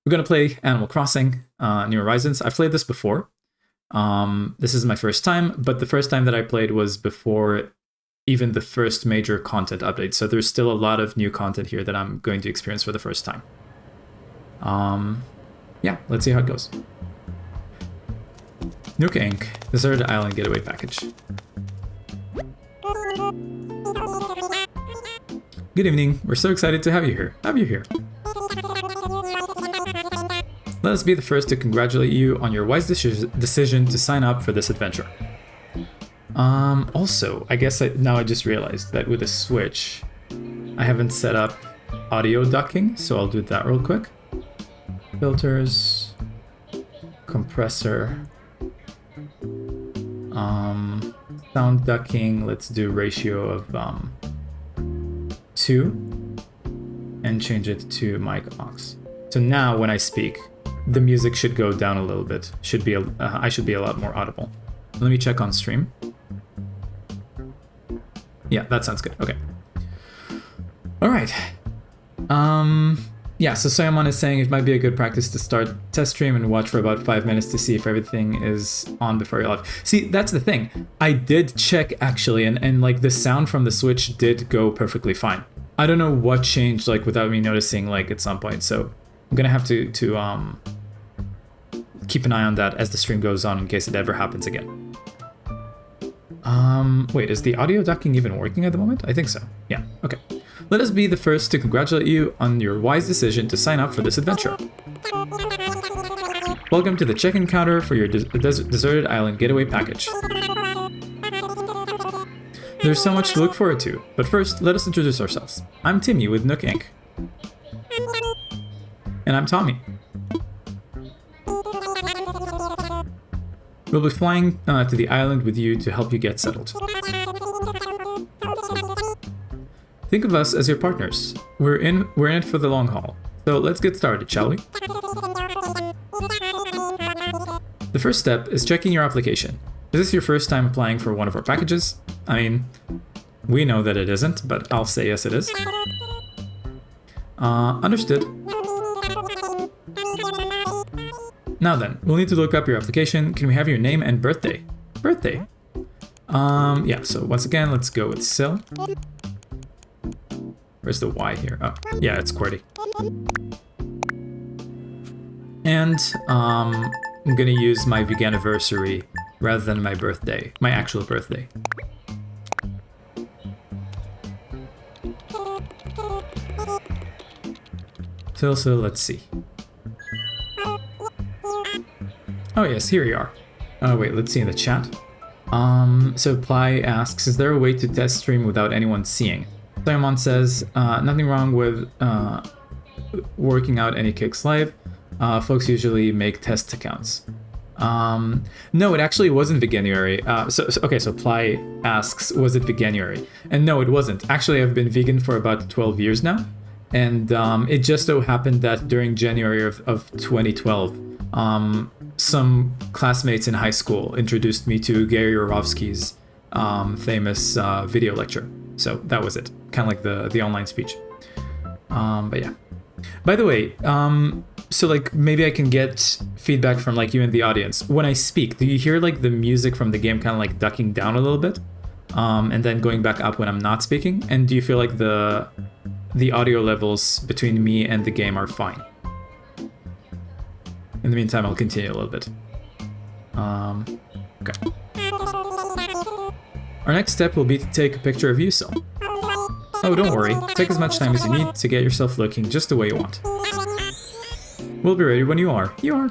we're going to play Animal Crossing New Horizons. I've played this before. This is my first time, but the first time that I played was before even the first major content update. So there's still a lot of new content here that I'm going to experience for the first time. Yeah, let's see how it goes. Nook Inc. Deserted Island Getaway Package. Good evening. We're so excited to have you here. Let us be the first to congratulate you on your wise decision to sign up for this adventure. Also, I guess now I just realized that with the Switch, I haven't set up audio ducking, so I'll do that real quick. Filters, compressor, sound ducking, let's do ratio of 2 and change it to mic aux. So now when I speak, the music should go down a little bit. I should be a lot more audible. Let me check on stream. Yeah, that sounds good. Okay. All right. Yeah, so Soyamon is saying it might be a good practice to start test stream and watch for about 5 minutes to see if everything is on before you're live. See, that's the thing. I did check actually, and like the sound from the Switch did go perfectly fine. I don't know what changed like without me noticing like at some point. So I'm gonna have to keep an eye on that as the stream goes on in case it ever happens again. Wait, is the audio ducking even working at the moment? I think so. Yeah, okay. Let us be the first to congratulate you on your wise decision to sign up for this adventure. Welcome to the check-in counter for your deserted island getaway package. There's so much to look forward to, but first, let us introduce ourselves. I'm Timmy with Nook Inc. And I'm Tommy. We'll be flying to the island with you to help you get settled. Think of us as your partners. We're in it for the long haul. So let's get started, shall we? The first step is checking your application. Is this your first time applying for one of our packages? I mean, we know that it isn't, but I'll say yes it is. Understood. Now then, we'll need to look up your application. Can we have your name and birthday? Birthday. Yeah, so once again, let's go with Sil. Where's the Y here? Oh, yeah, it's QWERTY. And I'm gonna use my veganiversary rather than my birthday, my actual birthday. So let's see. Oh yes, here you are. Oh wait, let's see in the chat. So Ply asks, is there a way to test stream without anyone seeing? Simon says, nothing wrong with working out any kicks live. Folks usually make test accounts. No, it actually wasn't Veganuary. So Ply asks, was it Veganuary? And no, it wasn't. Actually, I've been vegan for about 12 years now. And it just so happened that during January of 2012, some classmates in high school introduced me to Gary Yourofsky's famous video lecture. So that was it, kind of like the online speech. But yeah. By the way, so like maybe I can get feedback from like you in the audience. When I speak, do you hear like the music from the game kind of like ducking down a little bit? And then going back up when I'm not speaking? And do you feel like the audio levels between me and the game are fine? In the meantime, I'll continue a little bit. Okay. Our next step will be to take a picture of you, Sil. Oh, don't worry. Take as much time as you need to get yourself looking just the way you want. We'll be ready when you are. You are.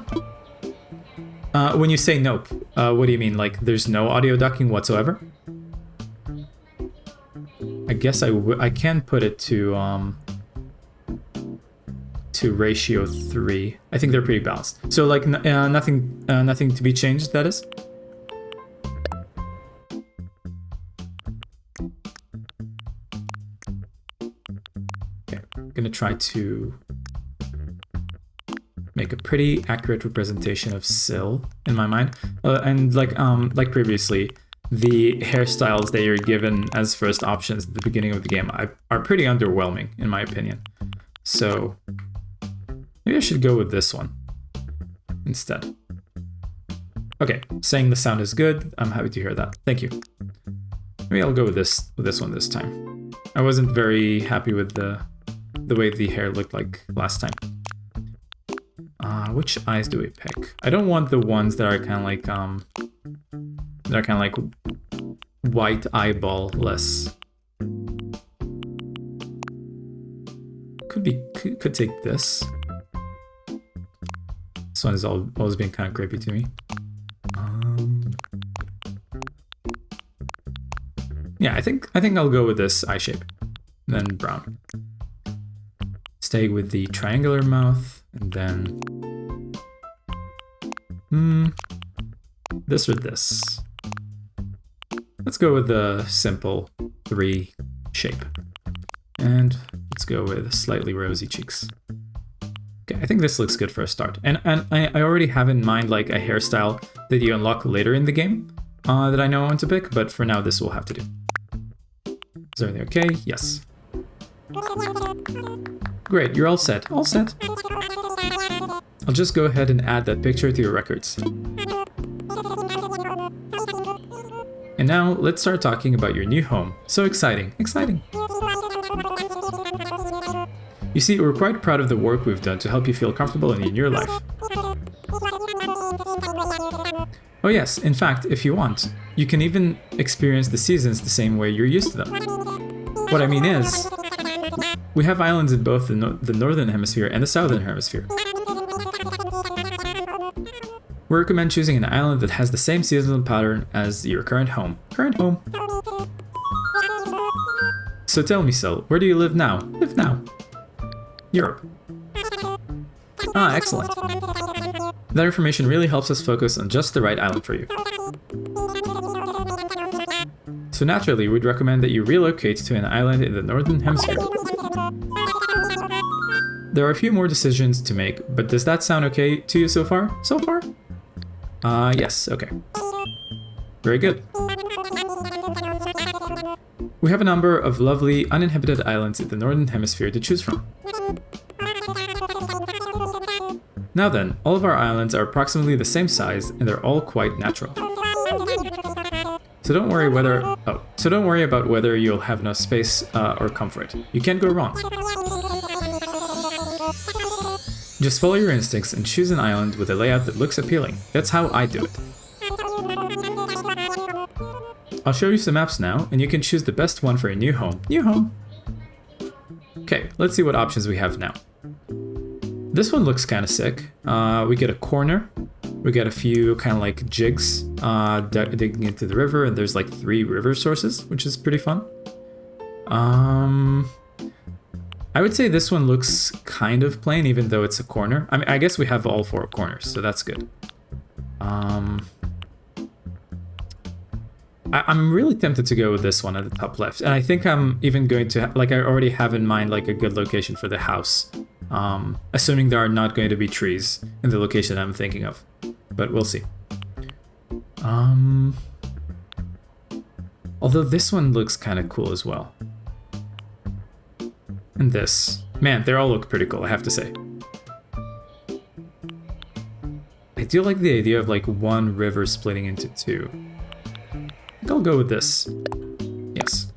When you say nope, what do you mean? Like, there's no audio ducking whatsoever? I guess I can put it to ratio 3. I think they're pretty balanced. So like nothing to be changed, that is. Okay, I'm gonna try to make a pretty accurate representation of Sil in my mind. And like previously, the hairstyles that you're given as first options at the beginning of the game are pretty underwhelming in my opinion. So Maybe I should go with this one instead. Okay, saying the sound is good. I'm happy to hear that. Thank you. Maybe I'll go with this one this time. I wasn't very happy with the way the hair looked like last time. Which eyes do we pick? I don't want the ones that are kind of like white eyeball less. Could take this. This one has always been kind of creepy to me. Yeah, I think I'll go with this eye shape, and then brown. Stay with the triangular mouth, and then this or this. Let's go with the simple 3 shape, and let's go with slightly rosy cheeks. Okay, I think this looks good for a start, and I already have in mind like a hairstyle that you unlock later in the game that I know I want to pick, but for now this will have to do. Is everything okay? Yes. Great, you're all set. All set. I'll just go ahead and add that picture to your records. And now, let's start talking about your new home. So exciting, exciting. You see, we're quite proud of the work we've done to help you feel comfortable in your life. Oh yes, in fact, if you want, you can even experience the seasons the same way you're used to them. What I mean is, we have islands in both the northern hemisphere and the southern hemisphere. We recommend choosing an island that has the same seasonal pattern as your current home. So tell me, Sil, where do you live now? Live now. Europe. Ah, excellent. That information really helps us focus on just the right island for you. So naturally, we'd recommend that you relocate to an island in the northern hemisphere. There are a few more decisions to make, but does that sound okay to you so far? So far? Yes, okay. Very good. We have a number of lovely uninhabited islands in the northern hemisphere to choose from. Now then, all of our islands are approximately the same size and they're all quite natural. So don't worry about whether you'll have enough space or comfort. You can't go wrong. Just follow your instincts and choose an island with a layout that looks appealing. That's how I do it. I'll show you some maps now, and you can choose the best one for your new home. New home! Okay, let's see what options we have now. This one looks kind of sick. We get a corner. We get a few kind of like jigs digging into the river, and there's like 3 river sources, which is pretty fun. I would say this one looks kind of plain, even though it's a corner. I mean, I guess we have all 4 corners, so that's good. I'm really tempted to go with this one at the top left, and I think I'm even going to, I already have in mind like a good location for the house. Assuming there are not going to be trees in the location I'm thinking of, but we'll see. Although this one looks kind of cool as well. And this. Man, they all look pretty cool, I have to say. I do like the idea of like one river splitting into 2. I think I'll go with this. Yes.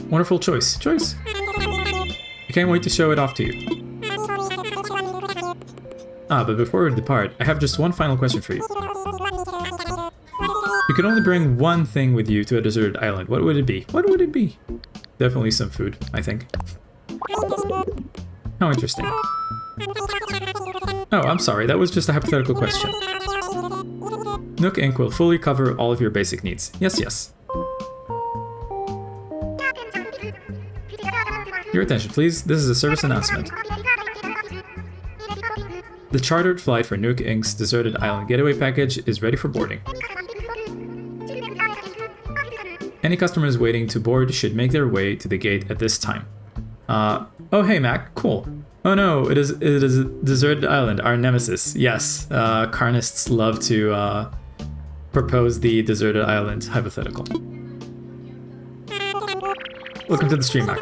Wonderful choice. I can't wait to show it off to you. But before we depart, I have just one final question for you. You can only bring one thing with you to a deserted island. What would it be? What would it be? Definitely some food, I think. How interesting. Oh, I'm sorry, that was just a hypothetical question. Nook Inc. will fully cover all of your basic needs. Yes. Your attention, please. This is a service announcement. The chartered flight for Nook Inc.'s Deserted Island Getaway Package is ready for boarding. Any customers waiting to board should make their way to the gate at this time. Oh hey Mac, cool. Oh no, it is a deserted island, our nemesis. Yes, carnists love to propose the deserted island hypothetical. Welcome to the stream, Mac.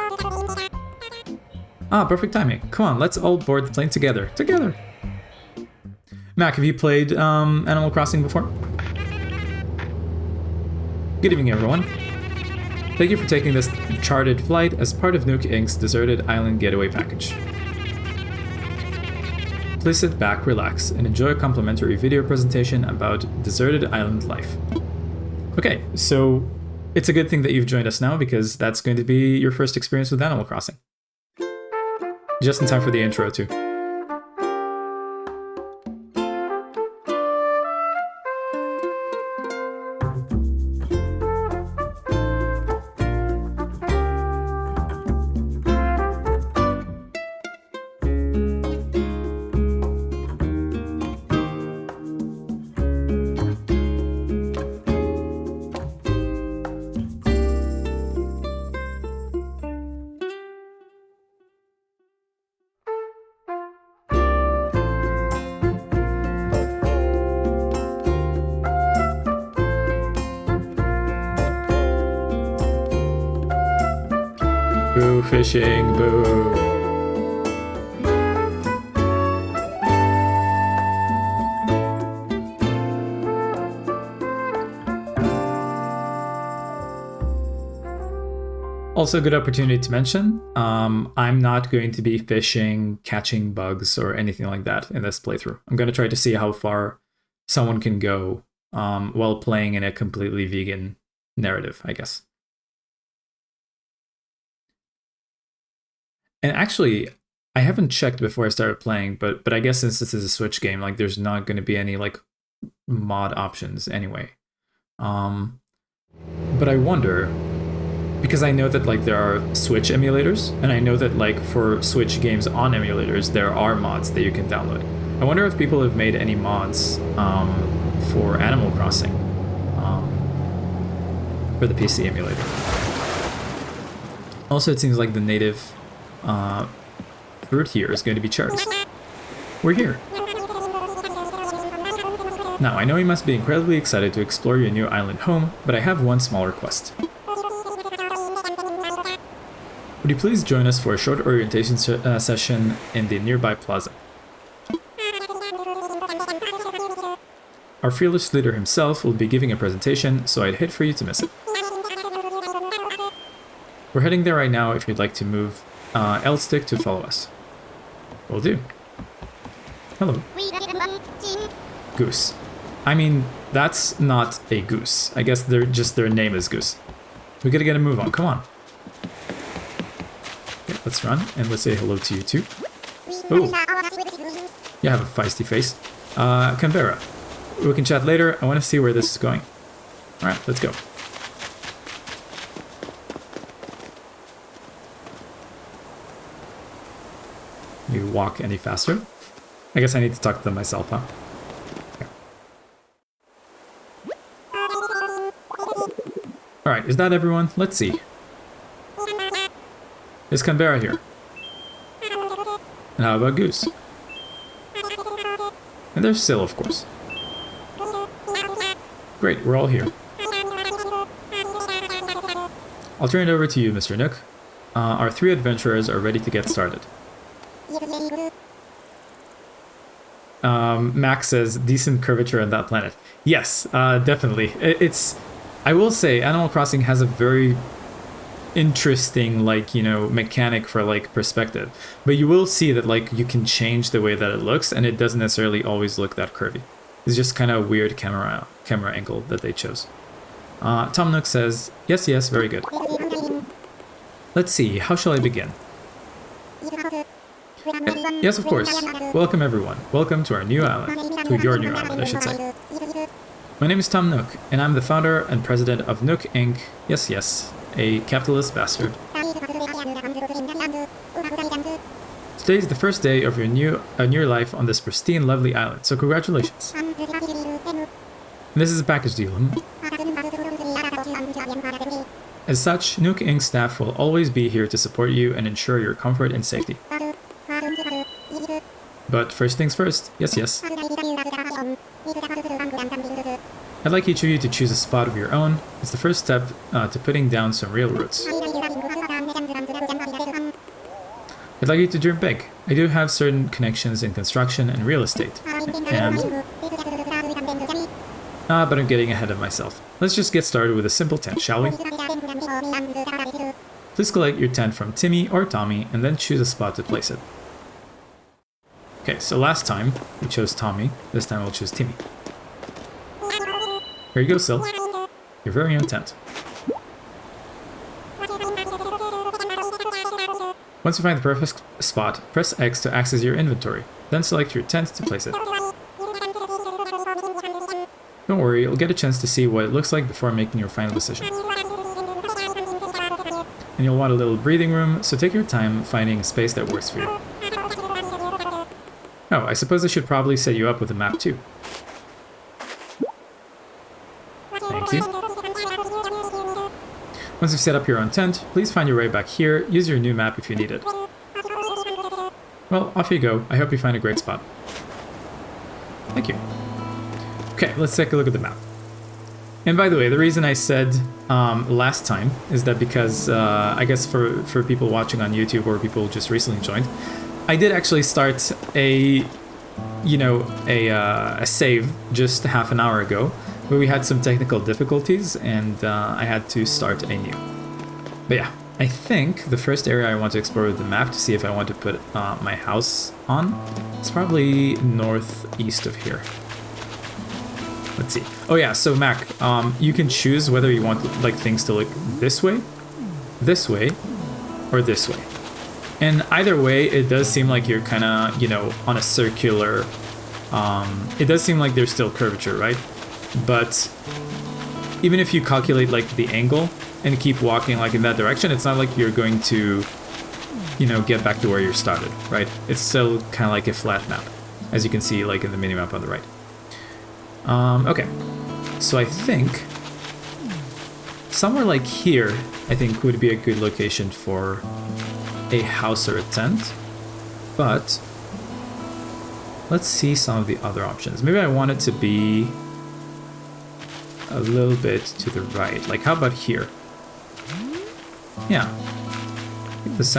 Ah, perfect timing. Come on, let's all board the plane together. Together! Mac, have you played Animal Crossing before? Good evening, everyone. Thank you for taking this chartered flight as part of Nook Inc.'s Deserted Island Getaway Package. Please sit back, relax, and enjoy a complimentary video presentation about Deserted Island life. Okay, so it's a good thing that you've joined us now because that's going to be your first experience with Animal Crossing. Just in time for the intro, too. Boo fishing, boo. Also, a good opportunity to mention, I'm not going to be fishing, catching bugs, or anything like that in this playthrough. I'm going to try to see how far someone can go while playing in a completely vegan narrative, I guess. And actually, I haven't checked before I started playing, but I guess since this is a Switch game, like there's not going to be any like mod options anyway. But I wonder, because I know that like there are Switch emulators, and I know that like for Switch games on emulators, there are mods that you can download. I wonder if people have made any mods for Animal Crossing for the PC emulator. Also, it seems like the native fruit here is going to be cherries. We're here. Now, I know you must be incredibly excited to explore your new island home, but I have one small request. Would you please join us for a short orientation session in the nearby plaza? Our fearless leader himself will be giving a presentation, so I'd hate for you to miss it. We're heading there right now if you'd like to move L stick to follow us. Will do. Hello. Goose. I mean, that's not a goose. I guess their name is Goose. We gotta get a move on. Come on. Okay, let's run and let's say hello to you too. Oh. You have a feisty face. Canberra. We can chat later. I want to see where this is going. Alright, let's go. You walk any faster? I guess I need to talk to them myself, huh? Okay. Alright, is that everyone? Let's see. Is Canberra here? And how about Goose? And there's Syl, of course. Great, we're all here. I'll turn it over to you, Mr. Nook. Our three adventurers are ready to get started. Max says, decent curvature on that planet. Yes, definitely. I will say, Animal Crossing has a very interesting, like, you know, mechanic for, like, perspective. But you will see that, like, you can change the way that it looks, and it doesn't necessarily always look that curvy. It's just kind of a weird camera angle that they chose. Tom Nook says, yes, very good. Let's see, how shall I begin? Yes, of course. Welcome, everyone. Welcome to our new island. To your new island, I should say. My name is Tom Nook, and I'm the founder and president of Nook Inc. Yes, a capitalist bastard. Today is the first day of your new life on this pristine, lovely island, so congratulations. And this is a package deal. As such, Nook Inc. staff will always be here to support you and ensure your comfort and safety. But first things first, yes. I'd like each of you to choose a spot of your own. It's the first step to putting down some real roots. I'd like you to dream big. I do have certain connections in construction and real estate. And... but I'm getting ahead of myself. Let's just get started with a simple tent, shall we? Please collect your tent from Timmy or Tommy and then choose a spot to place it. Okay, so last time we chose Tommy. This time we'll choose Timmy. Here you go, Sil. Your very own tent. Once you find the perfect spot, press X to access your inventory. Then select your tent to place it. Don't worry, you'll get a chance to see what it looks like before making your final decision. And you'll want a little breathing room, so take your time finding a space that works for you. Oh, I suppose I should probably set you up with a map too. Thank you. Once you've set up your own tent, please find your way back here. Use your new map if you need it. Well, off you go. I hope you find a great spot. Thank you. Okay, let's take a look at the map. And by the way, the reason I said last time is that because I guess for people watching on YouTube or people just recently joined, I did actually start a save just half an hour ago, but we had some technical difficulties and I had to start anew. But yeah, I think the first area I want to explore with the map to see if I want to put my house on is probably northeast of here. Let's see. Oh yeah, so Mac, you can choose whether you want like things to look this way, or this way. And either way, it does seem like you're kind of, on a circular, it does seem like there's still curvature, right? But even if you calculate like the angle and keep walking like in that direction, it's not like you're going to, get back to where you started, right? It's still kind of like a flat map, as you can see like in the minimap on the right. Okay, so I think somewhere like here, I think would be a good location for a house or a tent, but let's see some of the other options. Maybe I want it to be a little bit to the right. Like, how about here? Yeah, I think this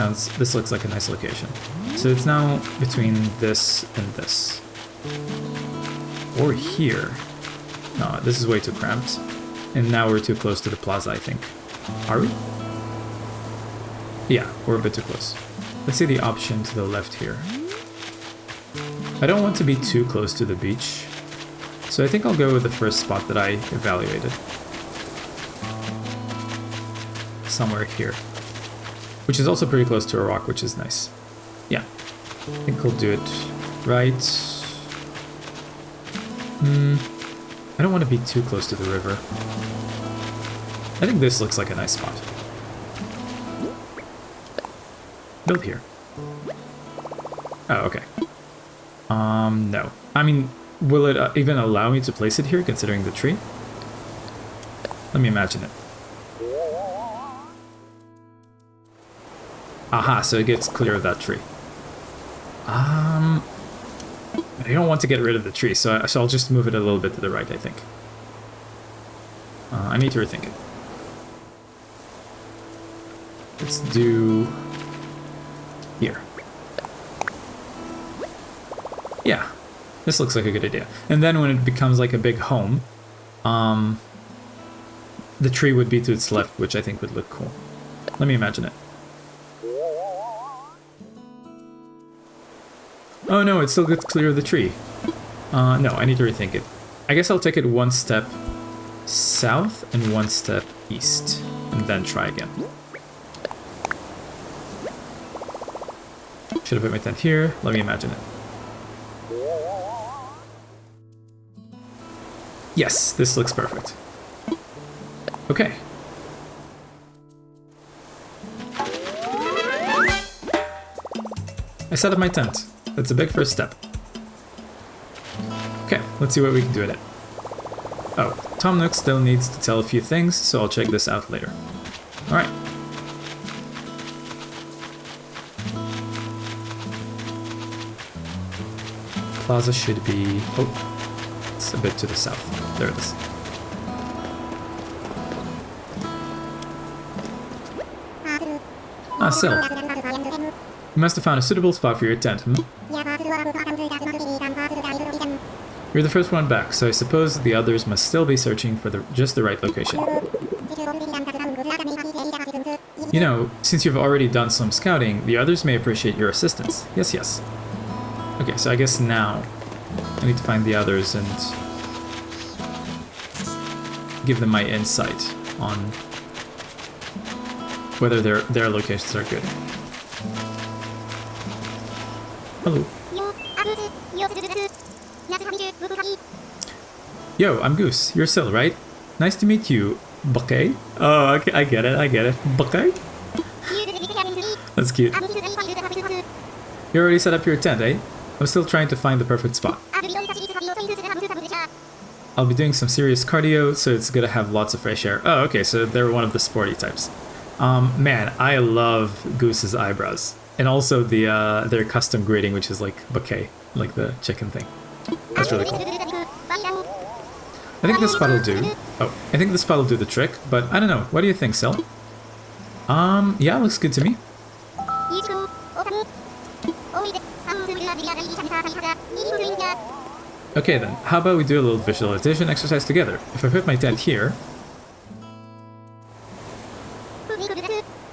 looks like a nice location. So it's now between this and this. Or here. No, this is way too cramped. And now we're too close to the plaza, I think. Are we? Yeah, we're a bit too close. Let's see the option to the left here. I don't want to be too close to the beach, so I think I'll go with the first spot that I evaluated. Somewhere here. Which is also pretty close to a rock, which is nice. Yeah, I think we'll do it right. I don't want to be too close to the river. I think this looks like a nice spot. Build here. Oh, okay. No. I mean, will it even allow me to place it here, considering the tree? Let me imagine it. Aha, so it gets clear of that tree. But I don't want to get rid of the tree, so I'll just move it a little bit to the right, I think. I need to rethink it. Let's do... here. Yeah, this looks like a good idea. And then when it becomes like a big home, the tree would be to its left, which I think would look cool. Let me imagine it. Oh no, it still gets clear of the tree. No, I need to rethink it. I guess I'll take it one step south and one step east, and then try again. Should have put my tent here. Let me imagine it. Yes, this looks perfect. Okay. I set up my tent. That's a big first step. Okay, let's see what we can do with it. Oh, Tom Nook still needs to tell a few things, so I'll check this out later. Alright. Plaza should be... oh, it's a bit to the south. There it is. Ah, Sil. You must have found a suitable spot for your tent, hmm? You're the first one back, so I suppose the others must still be searching for just the right location. You know, since you've already done some scouting, the others may appreciate your assistance. Yes, yes. Okay, so I guess now I need to find the others and give them my insight on whether their locations are good. Hello. Yo, I'm Goose. You're Sil, right? Nice to meet you, Buckeye. Oh, okay, I get it. Buckeye? That's cute. You already set up your tent, eh? I'm still trying to find the perfect spot. I'll be doing some serious cardio, so it's gonna have lots of fresh air. Oh, okay, so they're one of the sporty types. Man, I love Goose's eyebrows. And also the their custom grading, which is like bouquet, like the chicken thing. That's really cool. I think this spot will do. Oh, I think this spot will do the trick, but I don't know. What do you think, Sil? Yeah, looks good to me. Okay then, how about we do a little visualization exercise together? If I put my tent here...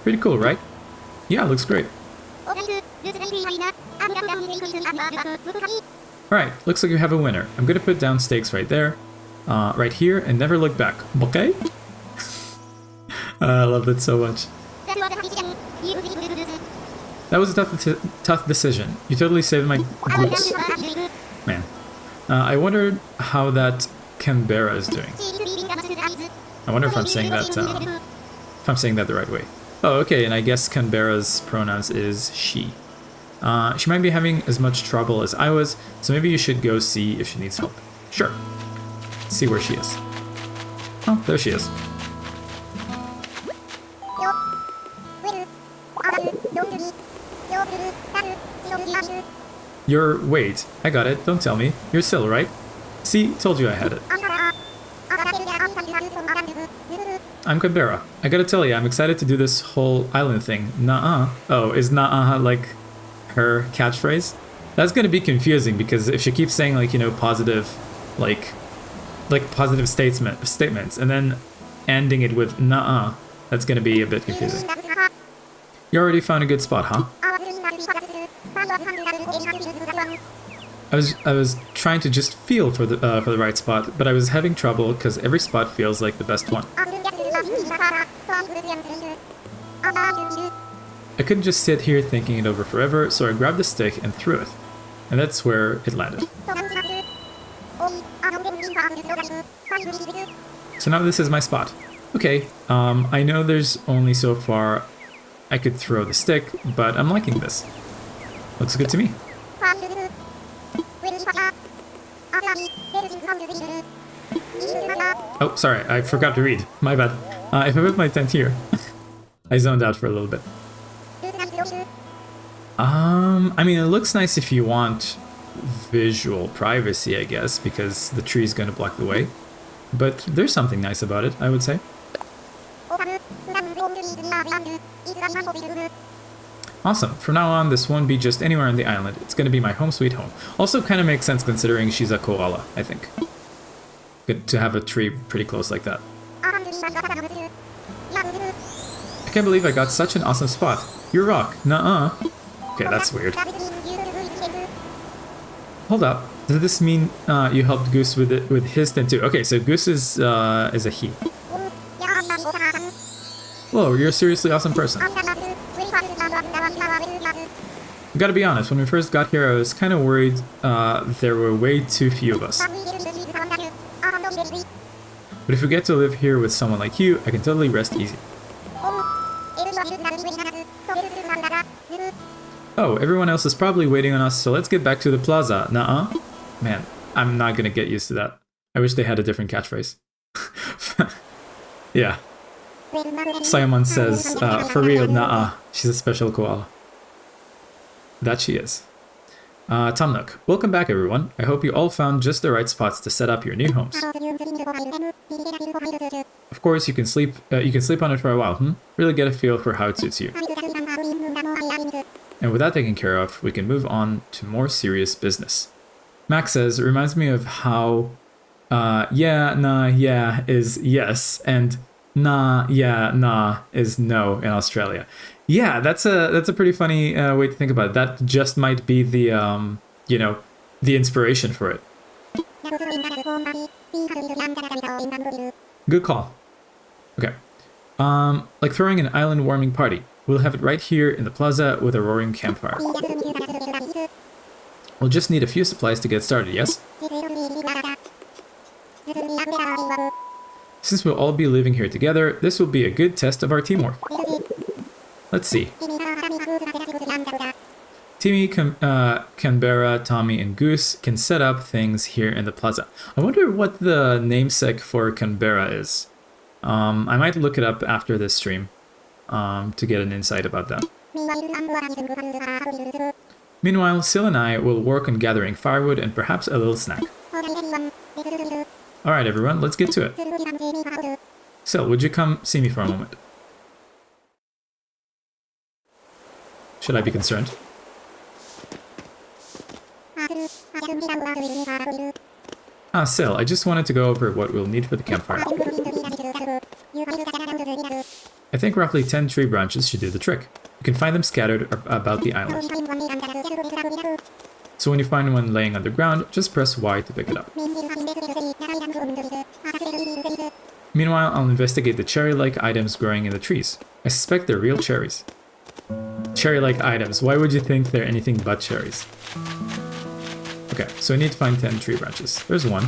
Pretty cool, right? Yeah, looks great. Alright, looks like you have a winner. I'm gonna put down stakes right there, right here, and never look back. Okay? I love it so much. That was a tough decision. You totally saved my glutes. Man. I wondered how that Canberra is doing. I wonder if I'm saying that the right way. Oh, okay, and I guess Canberra's pronouns is she. She might be having as much trouble as I was, so maybe you should go see if she needs help. Sure. Let's see where she is. Oh, there she is. Wait, I got it, don't tell me. You're Sil, right? See, told you I had it. I'm Canberra. I gotta tell you, I'm excited to do this whole island thing. Nuh-uh. Oh, is nuh-uh like her catchphrase? That's gonna be confusing because if she keeps saying like, you know, positive, like positive statements and then ending it with nuh-uh, that's gonna be a bit confusing. You already found a good spot, huh? I was trying to just feel for the right spot, but I was having trouble because every spot feels like the best one. I couldn't just sit here thinking it over forever, so I grabbed the stick and threw it. And that's where it landed. So now this is my spot. Okay, I know there's only so far I could throw the stick, but I'm liking this. Looks good to me. Oh, sorry, I forgot to read. My bad. If I put my tent here... I zoned out for a little bit. I mean, it looks nice if you want visual privacy, I guess, because the tree is going to block the way. But there's something nice about it, I would say. Awesome. From now on, this won't be just anywhere on the island. It's going to be my home sweet home. Also kind of makes sense considering she's a koala, I think. Good to have a tree pretty close like that. I can't believe I got such an awesome spot. You rock. Nuh-uh. Okay, that's weird. Hold up. Does this mean you helped Goose with his tent too? Okay, so Goose is a he. Whoa, you're a seriously awesome person. Gotta be honest, when we first got here I was kind of worried there were way too few of us. But if we get to live here with someone like you, I can totally rest easy. Oh, everyone else is probably waiting on us, so let's get back to the plaza. Nuh-uh. Man, I'm not gonna get used to that. I wish they had a different catchphrase. Yeah. Simon says, for real, nuh-uh. She's a special koala. That she is. Tom Nook, welcome back everyone. I hope you all found just the right spots to set up your new homes. Of course, you can sleep on it for a while, Really get a feel for how it suits you. And with that taken care of, we can move on to more serious business. Max says, it reminds me of how yeah, nah, yeah is yes, and nah, yeah, nah is no in Australia. Yeah, that's a pretty funny way to think about it. That just might be the you know, the inspiration for it. Good call. Okay. Like throwing an island warming party. We'll have it right here in the plaza with a roaring campfire. We'll just need a few supplies to get started, yes? Since we'll all be living here together, this will be a good test of our teamwork. Let's see. Timmy, Canberra, Tommy, and Goose can set up things here in the plaza. I wonder what the namesake for Canberra is. I might look it up after this stream to get an insight about that. Meanwhile, Sil and I will work on gathering firewood and perhaps a little snack. Alright everyone, let's get to it. Sil, would you come see me for a moment? Should I be concerned? Ah, Sil, I just wanted to go over what we'll need for the campfire. I think roughly 10 tree branches should do the trick. You can find them scattered about the island. So when you find one laying on the ground, just press Y to pick it up. Meanwhile, I'll investigate the cherry-like items growing in the trees. I suspect they're real cherries. Cherry-like items, why would you think they're anything but cherries? Okay, so I need to find 10 tree branches. There's one.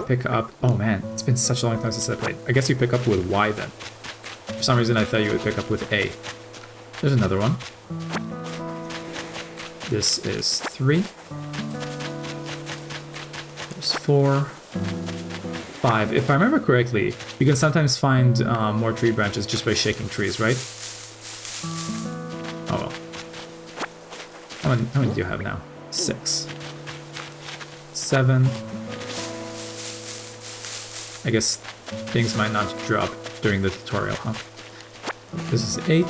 Pick up... Oh man, it's been such a long time since I played. I guess you pick up with Y then. For some reason I thought you would pick up with A. There's another one. This is 3. There's 4. 5. If I remember correctly, you can sometimes find more tree branches just by shaking trees, right? Oh well. How many do you have now? 6. 7. I guess things might not drop during the tutorial, huh? This is 8.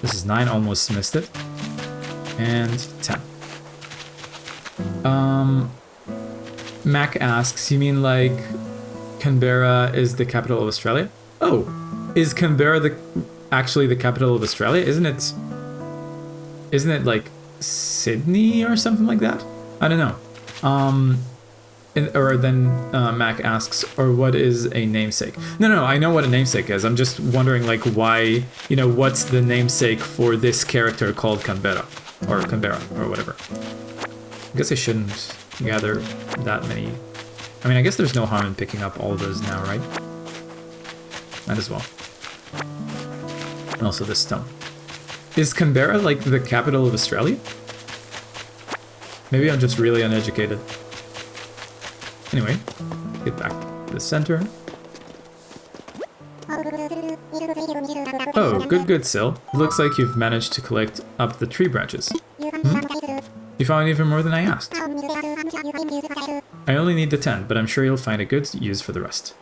This is 9, almost missed it. And 10. Mac asks, you mean like Canberra is the capital of Australia? Oh, is Canberra actually the capital of Australia? Isn't it like Sydney or something like that? I don't know. Or then Mac asks, or what is a namesake? No, I know what a namesake is. I'm just wondering like why, you know, what's the namesake for this character called Canberra or whatever. I guess I shouldn't gather that many. I mean, I guess there's no harm in picking up all of those now, right? Might as well. And also this stone. Is Canberra like the capital of Australia? Maybe I'm just really uneducated. Anyway, get back to the center. Oh, good, Sil. It looks like you've managed to collect up the tree branches. You found even more than I asked. I only need the 10, but I'm sure you'll find a good use for the rest.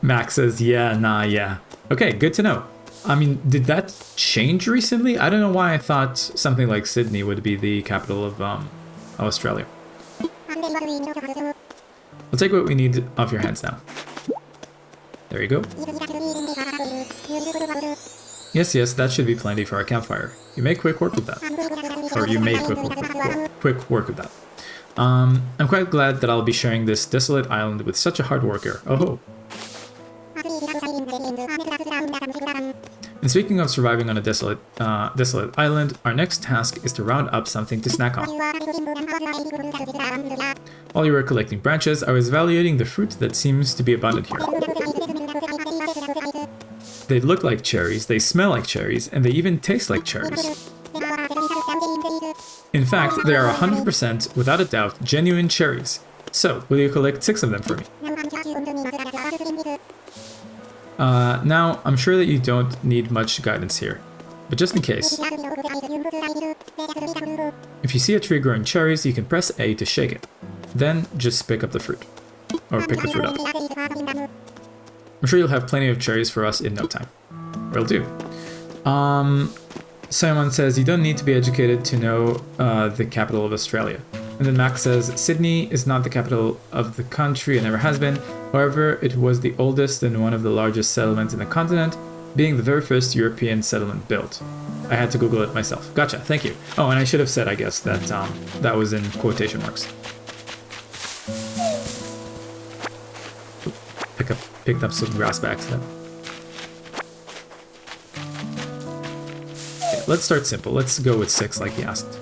Max says, yeah, nah, yeah. Okay, good to know. I mean, did that change recently? I don't know why I thought something like Sydney would be the capital of Australia. We'll take what we need off your hands now. There you go. Yes, that should be plenty for our campfire. You make quick work with that. Or you made quick work with that. I'm quite glad that I'll be sharing this desolate island with such a hard worker. Oh. And speaking of surviving on a desolate island, our next task is to round up something to snack on. While you were collecting branches, I was evaluating the fruit that seems to be abundant here. They look like cherries, they smell like cherries, and they even taste like cherries. In fact, they are 100%, without a doubt, genuine cherries. So, will you collect 6 of them for me? Now, I'm sure that you don't need much guidance here, but just in case. If you see a tree growing cherries, you can press A to shake it. Then, just pick up the fruit. Or pick the fruit up. I'm sure you'll have plenty of cherries for us in no time. Will do. Simon says, you don't need to be educated to know the capital of Australia. And then Max says, Sydney is not the capital of the country and never has been. However, it was the oldest and one of the largest settlements in the continent, being the very first European settlement built. I had to Google it myself. Gotcha, thank you. Oh, and I should have said, I guess, that that was in quotation marks. Picked up some grass by accident. Okay, let's start simple. Let's go with 6 like he asked.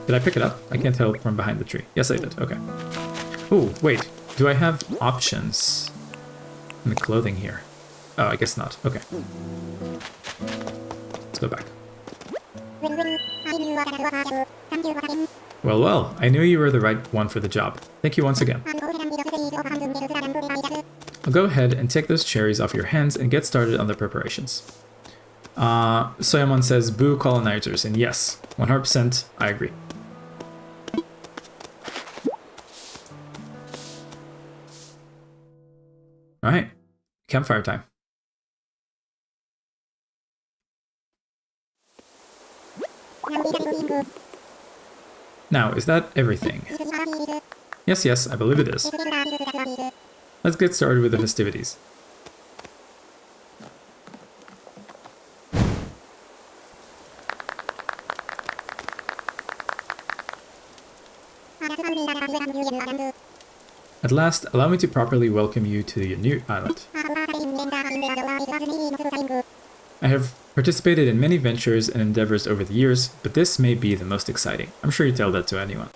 Did I pick it up? I can't tell from behind the tree. Yes, I did. Okay. Oh, wait. Do I have options in the clothing here? Oh, I guess not. Okay. Let's go back. Well, well. I knew you were the right one for the job. Thank you once again. I'll go ahead and take those cherries off your hands and get started on the preparations. Soyamon says, boo colonizers, and yes, 100% I agree. Alright, campfire time. Now, is that everything? Yes, yes, I believe it is. Let's get started with the festivities. At last, allow me to properly welcome you to your new island. I have participated in many ventures and endeavors over the years, but this may be the most exciting. I'm sure you tell that to everyone.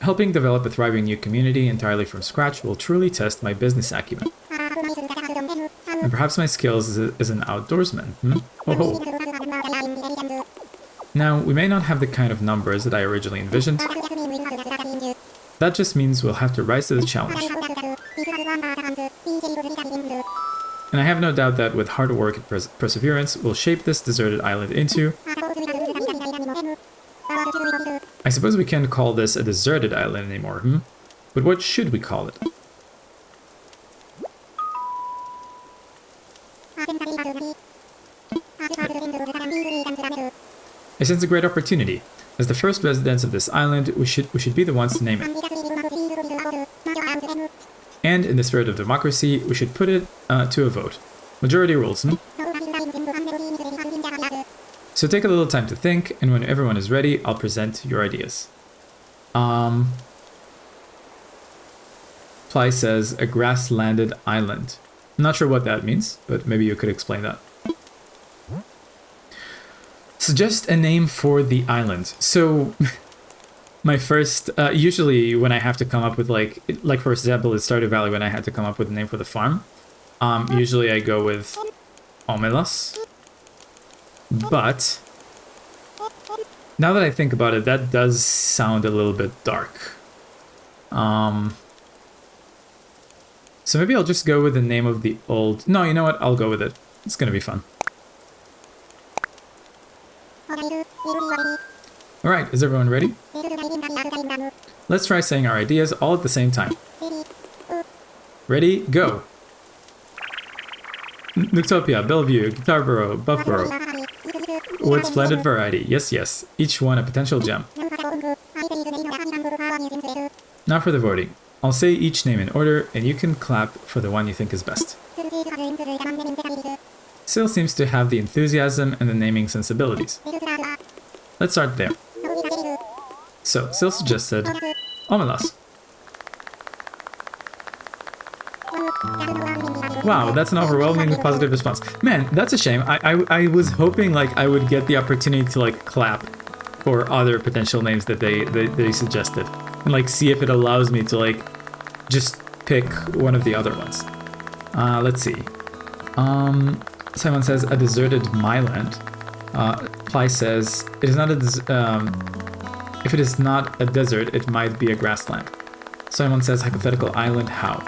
Helping develop a thriving new community entirely from scratch will truly test my business acumen. And perhaps my skills as an outdoorsman. Oh. Now, we may not have the kind of numbers that I originally envisioned. That just means we'll have to rise to the challenge. And I have no doubt that with hard work and perseverance, we'll shape this deserted island into... I suppose we can't call this a deserted island anymore, But what should we call it? I sense a great opportunity. As the first residents of this island, we should be the ones to name it. And in the spirit of democracy, we should put it to a vote. Majority rules, So take a little time to think, and when everyone is ready, I'll present your ideas. Ply says, a grass-landed island. I'm not sure what that means, but maybe you could explain that. Suggest a name for the island. So, my first, usually when I have to come up with like for example, at Stardew Valley, when I had to come up with a name for the farm, usually I go with Omelas. But, now that I think about it, that does sound a little bit dark. So maybe I'll just go with the name of the old... No, you know what? I'll go with it. It's gonna be fun. Alright, is everyone ready? Let's try saying our ideas all at the same time. Ready, go! Newtopia, Bellevue, Guitarboro, Buffboro. What splendid variety. Yes, yes. Each one a potential gem. Now for the voting. I'll say each name in order, and you can clap for the one you think is best. Sil seems to have the enthusiasm and the naming sensibilities. Let's start there. So, Sil suggested Omelas. Wow, that's an overwhelmingly positive response. Man, that's a shame. I was hoping like I would get the opportunity to like clap for other potential names that they suggested. And like see if it allows me to like just pick one of the other ones. Let's see. Simon says a deserted myland. Ply says it is not a if it is not a desert, it might be a grassland. Simon says hypothetical island. How?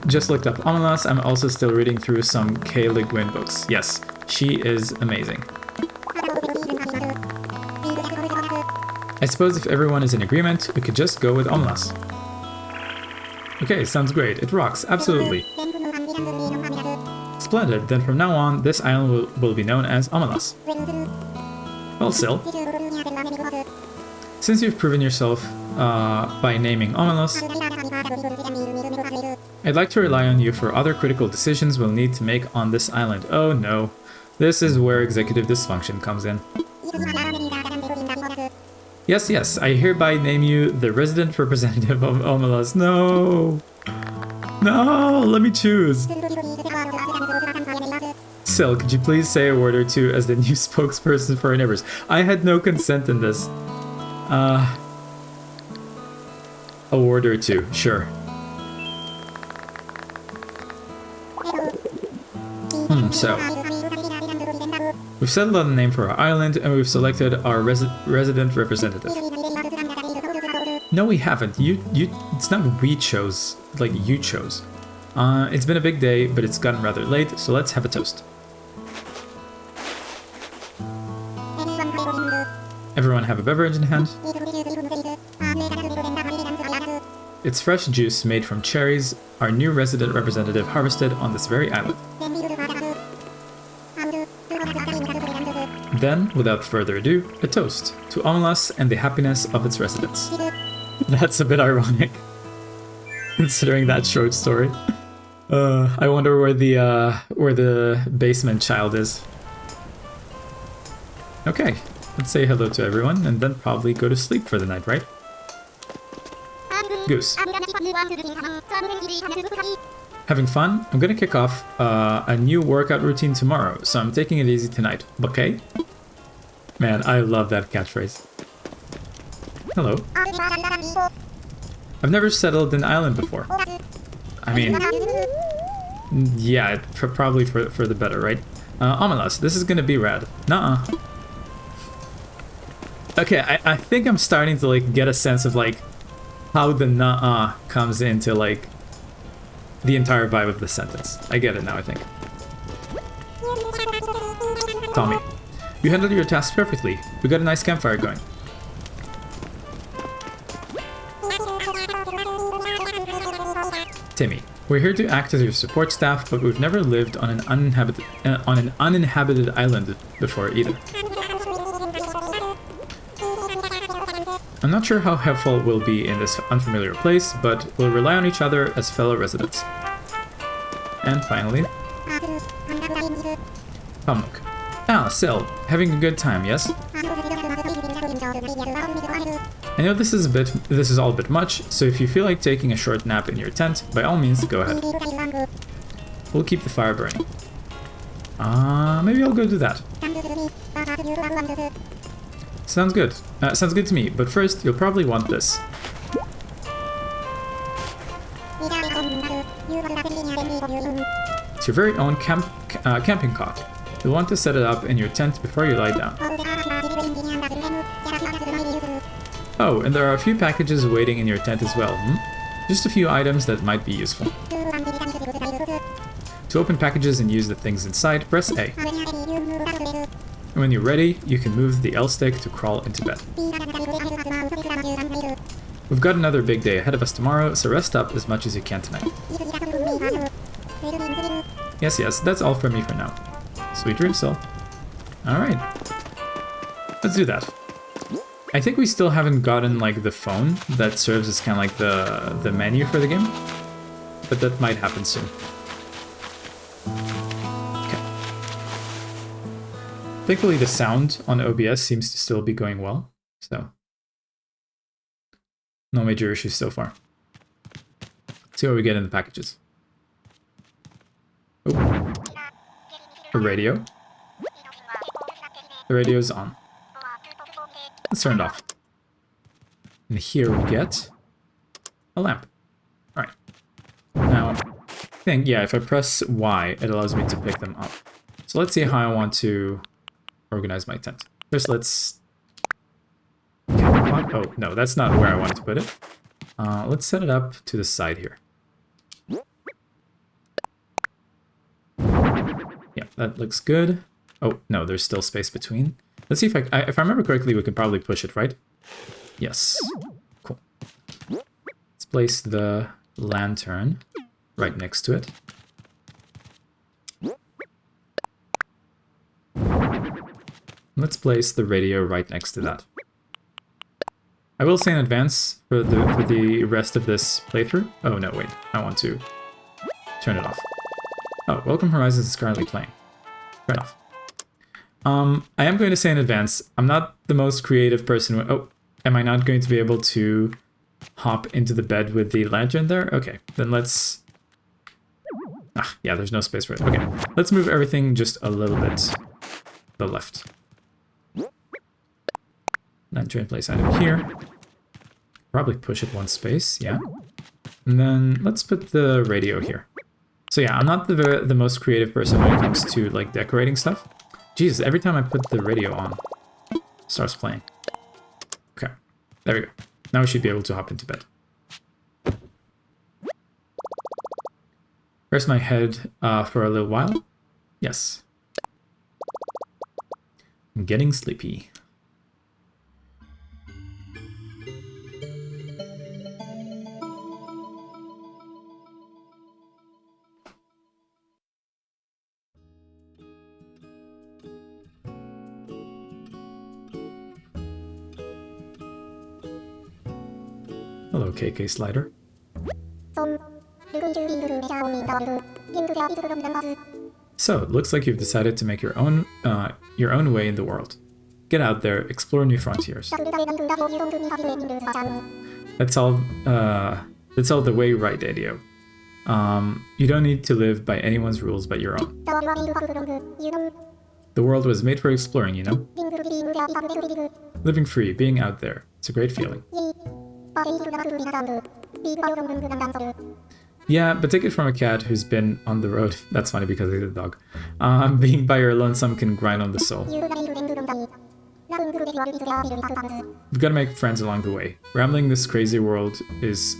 Just looked up Omelas. I'm also still reading through some Kay Le Guin books. Yes, she is amazing. I suppose if everyone is in agreement, we could just go with Omelas. Okay, sounds great. It rocks. Absolutely. Splendid. Then from now on, this island will be known as Omelas. Well, Sil, since you've proven yourself by naming Omelas, I'd like to rely on you for other critical decisions we'll need to make on this island. Oh no. This is where executive dysfunction comes in. Yes, yes, I hereby name you the resident representative of Omelas. No! No, let me choose. Sil, could you please say a word or two as the new spokesperson for our neighbors? I had no consent in this. A word or two, sure. So we've settled on a name for our island, and we've selected our resident representative. No, we haven't. It's not we chose, like you chose. It's been a big day, but it's gotten rather late, so let's have a toast. Everyone have a beverage in hand. It's fresh juice made from cherries, our new resident representative harvested on this very island. Then, without further ado, a toast to Omelas and the happiness of its residents. That's a bit ironic, considering that short story. I wonder where the basement child is. Okay, let's say hello to everyone and then probably go to sleep for the night, right? Goose. Having fun? I'm gonna kick off a new workout routine tomorrow, so I'm taking it easy tonight. Okay? Man, I love that catchphrase. Hello. I've never settled an island before. I mean, yeah, probably for the better, right? Omelas, this is gonna be rad. Nuh-uh. Okay, I think I'm starting to like get a sense of like how the nuh-uh comes into like the entire vibe of the sentence. I get it now, I think. Tommy, you handled your task perfectly. We got a nice campfire going. Timmy, we're here to act as your support staff, but we've never lived on an uninhabited island before either. I'm not sure how helpful we'll be in this unfamiliar place, but we'll rely on each other as fellow residents. And finally, Pamuk. Ah, Sil, having a good time, yes? I know this is all a bit much, so if you feel like taking a short nap in your tent, by all means, go ahead. We'll keep the fire burning. Maybe I'll go do that. Sounds good. Sounds good to me, but first, you'll probably want this. It's your very own camping cot. You'll want to set it up in your tent before you lie down. Oh, and there are a few packages waiting in your tent as well. Just a few items that might be useful. To open packages and use the things inside, press A. And when you're ready, you can move the L stick to crawl into bed. We've got another big day ahead of us tomorrow, so rest up as much as you can tonight. Yes, yes, that's all from me for now. Sweet dreams, Sil. Alright. Let's do that. I think we still haven't gotten like the phone that serves as kind of like the menu for the game, but that might happen soon. Okay. Thankfully the sound on OBS seems to still be going well, so no major issues so far. Let's see what we get in the packages. Oh. A radio. The radio's on. Let's turn it off. And here we get a lamp. Alright. Now, I think, yeah, if I press Y, it allows me to pick them up. So let's see how I want to organize my tent. First, let's... Oh, no, that's not where I wanted to put it. Let's set it up to the side here. Yeah, that looks good. Oh, no, there's still space between. Let's see if if I remember correctly, we can probably push it, right? Yes. Cool. Let's place the lantern right next to it. Let's place the radio right next to that. I will say in advance for the rest of this playthrough. Oh no, wait. I want to turn it off. Oh, Welcome Horizons is currently playing. Turn off. I am going to say in advance, I'm not the most creative person. Oh, am I not going to be able to hop into the bed with the lantern there? Okay, then let's... Ah, yeah, there's no space for it. Okay, let's move everything just a little bit to the left. Lantern place item here. Probably push it one space, yeah. And then let's put the radio here. So yeah, I'm not the most creative person when it comes to like decorating stuff. Jesus, every time I put the radio on, it starts playing. Okay, there we go. Now we should be able to hop into bed. Rest my head for a little while. Yes. I'm getting sleepy. Hello, KK Slider. So, it looks like you've decided to make your own way in the world. Get out there, explore new frontiers. That's all the way right, Edio. You don't need to live by anyone's rules but your own. The world was made for exploring, you know? Living free, being out there. It's a great feeling. Yeah, but take it from a cat who's been on the road. That's funny because he's a dog. Being by your lonesome can grind on the soul. You've got to make friends along the way. Rambling this crazy world is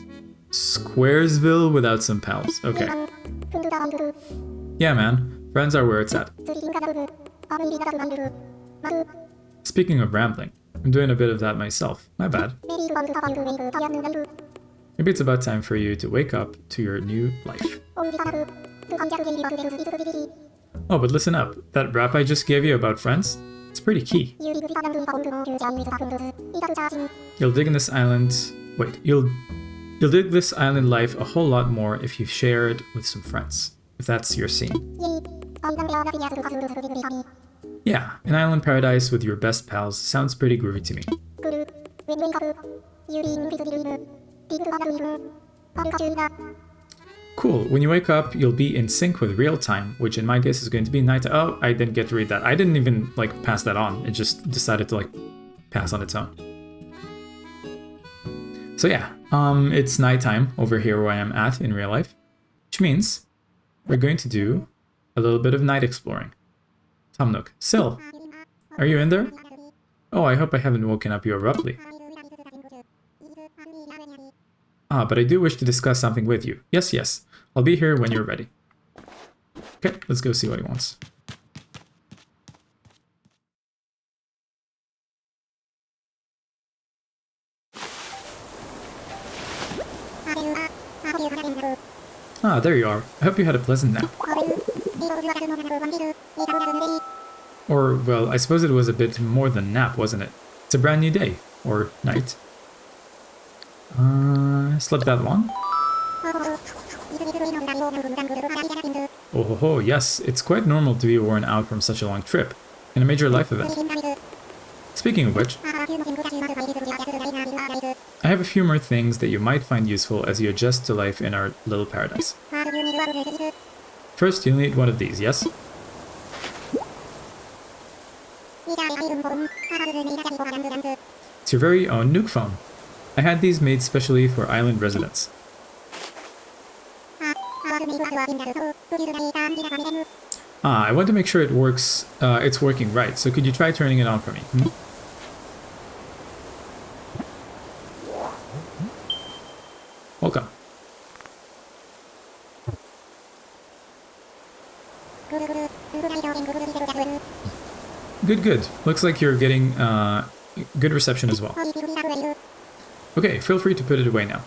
Squaresville without some pals. Okay. Yeah, man. Friends are where it's at. Speaking of rambling, I'm doing a bit of that myself. My bad. Maybe it's about time for you to wake up to your new life. Oh, but listen up. That rap I just gave you about friends? It's pretty key. You'll dig in this island... Wait, you'll dig this island life a whole lot more if you share it with some friends. If that's your scene. Yeah, an island paradise with your best pals sounds pretty groovy to me. Cool, when you wake up, you'll be in sync with real time, which in my case is going to be night. Oh, I didn't get to read that. I didn't even, like, pass that on. It just decided to, like, pass on its own. So yeah, it's nighttime over here where I am at in real life, which means we're going to do a little bit of night exploring. Tom Nook. Syl, are you in there? Oh, I hope I haven't woken up you abruptly. Ah, but I do wish to discuss something with you. Yes, yes. I'll be here when you're ready. Okay, let's go see what he wants. Ah, there you are. I hope you had a pleasant nap. Or, well, I suppose it was a bit more than nap, wasn't it? It's a brand new day. Or night. Slept that long? Oh ho ho, yes, it's quite normal to be worn out from such a long trip, and a major life event. Speaking of which, I have a few more things that you might find useful as you adjust to life in our little paradise. First, you'll need one of these, yes? It's your very own Nook phone. I had these made specially for island residents. Ah, I want to make sure it works. It's working right, so could you try turning it on for me? Welcome. Good, good. Looks like you're getting good reception as well. Okay, feel free to put it away now.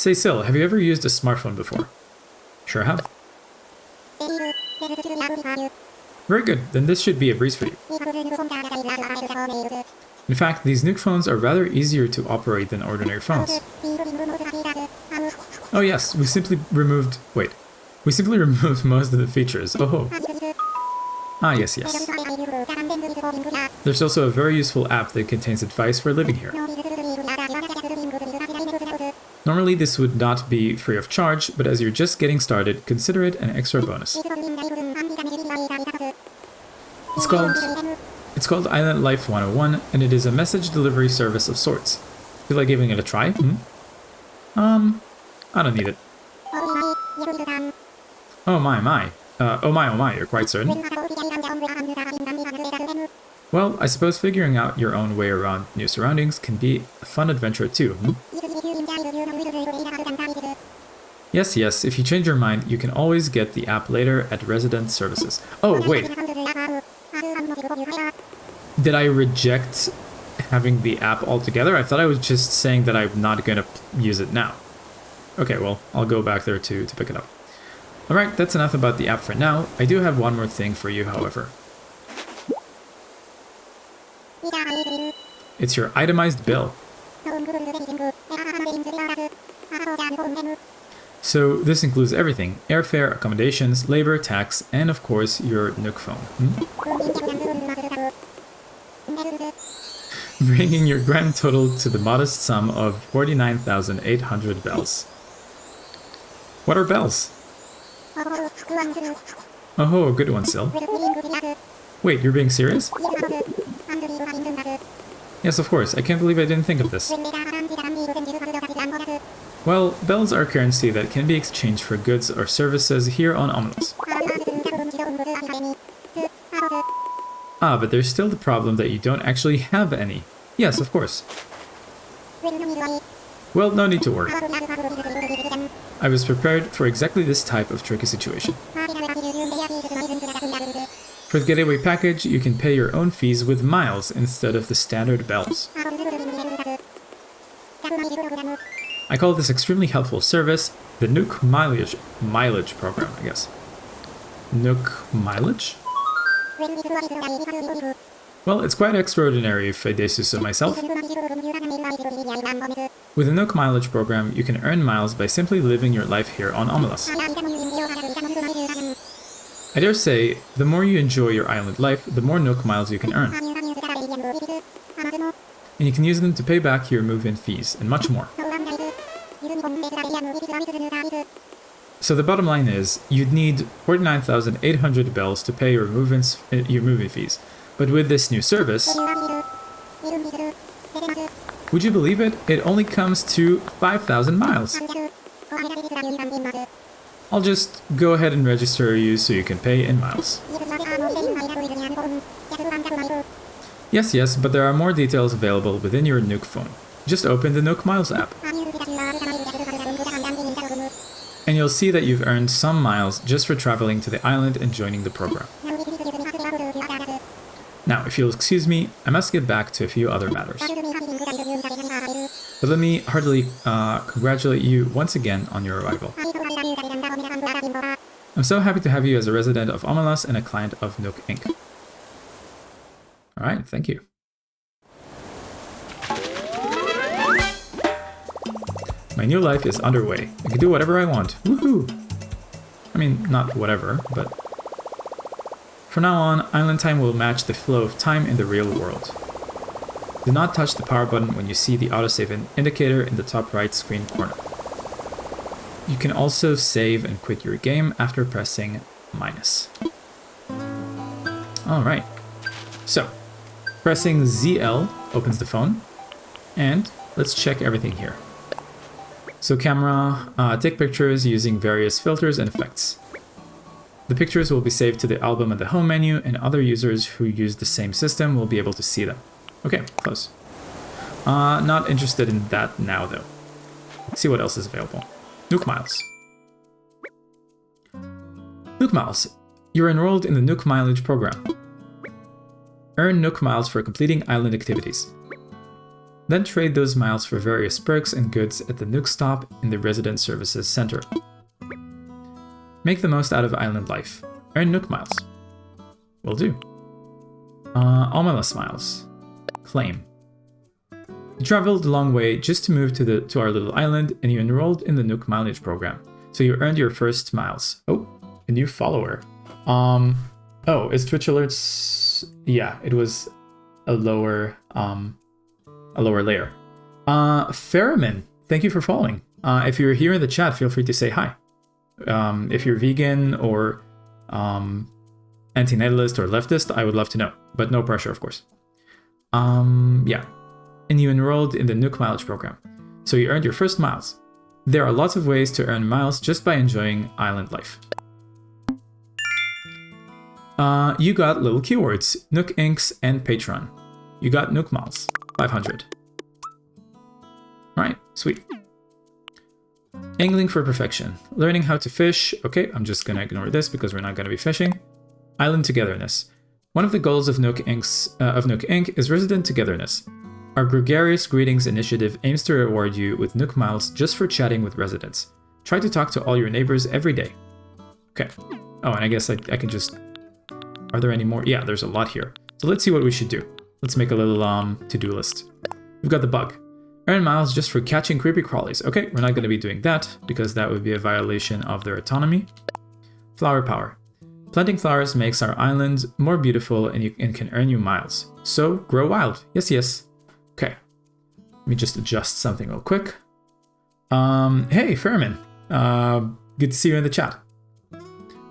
Say, Sil, have you ever used a smartphone before? Sure have. Very good, then this should be a breeze for you. In fact, these Nuke phones are rather easier to operate than ordinary phones. Oh yes, we simply removed most of the features. Oh. Ah, yes. There's also a very useful app that contains advice for living here. Normally this would not be free of charge, but as you're just getting started, consider it an extra bonus. It's called Island Life 101, and it is a message delivery service of sorts. Feel like giving it a try? I don't need it. Oh my, you're quite certain? Well, I suppose figuring out your own way around new surroundings can be a fun adventure too, Yes, if you change your mind, you can always get the app later at Resident Services. Oh, wait. Did I reject having the app altogether? I thought I was just saying that I'm not going to use it now. Okay, well, I'll go back there to pick it up. Alright, that's enough about the app for now. I do have one more thing for you, however. It's your itemized bill. So this includes everything: airfare, accommodations, labor, tax, and of course your Nook phone. Bringing your grand total to the modest sum of 49,800 bells. What are bells? Oh, a good one, Sil. Wait, you're being serious? Yes, of course. I can't believe I didn't think of this. Well, bells are currency that can be exchanged for goods or services here on Omelas. Ah, but there's still the problem that you don't actually have any. Yes, of course. Well, no need to worry. I was prepared for exactly this type of tricky situation. For the Getaway package, you can pay your own fees with miles instead of the standard bells. I call this extremely helpful service the Nook mileage program, I guess. Nook mileage? Well, it's quite extraordinary if I do so myself. With the Nook mileage program, you can earn miles by simply living your life here on Omelas. I dare say, the more you enjoy your island life, the more Nook miles you can earn. And you can use them to pay back your move-in fees, and much more. So the bottom line is, you'd need 49,800 bells to pay your move-in fees. But with this new service, would you believe it? It only comes to 5,000 miles. I'll just go ahead and register you so you can pay in miles. Yes, but there are more details available within your Nook phone. Just open the Nook Miles app. And you'll see that you've earned some miles just for traveling to the island and joining the program. Now, if you'll excuse me, I must get back to a few other matters. But let me heartily congratulate you once again on your arrival. I'm so happy to have you as a resident of Omelas and a client of Nook Inc. Alright, thank you. My new life is underway. I can do whatever I want. Woohoo! I mean, not whatever, but... From now on, island time will match the flow of time in the real world. Do not touch the power button when you see the autosave indicator in the top right screen corner. You can also save and quit your game after pressing minus. Alright, so pressing ZL opens the phone, and let's check everything here. So camera, take pictures using various filters and effects. The pictures will be saved to the album at the home menu, and other users who use the same system will be able to see them. Okay, close. Not interested in that now though. Let's see what else is available. Nook Miles. Nook Miles. You're enrolled in the Nook Mileage program. Earn Nook Miles for completing island activities. Then trade those miles for various perks and goods at the Nook stop in the Resident Services Center. Make the most out of island life. Earn Nook miles. Will do. Ominous miles. Claim. You traveled a long way just to move to our little island, and you enrolled in the Nook mileage program. So you earned your first miles. Oh, a new follower. Oh, is Twitch alerts? Yeah, it was a lower layer. Ferriman, thank you for following. If you're here in the chat, feel free to say hi. If you're vegan or anti-natalist or leftist, I would love to know, but no pressure, of course. Yeah, and you enrolled in the Nook mileage program, so you earned your first miles. There are lots of ways to earn miles just by enjoying island life. You got little keywords, Nook Inks and Patreon. You got Nook miles, 500. Alright, sweet. Angling for perfection. Learning how to fish. Okay, I'm just gonna ignore this because we're not gonna be fishing. Island togetherness. One of the goals of Nook Inc. is resident togetherness. Our Gregarious Greetings initiative aims to reward you with Nook miles just for chatting with residents. Try to talk to all your neighbors every day. Okay. Oh, and I guess I can just... Are there any more? Yeah, there's a lot here. So let's see what we should do. Let's make a little to-do list. We've got the bug. Earn miles just for catching creepy crawlies. Okay, we're not going to be doing that because that would be a violation of their autonomy. Flower power. Planting flowers makes our island more beautiful and can earn you miles. So, grow wild. Yes, yes. Okay. Let me just adjust something real quick. Hey, Fairman. Good to see you in the chat.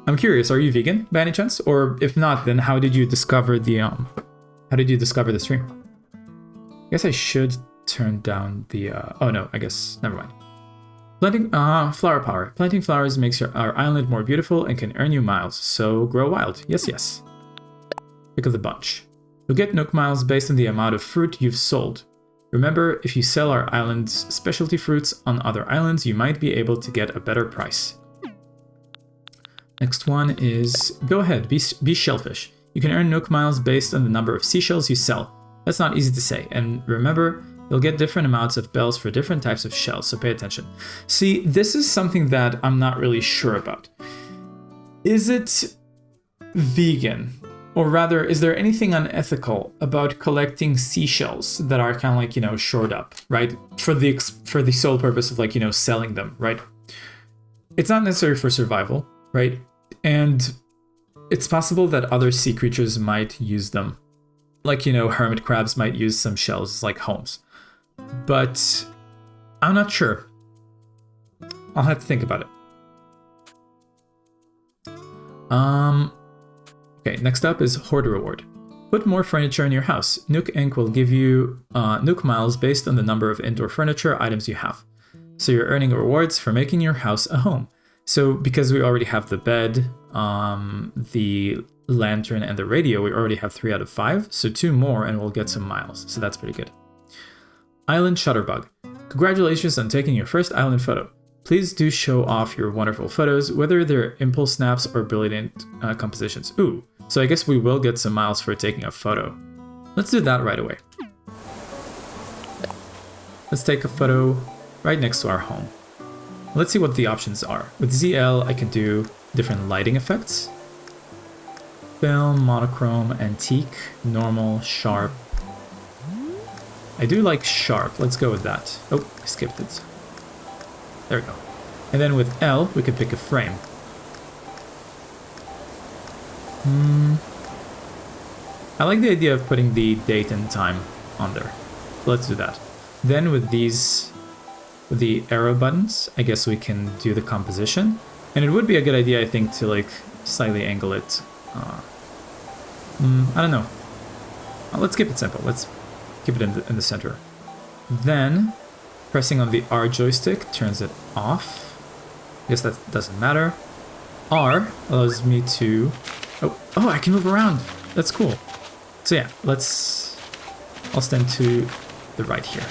I'm curious, are you vegan by any chance? Or if not, then how did you discover the stream? I guess I should turn down the oh no, I guess never mind. Planting flower power. Planting flowers makes our island more beautiful and can earn you miles. So grow wild. Yes, yes. Pick of the bunch. You'll get Nook miles based on the amount of fruit you've sold. Remember, if you sell our island's specialty fruits on other islands, you might be able to get a better price. Next one is, go ahead, be shellfish. You can earn Nook miles based on the number of seashells you sell. That's not easy to say, and remember, you'll get different amounts of bells for different types of shells, so pay attention. See, this is something that I'm not really sure about. Is it vegan? Or rather, is there anything unethical about collecting seashells that are kind of like, you know, shored up, right? For the sole purpose of like, you know, selling them, right? It's not necessary for survival, right? And it's possible that other sea creatures might use them. Like, you know, hermit crabs might use some shells as like homes. But I'm not sure. I'll have to think about it. Okay, next up is Hoard Reward. Put more furniture in your house. Nook Inc. will give you Nook miles based on the number of indoor furniture items you have. So you're earning rewards for making your house a home. So because we already have the bed, the lantern, and the radio, we already have 3 out of 5. So 2 more and we'll get some miles. So that's pretty good. Island Shutterbug. Congratulations on taking your first island photo. Please do show off your wonderful photos, whether they're impulse snaps or brilliant compositions. Ooh, so I guess we will get some miles for taking a photo. Let's do that right away. Let's take a photo right next to our home. Let's see what the options are. With ZL, I can do different lighting effects. Film, monochrome, antique, normal, sharp. I do like sharp. Let's go with that. Oh, I skipped it. There we go. And then with L, we can pick a frame. I like the idea of putting the date and time on there. Let's do that. Then with these, with the arrow buttons, I guess we can do the composition. And it would be a good idea, I think, to like slightly angle it. I don't know. Let's keep it simple. Let's keep it in the center. Then pressing on the R joystick turns it off. I guess that doesn't matter. R allows me to... Oh, I can move around. That's cool. So yeah, I'll stand to the right here.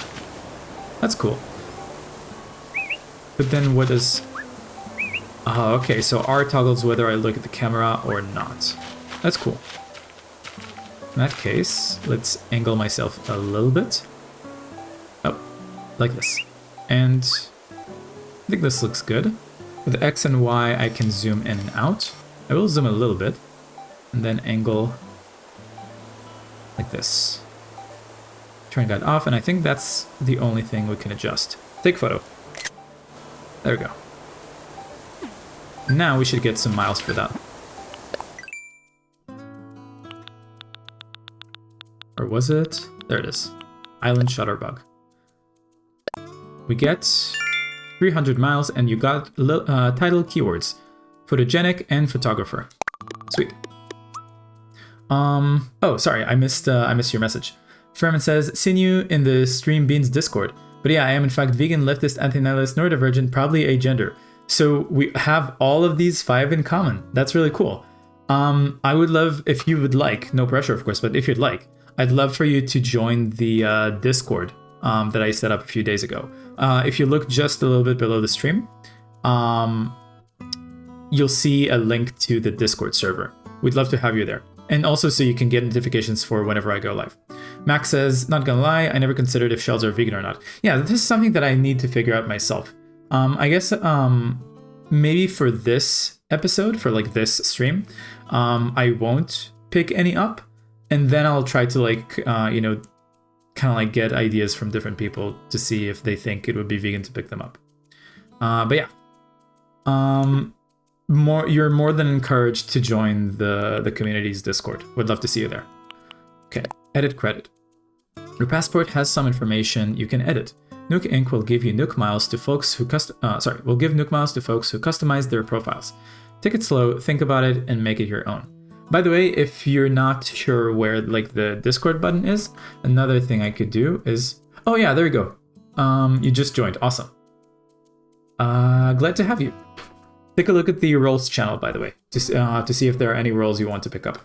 That's cool. But then what does... Oh, okay, so R toggles whether I look at the camera or not. That's cool. In that case, let's angle myself a little bit. like this. And I think this looks good. With X and Y, I can zoom in and out. I will zoom a little bit, and then angle like this. Turn that off, and I think that's the only thing we can adjust. Take photo. There we go. Now we should get some miles for that. Or was it? There it is. Island Shutterbug. We get 300 miles, and you got title keywords. Photogenic and photographer. Sweet. Oh, sorry, I missed your message. Furman says, seen you in the Stream Beans Discord. But yeah, I am in fact vegan, leftist, anti-nihilist, neurodivergent, probably agender. So we have all of these 5 in common. That's really cool. I would love, if you would like, no pressure of course, but if you'd like, I'd love for you to join the Discord that I set up a few days ago. If you look just a little bit below the stream, you'll see a link to the Discord server. We'd love to have you there. And also so you can get notifications for whenever I go live. Max says, not gonna lie, I never considered if shells are vegan or not. Yeah, this is something that I need to figure out myself. I guess maybe for this episode, for like this stream, I won't pick any up. And then I'll try to like, you know, kind of like get ideas from different people to see if they think it would be vegan to pick them up. But yeah. You're more than encouraged to join the community's Discord. Would love to see you there. Okay, edit credit. Your passport has some information you can edit. Nook Inc. will give you Nook miles to folks who will give Nook miles to folks who customize their profiles. Take it slow, think about it, and make it your own. By the way, if you're not sure where like the Discord button is, another thing I could do is, oh yeah, there you go. You just joined, awesome. Glad to have you. Take a look at the roles channel, by the way, to see if there are any roles you want to pick up.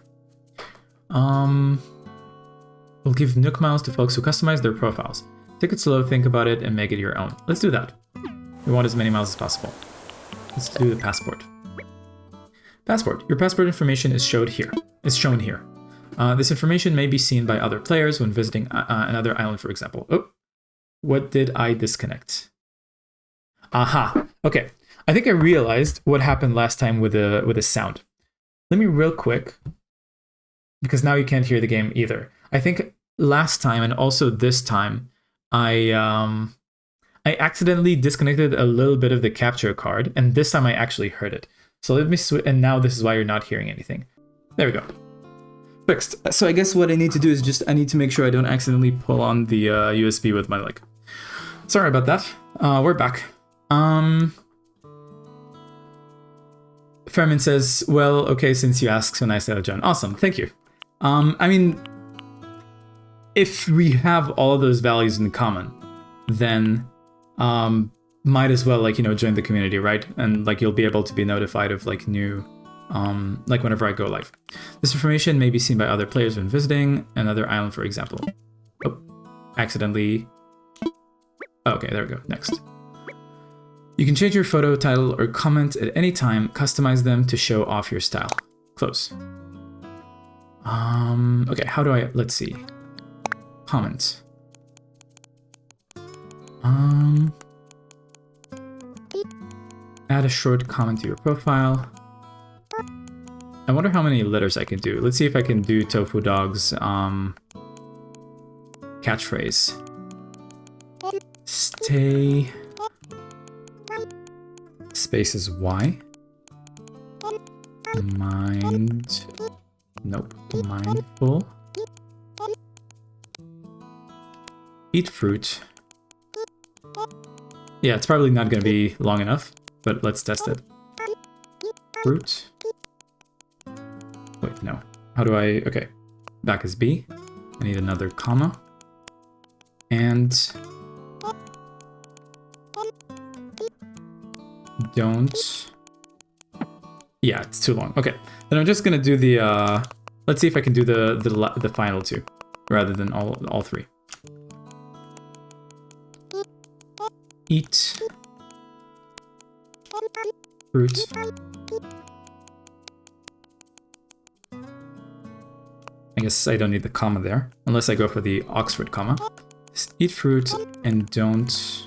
We'll give Nook miles to folks who customize their profiles. Take it slow, think about it, and make it your own. Let's do that. We want as many miles as possible. Let's do the passport. Passport. Your passport information is shown here. This information may be seen by other players when visiting another island, for example. Oh, what did I disconnect? Aha. Okay. I think I realized what happened last time with the sound. Let me real quick, because now you can't hear the game either. I think last time and also this time, I accidentally disconnected a little bit of the capture card, and this time I actually heard it. So let me switch, and now this is why you're not hearing anything. There we go. Fixed. So I guess what I need to do is I need to make sure I don't accidentally pull on the USB with my leg. Sorry about that. We're back. Fairman says, well, okay, since you asked, so nice to John. Awesome, thank you. I mean, if we have all of those values in common, then might as well, like, you know, join the community, right? And like you'll be able to be notified of like new, like whenever I go live. This information may be seen by other players when visiting another island, for example. Oh, accidentally. Okay, there we go. Next. You can change your photo, title, or comment at any time, customize them to show off your style. Close. Okay, how do I, let's see. Comment. Add a short comment to your profile. I wonder how many letters I can do. Let's see if I can do Tofu Dog's catchphrase. Stay. Space is Y. Mind. Nope. Mindful. Eat fruit. Yeah, it's probably not going to be long enough, but let's test it. Fruit. Wait, no. How do I... Okay. Back is B. I need another comma. And... don't... Yeah, it's too long. Okay. Then I'm just going to do the... Let's see if I can do the final two, rather than all three. Eat fruit. I guess I don't need the comma there, unless I go for the Oxford comma. Eat fruit and don't...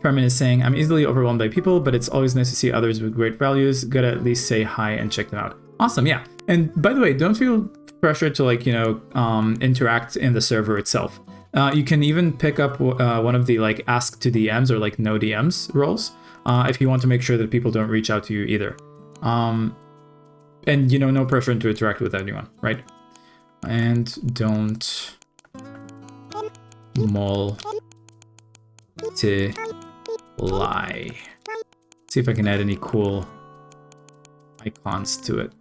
Fermin is saying, I'm easily overwhelmed by people, but it's always nice to see others with great values. Gotta at least say hi and check them out. Awesome, yeah. And by the way, don't feel pressured to like, you know, interact in the server itself. You can even pick up one of the like ask to DMs or like no DMs roles if you want to make sure that people don't reach out to you either. And you know, no pressure to interact with anyone, right? And don't multiply. See if I can add any cool icons to it.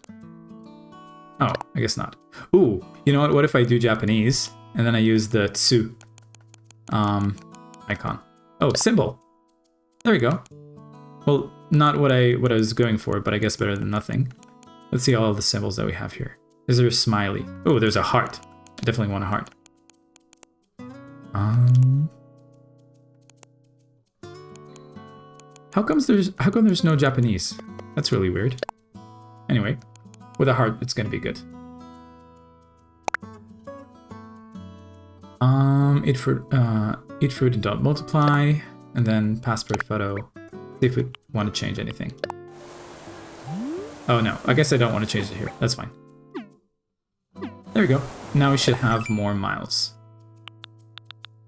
Oh, I guess not. Ooh, you know what? What if I do Japanese and then I use the tsu icon? Oh, symbol. There we go. Well, not what I was going for, but I guess better than nothing. Let's see all the symbols that we have here. Is there a smiley? Oh, there's a heart. I definitely want a heart. How come there's no Japanese? That's really weird. Anyway, with a heart, it's gonna be good. Eat fruit and don't multiply, and then passport photo. See if we want to change anything. Oh no, I guess I don't want to change it here. That's fine. There we go. Now we should have more miles.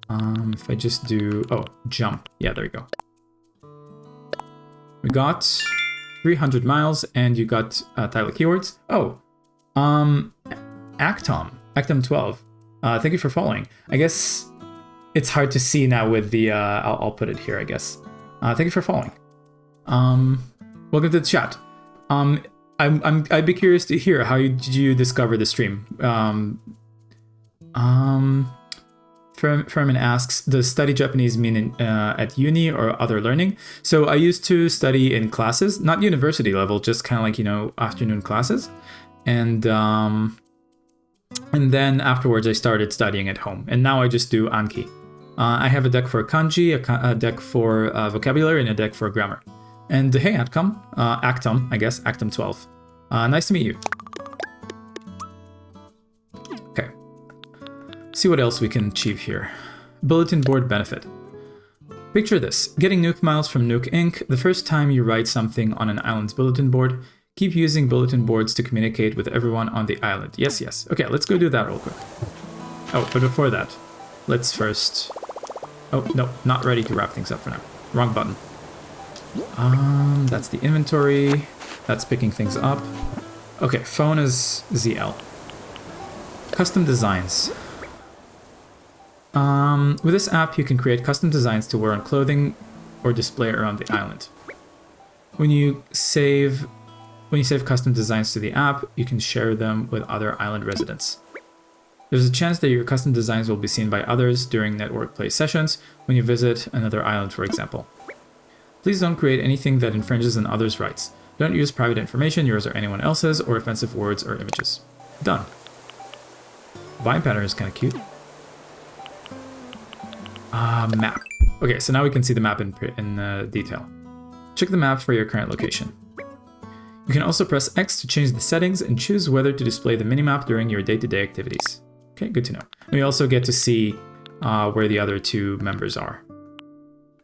If I just do... Oh, jump. Yeah, there we go. We got 300 miles, and you got title keywords. Oh, Actom 12. Thank you for following. I guess it's hard to see now with the... I'll put it here, I guess. Thank you for following. Welcome to the chat. I'd be curious to hear how did you discover the stream. Fermin asks, does study Japanese mean at uni or other learning? So I used to study in classes, not university level, just kind of like, you know, afternoon classes. And then afterwards I started studying at home. And now I just do Anki. I have a deck for kanji, a deck for vocabulary, and a deck for grammar. And hey, Actom, I guess, Actom 12. Nice to meet you. Okay. See what else we can achieve here. Bulletin board benefit. Picture this, getting Nuke miles from Nuke Inc. The first time you write something on an island's bulletin board, keep using bulletin boards to communicate with everyone on the island. Yes, yes. Okay, let's go do that real quick. Oh, but before that, let's first... Oh, no, not ready to wrap things up for now. Wrong button. That's the inventory. That's picking things up. Okay, phone is ZL. Custom designs. With this app, you can create custom designs to wear on clothing or display around the island. When you save custom designs to the app, you can share them with other island residents. There's a chance that your custom designs will be seen by others during network play sessions when you visit another island, for example. Please don't create anything that infringes on others' rights. Don't use private information, yours or anyone else's, or offensive words or images. Done. Vine pattern is kind of cute. Map. Okay, so now we can see the map in detail. Check the map for your current location. You can also press X to change the settings and choose whether to display the minimap during your day-to-day activities. Okay, good to know. And we also get to see where the other two members are.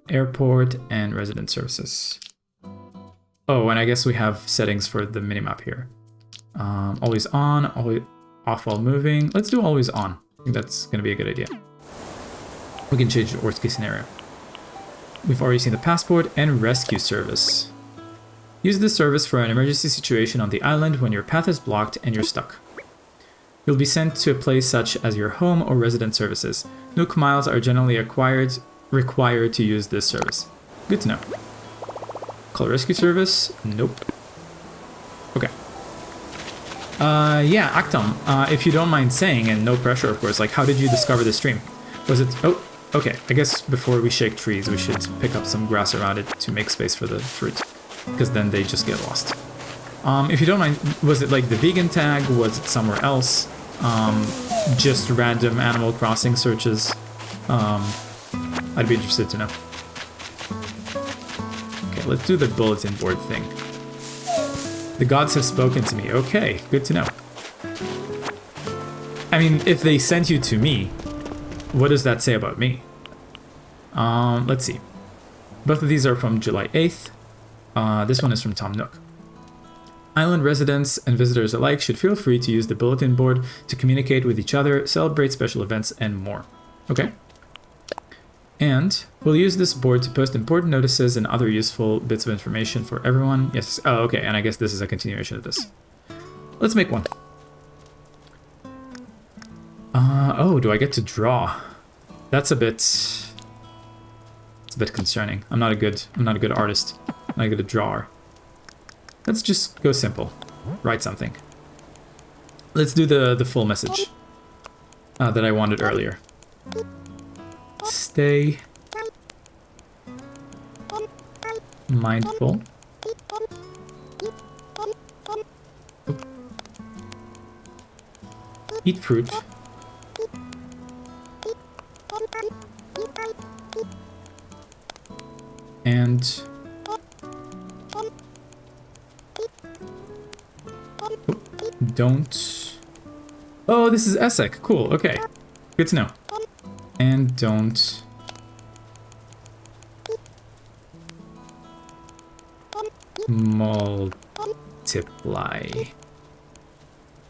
Airport and resident services. Oh, and I guess we have settings for the minimap here. Always on, always off while moving. Let's do always on. I think that's going to be a good idea. We can change the worst case scenario. We've already seen the passport and rescue service. Use this service for an emergency situation on the island when your path is blocked and you're stuck. You'll be sent to a place such as your home or resident services. Nuke miles are generally required to use this service. Good to know. Call rescue service? Nope. Okay. Yeah, Actom, if you don't mind saying, and no pressure of course, like how did you discover the stream? Was it... Oh, okay. I guess before we shake trees, we should pick up some grass around it to make space for the fruit. Because then they just get lost. If you don't mind, was it like the vegan tag? Was it somewhere else? Just random Animal Crossing searches? I'd be interested to know. Okay, let's do the bulletin board thing. The gods have spoken to me. Okay, good to know. I mean, if they sent you to me, what does that say about me? Let's see. Both of these are from July 8th. This one is from Tom Nook. Island residents and visitors alike should feel free to use the bulletin board to communicate with each other, celebrate special events, and more. Okay. And we'll use this board to post important notices and other useful bits of information for everyone. Yes. Oh, okay. And I guess this is a continuation of this. Let's make one. Oh, do I get to draw? That's a bit... It's a bit concerning. I'm not a good artist. I'm not a good drawer. Let's just go simple. Write something. Let's do the full message that I wanted earlier. Stay mindful. Eat fruit. And don't... Oh, this is Essek. Cool, okay. Good to know. And don't... multiply.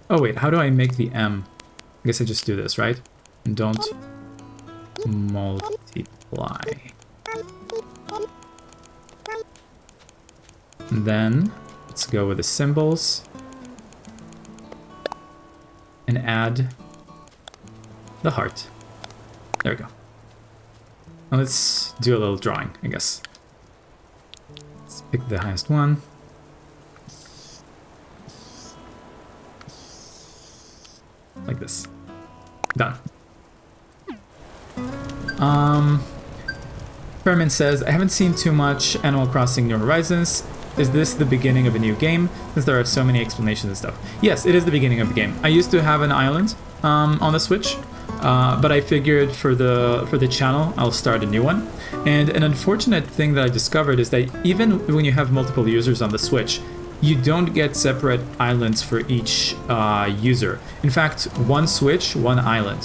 Oh wait, how do I make the M? I guess I just do this, right? And don't multiply. And then let's go with the symbols and add the heart. There we go. Now let's do a little drawing, I guess. Let's pick the highest one. Like this. Done. Furman says, I haven't seen too much Animal Crossing New Horizons. Is this the beginning of a new game? Since there are so many explanations and stuff. Yes, it is the beginning of the game. I used to have an island on the Switch, but I figured for the channel, I'll start a new one. And an unfortunate thing that I discovered is that even when you have multiple users on the Switch, you don't get separate islands for each user. In fact, one Switch, one island.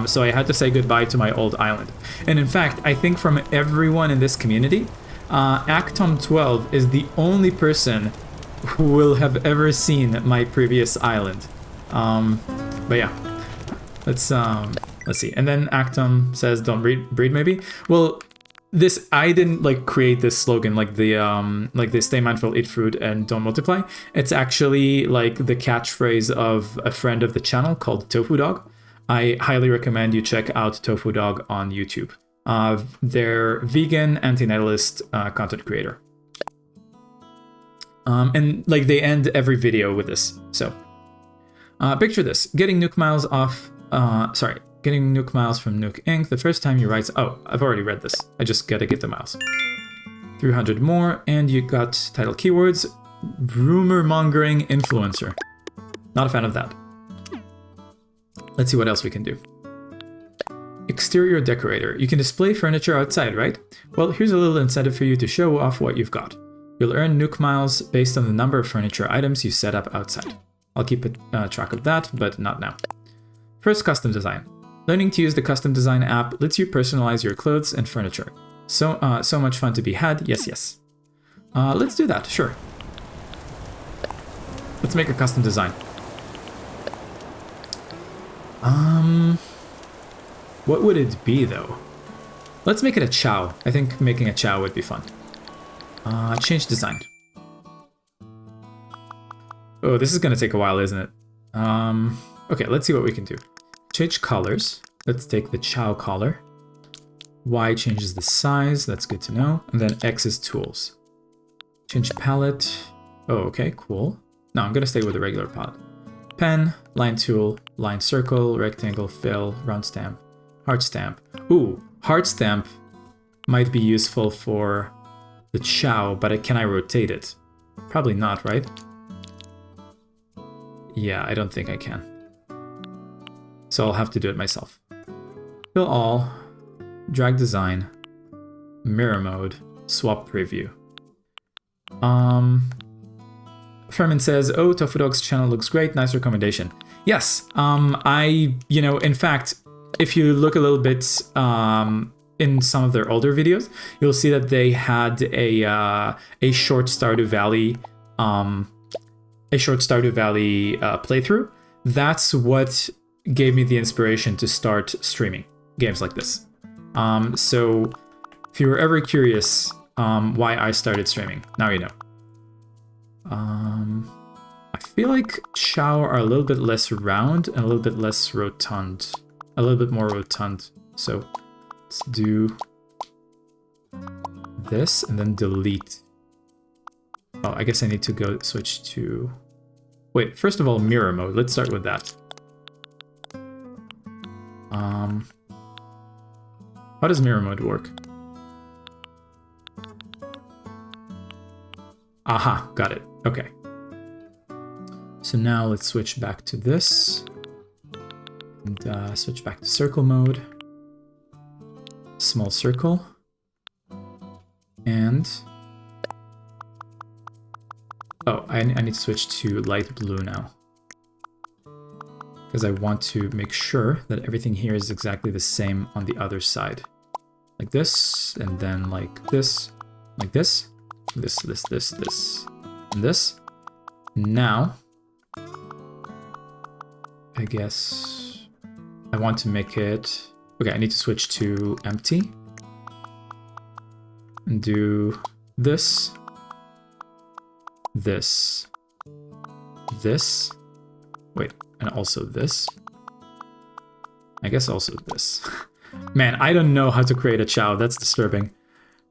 So I had to say goodbye to my old island. And in fact, I think from everyone in this community, Actom 12 is the only person who will have ever seen my previous island. But yeah, let's see. And then Actom says, "Don't breed, maybe." Well, this I didn't like create this slogan like the "Stay mindful, eat fruit, and don't multiply." It's actually like the catchphrase of a friend of the channel called Tofu Dog. I highly recommend you check out Tofu Dog on YouTube. They're vegan, anti-natalist content creator. And like they end every video with this. So picture this: getting Nook Miles getting Nook Miles from Nook Inc. The first time you write, oh, I've already read this. I just gotta get the miles. 300 more, and you got title keywords: rumor mongering influencer. Not a fan of that. Let's see what else we can do. Exterior decorator. You can display furniture outside, right? Well, here's a little incentive for you to show off what you've got. You'll earn Nook Miles based on the number of furniture items you set up outside. I'll keep track of that, but not now. First, custom design. Learning to use the custom design app lets you personalize your clothes and furniture. So much fun to be had. Yes. Let's do that, sure. Let's make a custom design. What would it be though? Let's make it a chow. I think making a chow would be fun. Change design. Oh, this is gonna take a while, isn't it? Okay, let's see what we can do. Change colors. Let's take the chow color. Y changes the size, that's good to know. And then X is tools. Change palette. Oh, okay, cool. No, I'm gonna stay with the regular palette. Pen, line tool, line circle, rectangle, fill, round stamp, heart stamp. Ooh, heart stamp might be useful for the chow, but can I rotate it? Probably not, right? Yeah, I don't think I can. So I'll have to do it myself. Fill all, drag design, mirror mode, swap preview. Fermin says, "Oh, Tofu Dog's channel looks great. Nice recommendation." Yes, in fact, if you look a little bit in some of their older videos, you'll see that they had a short Stardew Valley playthrough. That's what gave me the inspiration to start streaming games like this. So if you were ever curious why I started streaming, now you know. I feel like Chow are a little bit less round and a little bit less rotund. A little bit more rotund. So let's do this and then delete. Oh, I guess I need to go switch to... Wait, first of all, mirror mode. Let's start with that. How does mirror mode work? Aha, got it. Okay. So now let's switch back to this. And switch back to circle mode. Small circle. And... Oh, I need to switch to light blue now. Because I want to make sure that everything here is exactly the same on the other side. Like this, and then like this, like this, this, and this. Now, I guess I want to make it... Okay, I need to switch to empty. And do this, this, this. Wait, and also this. I guess also this. Man, I don't know how to create a Chow. That's disturbing.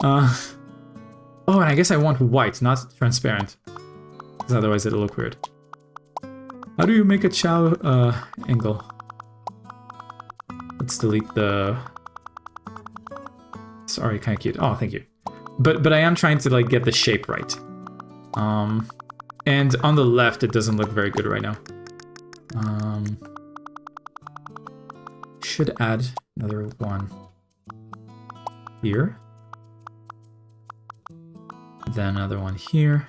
Oh, and I guess I want white, not transparent. Because otherwise it'll look weird. How do you make a Chow angle? Let's delete the... Sorry, kind of cute. Oh, thank you. But I am trying to like get the shape right. And on the left, it doesn't look very good right now. Should add another one here. Then another one here.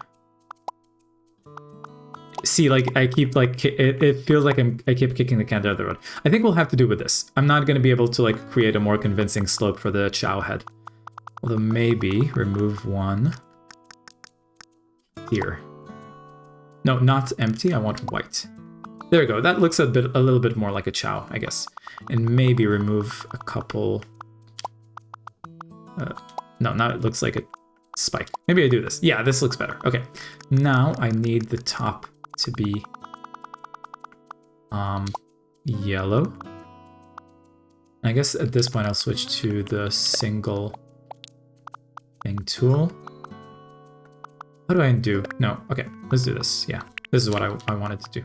See, like I keep like it feels like I keep kicking the can down the road. I think we'll have to do with this. I'm not going to be able to like create a more convincing slope for the Chow head. Although maybe remove one here. No, not empty. I want white. There we go. That looks a little bit more like a Chow, I guess. And maybe remove a couple. No, now it looks like a spike. Maybe I do this. Yeah, this looks better. Okay. Now I need the top to be yellow. I guess at this point I'll switch to the single thing tool. What do I do? No. Okay. Let's do this. Yeah. This is what I wanted to do.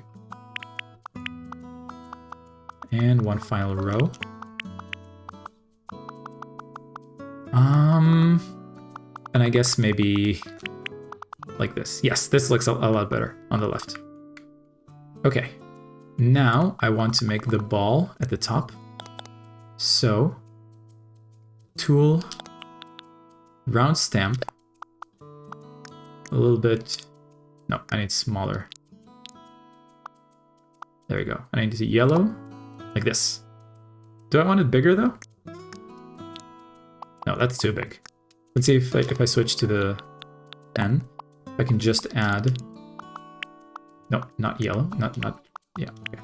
And one final row. And I guess maybe like this. Yes, this looks a lot better on the left. Okay. Now I want to make the ball at the top. So, tool, round stamp, a little bit. No, I need smaller. There we go. And I need to yellow. Like this. Do I want it bigger though? No, that's too big. Let's see if I switch to the pen, if I can just add. No, not yellow. Not. Yeah. Okay.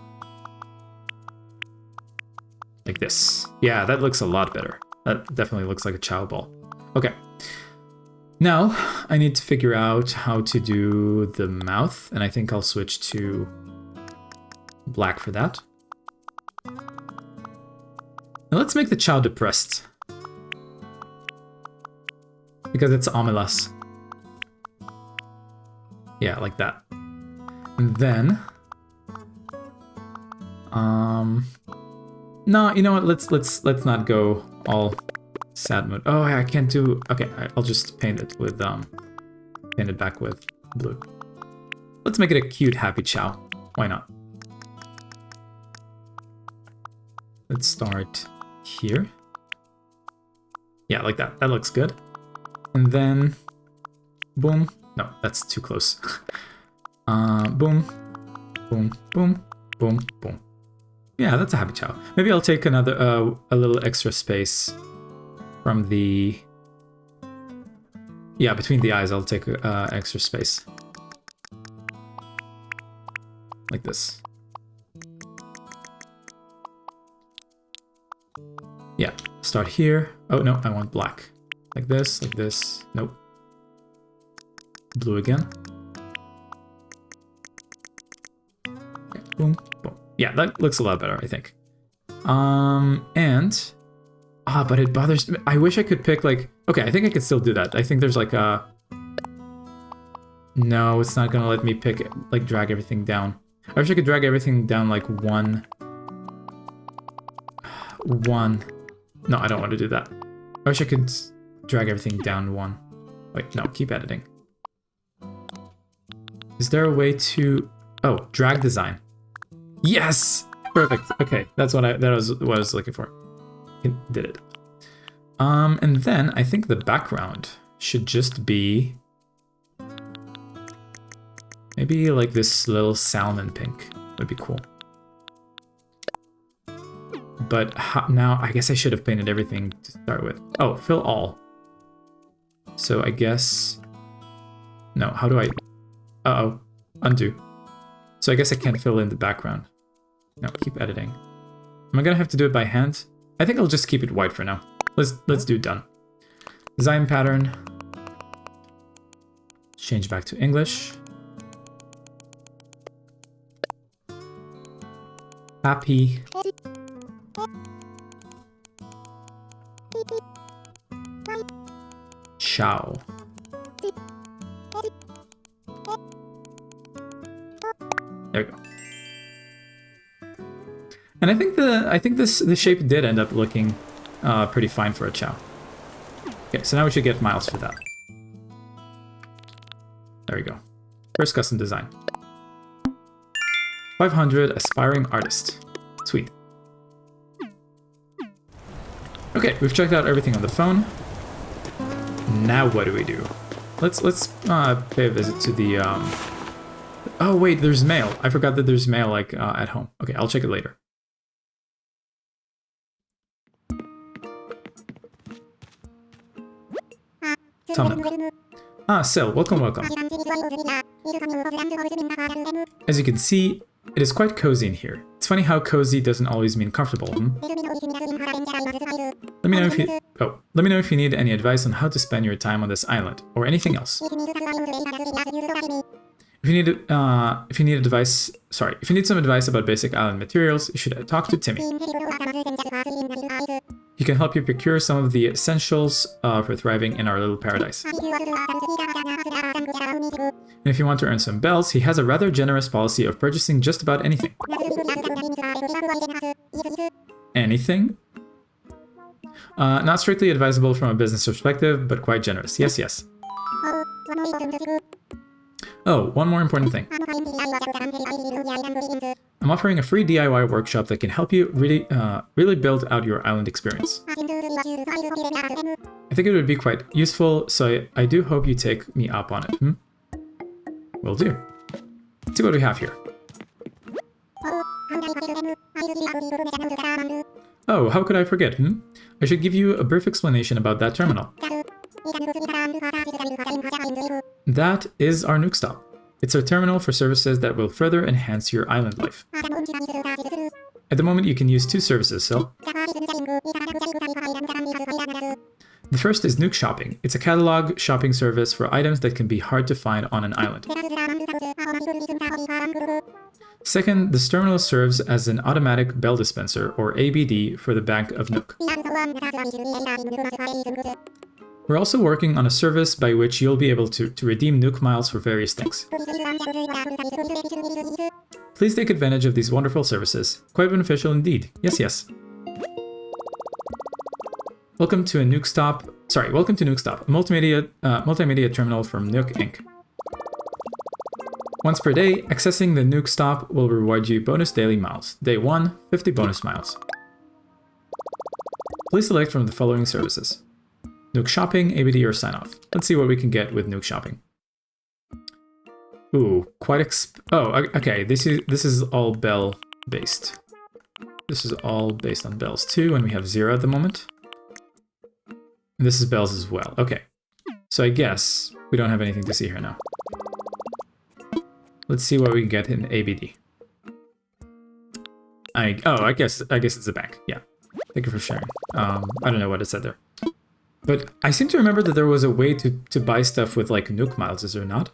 Like this. Yeah, that looks a lot better. That definitely looks like a Chow ball. Okay. Now I need to figure out how to do the mouth, and I think I'll switch to black for that. Now let's make the Chow depressed. Because it's ominous. Yeah, like that. And then... No, you know what? Let's not go all sad mode. Oh, I can't do... Okay, I'll just paint it with... paint it back with blue. Let's make it a cute, happy Chow. Why not? Let's start here. Yeah, like that. That looks good. And then, boom. No, that's too close. Boom, boom, boom, boom, boom. Yeah, that's a happy chow. Maybe I'll take another, a little extra space from the... Yeah, between the eyes, I'll take extra space. Like this. Yeah, start here. Oh, no, I want black. Like this, like this. Nope. Blue again. Okay, boom, boom. Yeah, that looks a lot better, I think. And... but it bothers me. I wish I could pick, like... Okay, I think I could still do that. I think there's, like, a... No, it's not gonna let me pick, like, drag everything down. I wish I could drag everything down, like, one... No, I don't want to do that. I wish I could drag everything down one. Wait, no, keep editing. Is there a way to... Oh, drag design. Yes! Perfect. Okay, that's what I was looking for. It did it. And then I think the background should just be maybe like this little salmon pink. Would be cool. But now I guess I should have painted everything to start with. Oh, fill all. So I guess... No, how do I... Uh-oh. Undo. So I guess I can't fill in the background. No, keep editing. Am I gonna have to do it by hand? I think I'll just keep it white for now. Let's do done. Design pattern. Change back to English. Happy. Ciao. There we go. And I think the shape did end up looking pretty fine for a chow. Okay, so now we should get miles for that. There we go. First custom design. 500 aspiring artist. Sweet. Okay, we've checked out everything on the phone. Now what do we do? Let's pay a visit to the Oh wait, there's mail. I forgot that there's mail like at home. Okay, I'll check it later. Thumbnail. Ah, Sil, welcome. As you can see, it is quite cozy in here. It's funny how cozy doesn't always mean comfortable. Let me know if you need any advice on how to spend your time on this island, or anything else. If you need some advice about basic island materials, you should talk to Timmy. He can help you procure some of the essentials for thriving in our little paradise. And if you want to earn some bells, he has a rather generous policy of purchasing just about anything. Anything? Not strictly advisable from a business perspective, but quite generous. Yes. Oh, one more important thing. I'm offering a free DIY workshop that can help you really build out your island experience. I think it would be quite useful, so I do hope you take me up on it. Will do. Let's see what we have here. Oh, how could I forget? I should give you a brief explanation about that terminal. That is our Nuke Stop. It's a terminal for services that will further enhance your island life. At the moment, you can use two services, so... The first is Nuke Shopping. It's a catalog shopping service for items that can be hard to find on an island. Second, this terminal serves as an automatic bell dispenser, or ABD, for the Bank of Nuke. We're also working on a service by which you'll be able to redeem Nuke miles for various things. Please take advantage of these wonderful services. Quite beneficial indeed. Yes. Welcome to Nuke Stop, a multimedia terminal from Nuke Inc. Once per day, accessing the Nuke Stop will reward you bonus daily miles. Day 1, 50 bonus miles. Please select from the following services. Nuke Shopping, ABD, or Sign Off. Let's see what we can get with Nuke Shopping. Ooh, quite okay, this is all bell based. This is all based on bells too, and we have 0 at the moment. And this is bells as well. Okay. So I guess we don't have anything to see here now. Let's see what we can get in ABD. I guess it's a bank. Yeah. Thank you for sharing. I don't know what it said there. But I seem to remember that there was a way to buy stuff with like Nook miles, is there not?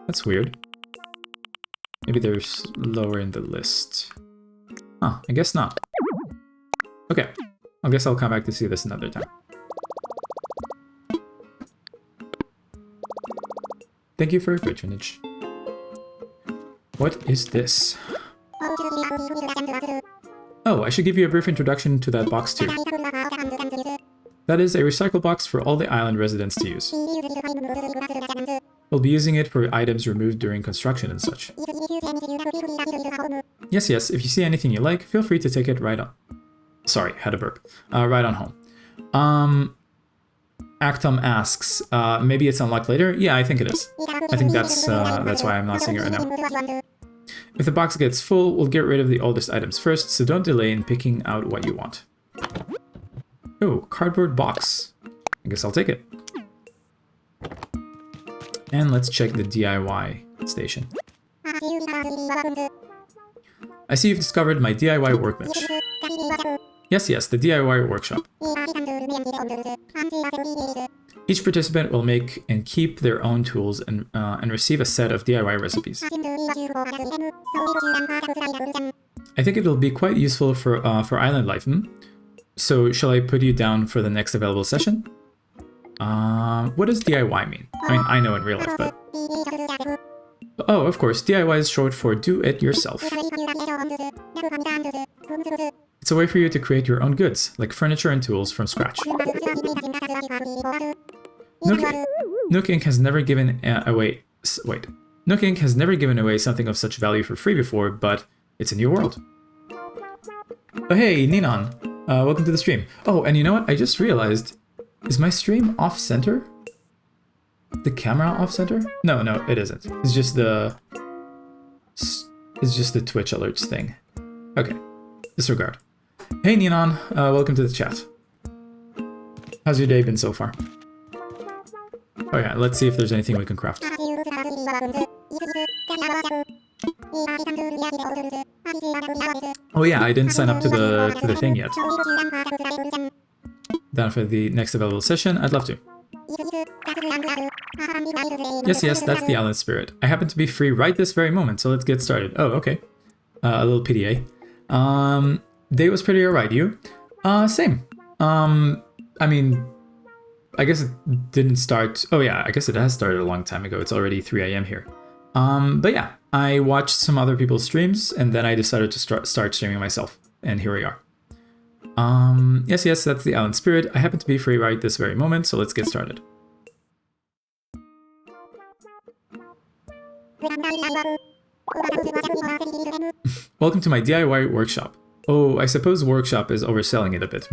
That's weird. Maybe there's lower in the list. Huh, I guess not. Okay. I guess I'll come back to see this another time. Thank you for your patronage. What is this? Oh, I should give you a brief introduction to that box too. That is a recycle box for all the island residents to use. We'll be using it for items removed during construction and such. Yes, if you see anything you like, feel free to take it right on. Sorry, had a burp. Right on home. Actum asks, maybe it's unlocked later? Yeah, I think it is. I think that's why I'm not seeing it right now. If the box gets full, we'll get rid of the oldest items first, so don't delay in picking out what you want. Oh, cardboard box. I guess I'll take it. And let's check the DIY station. I see you've discovered my DIY workbench. Yes, the DIY workshop. Each participant will make and keep their own tools and receive a set of DIY recipes. I think it will be quite useful for island life. So shall I put you down for the next available session? What does DIY mean? I mean, I know in real life, but... Oh, of course, DIY is short for do it yourself. It's a way for you to create your own goods, like furniture and tools from scratch. Nook Inc. has never given away... Wait. Nook Inc. has never given away something of such value for free before, but it's a new world. Oh hey, Ninon. Welcome to the stream. Oh, and you know what? I just realized... Is my stream off-center? The camera off-center? No, it isn't. It's just the Twitch alerts thing. Okay. Disregard. Hey Ninon, welcome to the chat. How's your day been so far? Oh yeah, let's see if there's anything we can craft. Oh yeah, I didn't sign up to the thing yet. Down for the next available session, I'd love to. Yes, that's the island spirit. I happen to be free right this very moment, so let's get started. Oh, okay. A little PDA. Day was pretty alright, you? Same. I mean, I guess it didn't start... Oh yeah, I guess it has started a long time ago. It's already 3 AM here. But yeah, I watched some other people's streams, and then I decided to start streaming myself. And here we are. Yes, that's the island spirit. I happen to be free right this very moment, so let's get started. Welcome to my DIY workshop. Oh, I suppose workshop is overselling it a bit.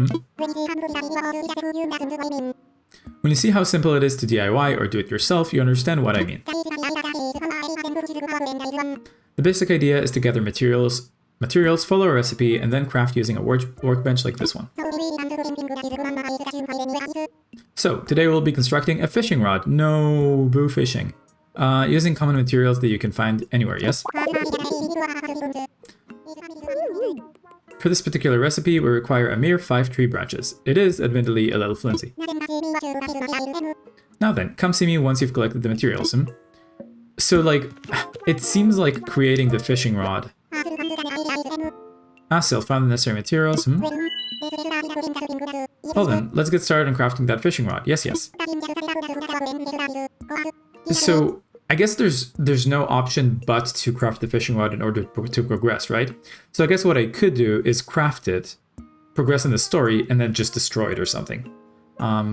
When you see how simple it is to DIY or do it yourself, you understand what I mean. The basic idea is to gather materials, follow a recipe, and then craft using a workbench like this one. So, today we'll be constructing a fishing rod. No, boo fishing. Using common materials that you can find anywhere, yes? For this particular recipe, we require a mere 5 tree branches. It is, admittedly, a little flimsy. Now then, come see me once you've collected the materials. So, like, it seems like creating the fishing rod. Still found the necessary materials. Well then, let's get started on crafting that fishing rod. Yes. So, I guess there's no option but to craft the fishing rod in order to progress, right? So I guess what I could do is craft it, progress in the story, and then just destroy it or something.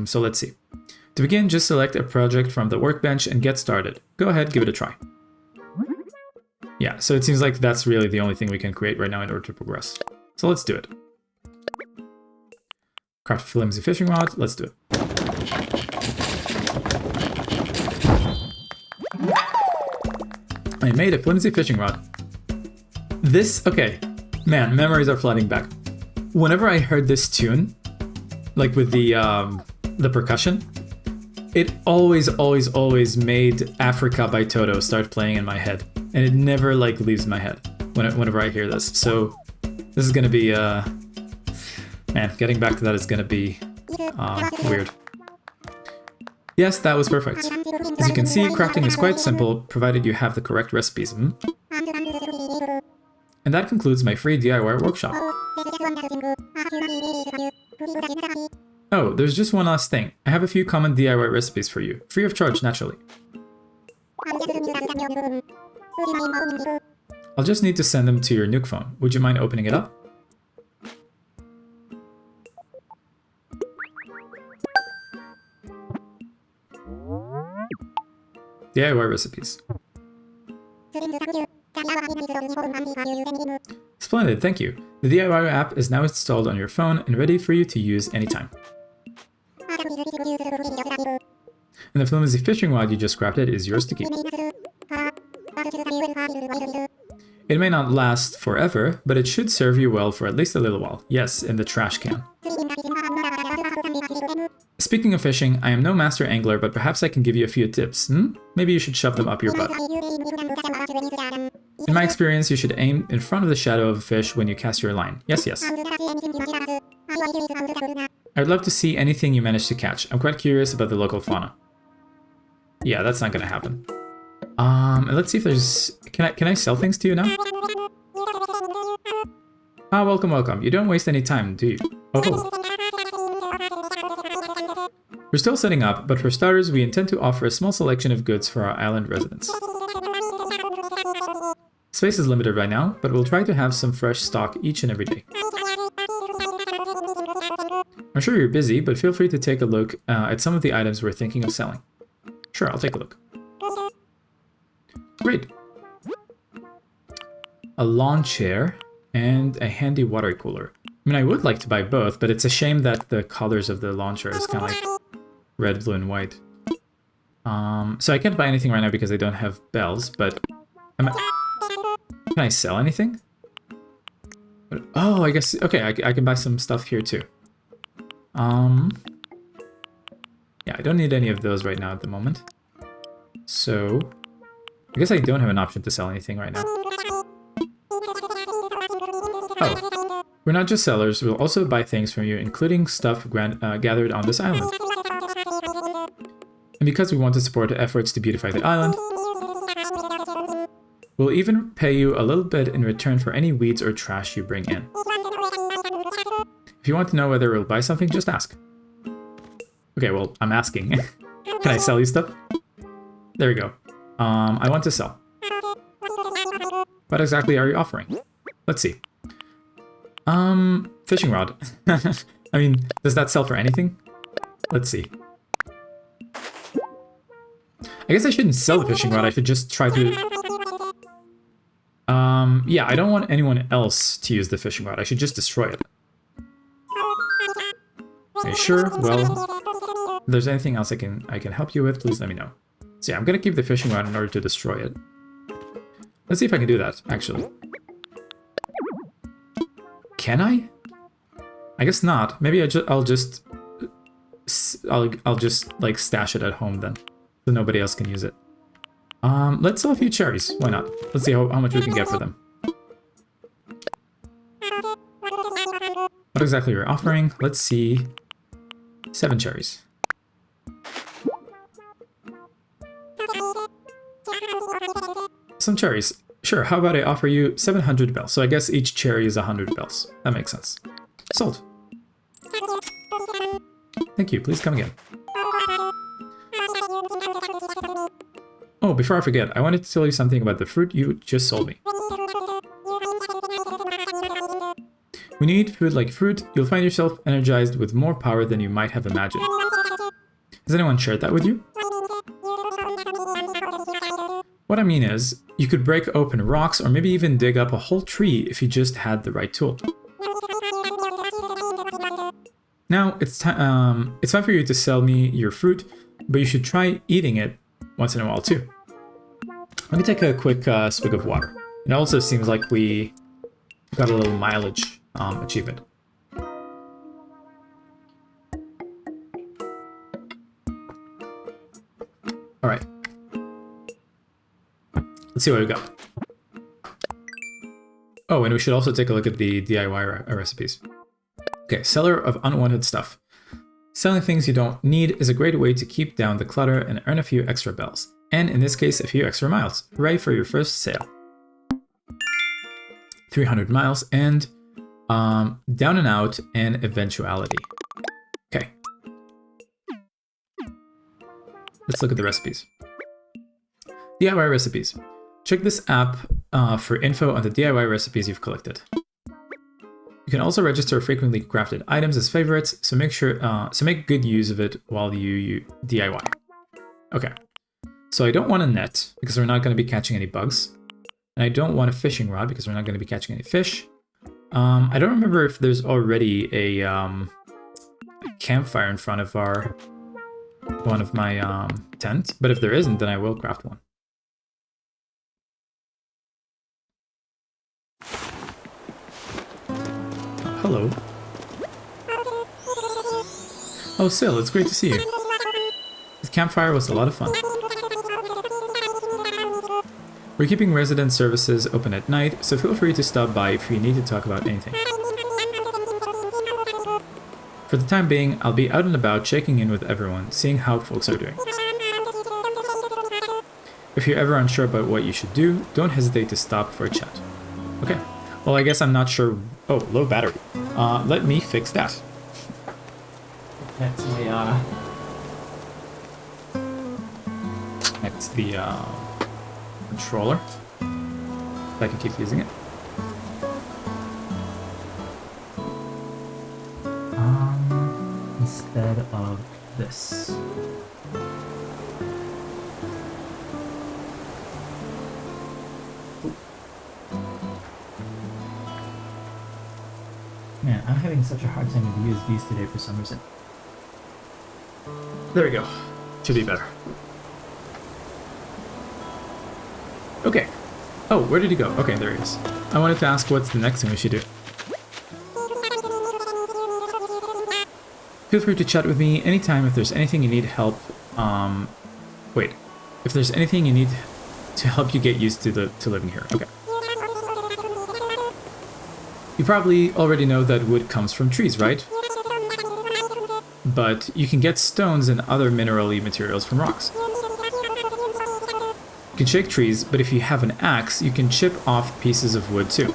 So let's see. To begin, just select a project from the workbench and get started. Go ahead, give it a try. Yeah, so it seems like that's really the only thing we can create right now in order to progress. So let's do it. Craft a flimsy fishing rod, let's do it. I made a flimsy fishing rod. This, okay, man, memories are flooding back. Whenever I heard this tune, like with the percussion, it always made Africa by Toto start playing in my head. And it never like leaves my head whenever I hear this. So this is gonna be, man, getting back to that is gonna be weird. Yes, that was perfect. As you can see, crafting is quite simple, provided you have the correct recipes. And that concludes my free DIY workshop. Oh, there's just one last thing. I have a few common DIY recipes for you, free of charge, naturally. I'll just need to send them to your Nook phone. Would you mind opening it up? DIY recipes. Splendid, thank you. The DIY app is now installed on your phone and ready for you to use anytime. And the flimsy fishing rod you just crafted is yours to keep. It may not last forever, but it should serve you well for at least a little while. Yes, in the trash can. Speaking of fishing, I am no master angler, but perhaps I can give you a few tips. Maybe you should shove them up your butt. In my experience, you should aim in front of the shadow of a fish when you cast your line. Yes, yes. I'd love to see anything you manage to catch. I'm quite curious about the local fauna. Yeah, that's not gonna happen. Let's see if there's... Can I sell things to you now? Ah, welcome, welcome. You don't waste any time, do you? Oh. We're still setting up, but for starters, we intend to offer a small selection of goods for our island residents. Space is limited right now, but we'll try to have some fresh stock each and every day. I'm sure you're busy, but feel free to take a look at some of the items we're thinking of selling. Sure, I'll take a look. Great. A lawn chair and a handy water cooler. I mean, I would like to buy both, but it's a shame that the colors of the lawn chair is kind of like red, blue, and white. So I can't buy anything right now because I don't have bells, but... Can I sell anything? Oh, I guess... Okay, I can buy some stuff here too. Yeah, I don't need any of those right now at the moment. So... I guess I don't have an option to sell anything right now. Oh, we're not just sellers, we'll also buy things from you, including stuff gathered on this island. And because we want to support efforts to beautify the island, we'll even pay you a little bit in return for any weeds or trash you bring in. If you want to know whether we'll buy something, just ask. Okay, well, I'm asking. Can I sell you stuff? There we go. I want to sell. What exactly are you offering? Let's see. Fishing rod. I mean, does that sell for anything? Let's see. I guess I shouldn't sell the fishing rod, I should just try to... yeah, I don't want anyone else to use the fishing rod, I should just destroy it. Are you sure? Well, if there's anything else I can help you with, please let me know. So yeah, I'm gonna keep the fishing rod in order to destroy it. Let's see if I can do that, actually. Can I? I guess not. Maybe I'll just like stash it at home then, so nobody else can use it. Let's sell a few cherries. Why not? Let's see how much we can get for them. What exactly you're offering? Let's see. 7 cherries. Some cherries. Sure, how about I offer you 700 bells? So I guess each cherry is 100 bells. That makes sense. Sold. Thank you, please come again. Oh, before I forget, I wanted to tell you something about the fruit you just sold me. When you eat food like fruit, you'll find yourself energized with more power than you might have imagined. Has anyone shared that with you? What I mean is, you could break open rocks or maybe even dig up a whole tree if you just had the right tool. Now, it's fine for you to sell me your fruit, but you should try eating it once in a while too. Let me take a quick swig of water. It also seems like we got a little mileage achievement. Alright. Let's see what we got. Oh, and we should also take a look at the DIY recipes. Okay, seller of unwanted stuff. Selling things you don't need is a great way to keep down the clutter and earn a few extra bells. And in this case, a few extra miles. Hooray for your first sale. 300 miles and down and out and eventuality. Okay. Let's look at the recipes. DIY recipes. Check this app for info on the DIY recipes you've collected. You can also register frequently crafted items as favorites, so make good use of it while you DIY. Okay. So I don't want a net because we're not going to be catching any bugs. And I don't want a fishing rod because we're not going to be catching any fish. I don't remember if there's already a campfire in front of one of my tents, but if there isn't, then I will craft one. Hello. Oh, Sil, it's great to see you. This campfire was a lot of fun. We're keeping resident services open at night, so feel free to stop by if you need to talk about anything. For the time being, I'll be out and about checking in with everyone, seeing how folks are doing. If you're ever unsure about what you should do, don't hesitate to stop for a chat. Okay, well I guess I'm not sure... Oh, low battery. Let me fix that. That's my, That's the, controller. If I can keep using it. Instead of this. Man, I'm having such a hard time with USBs today for some reason. There we go. Should be better. Okay. Oh, where did he go? Okay, there he is. I wanted to ask what's the next thing we should do. Feel free to chat with me anytime if there's anything you need help. Wait. If there's anything you need to help you get used to living here. Okay. You probably already know that wood comes from trees, right? But you can get stones and other mineral-y materials from rocks. You can shake trees, but if you have an axe, you can chip off pieces of wood too.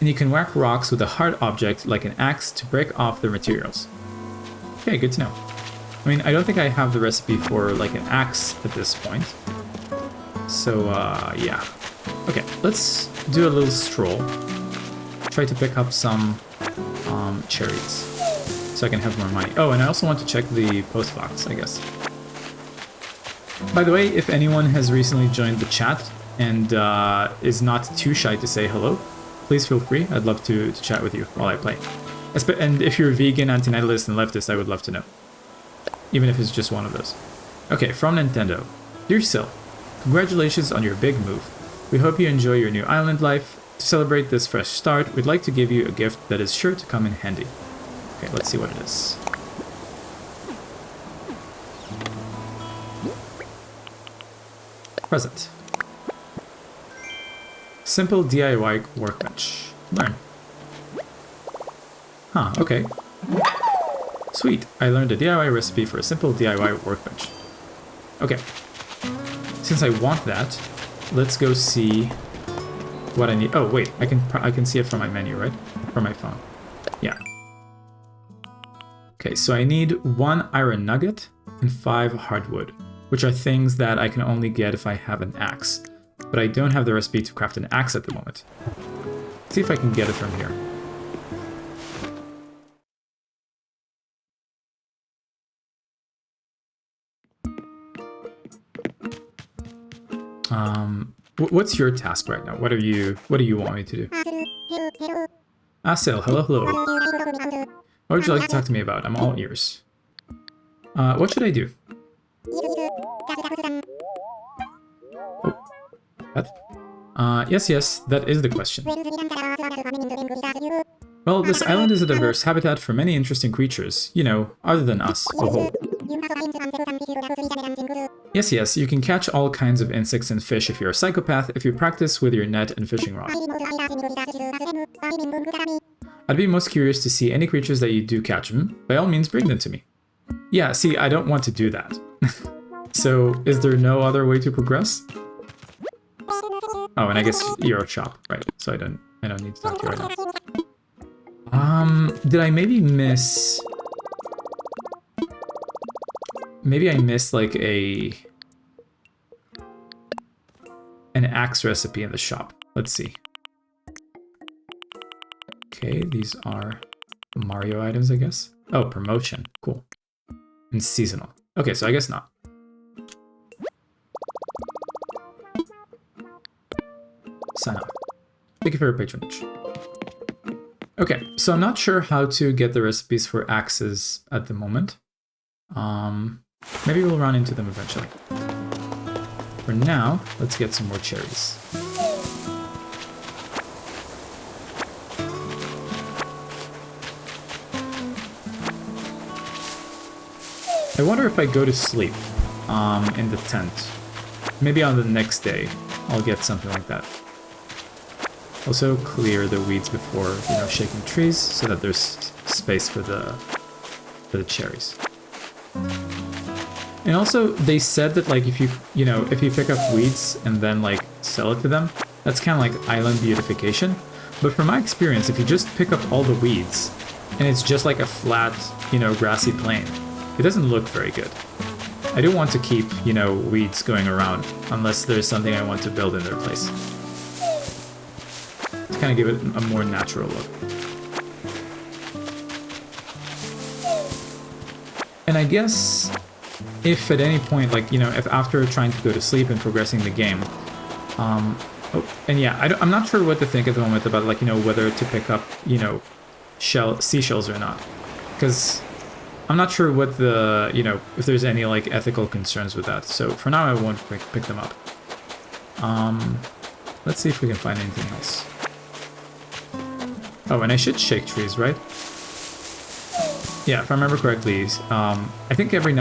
And you can whack rocks with a hard object like an axe to break off the materials. Okay, good to know. I mean, I don't think I have the recipe for like an axe at this point. So, yeah. Okay, let's do a little stroll. Try to pick up some cherries so I can have more money. Oh, and I also want to check the post box, I guess. By the way, if anyone has recently joined the chat and is not too shy to say hello, please feel free. I'd love to chat with you while I play. And if you're vegan, anti-natalist, and leftist, I would love to know. Even if it's just one of those. Okay, from Nintendo. Dear Sil, congratulations on your big move. We hope you enjoy your new island life. To celebrate this fresh start, we'd like to give you a gift that is sure to come in handy. Okay, let's see what it is. Present. Simple DIY workbench. Learn. Huh, okay. Sweet, I learned a DIY recipe for a simple DIY workbench. Okay. Since I want that, let's go see what I need. Oh, wait, I can see it from my menu, right? From my phone. Yeah. Okay, so I need 1 iron nugget and 5 hardwood, which are things that I can only get if I have an axe. But I don't have the recipe to craft an axe at the moment. Let's see if I can get it from here. What's your task right now? What do you want me to do? Sil, hello. What would you like to talk to me about? I'm all ears. What should I do? Pet? Yes, that is the question. Well, this island is a diverse habitat for many interesting creatures, you know, other than us. Oh. Yes, you can catch all kinds of insects and fish if you're a psychopath, if you practice with your net and fishing rod. I'd be most curious to see any creatures that you do catch them. By all means, bring them to me. Yeah, see, I don't want to do that. So, is there no other way to progress? Oh, and I guess you're a shop, right? So I don't need to talk to you right now. Did I maybe miss... Maybe I missed like an axe recipe in the shop. Let's see. Okay, these are Mario items, I guess. Oh, promotion. Cool. And seasonal. Okay, so I guess not. Sign up. Thank you for your patronage. Okay, so I'm not sure how to get the recipes for axes at the moment. Maybe we'll run into them eventually. For now, let's get some more cherries. I wonder if I go to sleep in the tent. Maybe on the next day, I'll get something like that. Also clear the weeds before, you know, shaking trees so that there's space for the cherries. And also, they said that like if you pick up weeds and then like sell it to them, that's kind of like island beautification. But from my experience, if you just pick up all the weeds and it's just like a flat, you know, grassy plain, it doesn't look very good. I do want to keep, you know, weeds going around unless there's something I want to build in their place. To kind of give it a more natural look. And I guess if at any point, like, you know, if after trying to go to sleep and progressing the game, and yeah, I'm not sure what to think at the moment about, like, you know, whether to pick up, you know, seashells or not. Because I'm not sure what the, you know, if there's any, like, ethical concerns with that. So for now, I won't pick them up. Let's see if we can find anything else. Oh, and I should shake trees, right? Yeah, if I remember correctly, I think every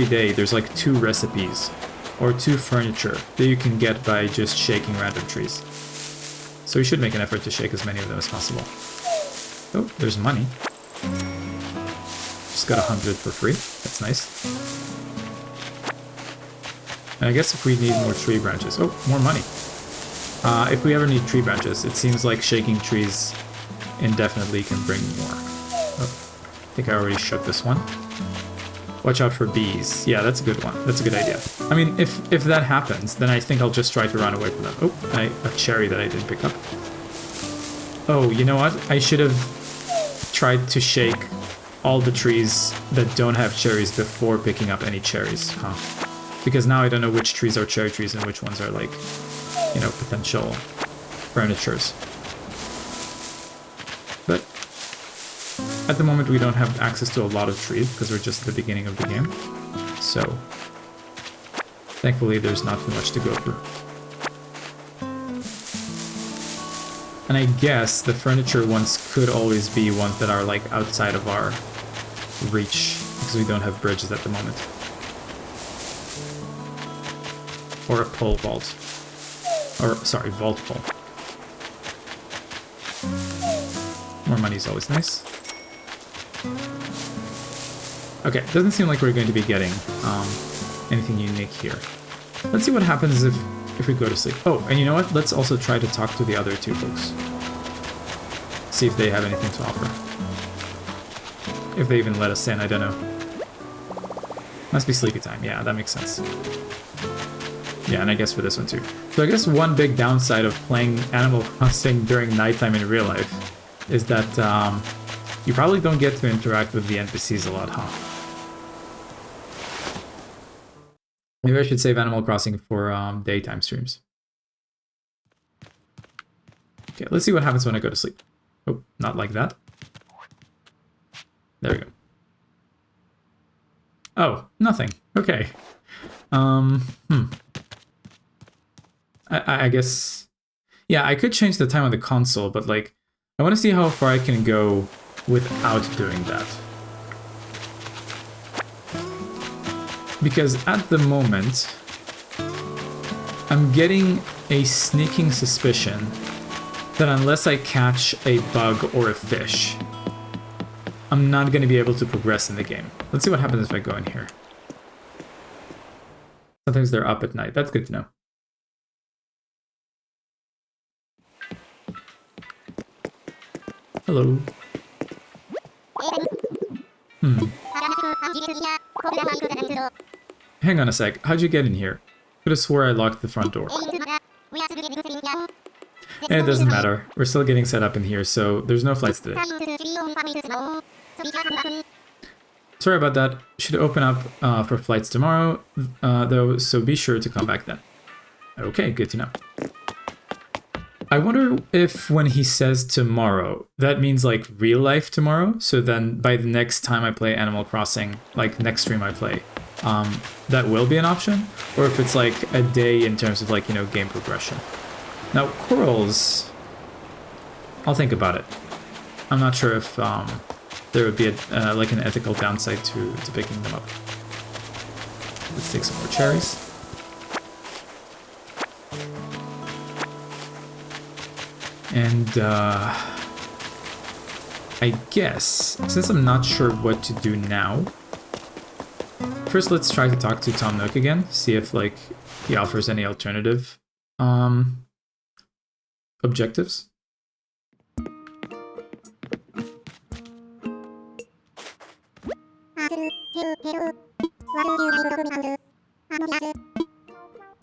day, there's like 2 recipes or 2 furniture that you can get by just shaking random trees. So you should make an effort to shake as many of them as possible. Oh, there's money. Just got 100 for free. That's nice. And I guess if we need more tree branches... Oh, more money. If we ever need tree branches, it seems like shaking trees indefinitely can bring more. Oh, I think I already shook this one. Watch out for bees. Yeah, that's a good one. That's a good idea. I mean, if that happens, then I think I'll just try to run away from them. Oh, a cherry that I didn't pick up. Oh, you know what? I should have tried to shake all the trees that don't have cherries before picking up any cherries, huh? Because now I don't know which trees are cherry trees and which ones are like, you know, potential furnitures. But at the moment we don't have access to a lot of trees because we're just at the beginning of the game. So thankfully there's not too much to go through. And I guess the furniture ones could always be ones that are like outside of our reach because we don't have bridges at the moment. Or a pole vault. Or, sorry, vault pole. More money is always nice. Okay, doesn't seem like we're going to be getting anything unique here. Let's see what happens if we go to sleep. Oh, and you know what? Let's also try to talk to the other 2 folks. See if they have anything to offer. If they even let us in, I don't know. Must be sleepy time. Yeah, that makes sense. Yeah, and I guess for this one too. So I guess one big downside of playing Animal Crossing during nighttime in real life is that you probably don't get to interact with the NPCs a lot, huh? Maybe I should save Animal Crossing for daytime streams. Okay, let's see what happens when I go to sleep. Oh, not like that. There we go. Oh, nothing. Okay. I I guess... Yeah, I could change the time on the console, but like, I want to see how far I can go without doing that. Because at the moment, I'm getting a sneaking suspicion that unless I catch a bug or a fish, I'm not going to be able to progress in the game. Let's see what happens if I go in here. Sometimes they're up at night. That's good to know. Hello. Hang on a sec. How'd you get in here? Could have swore I locked the front door. And it doesn't matter. We're still getting set up in here, so there's no flights today. Sorry about that. Should open up for flights tomorrow, though, so be sure to come back then. Okay, good to know. I wonder if when he says tomorrow, that means like real life tomorrow? So then by the next time I play Animal Crossing, like next stream I play, that will be an option? Or if it's like a day in terms of like, you know, game progression. Now, corals, I'll think about it. I'm not sure if there would be a, like an ethical downside to picking them up. Let's take some more cherries. And I guess, since I'm not sure what to do now, first let's try to talk to Tom Nook again, see if like he offers any alternative objectives.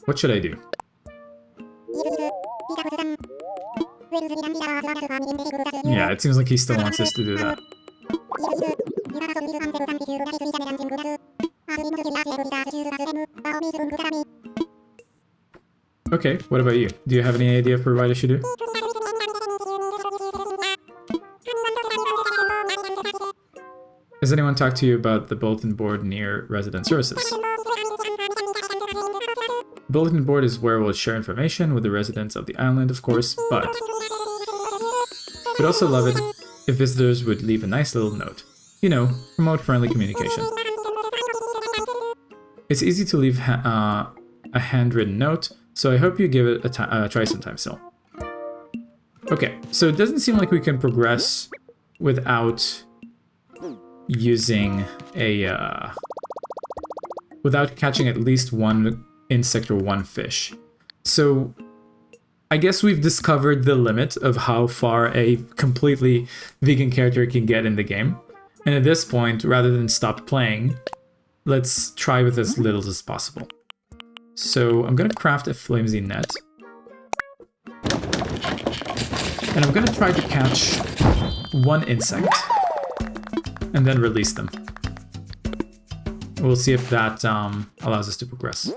What should I do? Yeah, it seems like he still wants us to do that. Okay, what about you? Do you have any idea for what I should do? Has anyone talked to you about the bulletin board near resident services? The bulletin board is where we'll share information with the residents of the island, of course, but we'd also love it if visitors would leave a nice little note. You know, promote friendly communication. It's easy to leave a handwritten note, so I hope you give it a try sometime still. Okay, so it doesn't seem like we can progress without using a... without catching at least one insect or one fish. So I guess we've discovered the limit of how far a completely vegan character can get in the game. And at this point, rather than stop playing, let's try with as little as possible. So I'm gonna craft a flimsy net. And I'm gonna try to catch one insect and then release them. We'll see if that allows us to progress.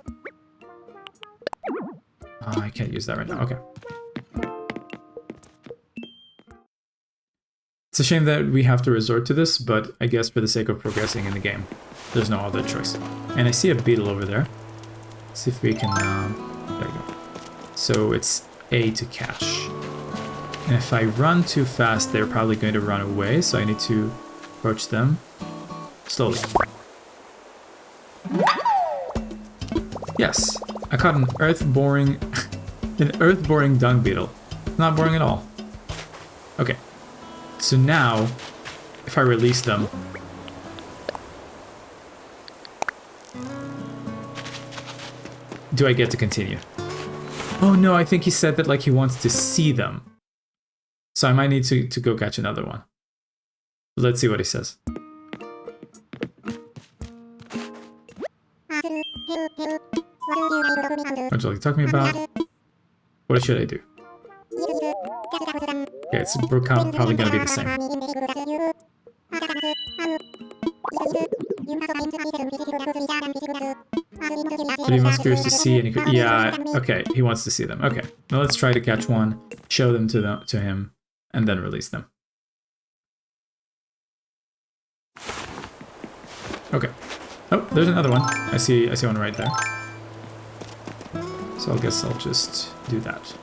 I can't use that right now. Okay. It's a shame that we have to resort to this, but I guess for the sake of progressing in the game, there's no other choice. And I see a beetle over there. Let's see if we can... there we go. So it's A to catch. And if I run too fast, they're probably going to run away, so I need to approach them slowly. Yes, I caught an earth-boring dung beetle. Not boring at all. Okay, so now, if I release them, do I get to continue? Oh no, I think he said that like he wants to see them. So I might need to go catch another one. Let's see what he says. What would you like to talk to me about? What should I do? Okay, it's probably gonna be the same. But he wants curious to see, and he could, yeah, okay, he wants to see them. Okay, now let's try to catch one, show them to him, and then release them. Okay. Oh, there's another one. I see one right there. So I guess I'll just do that.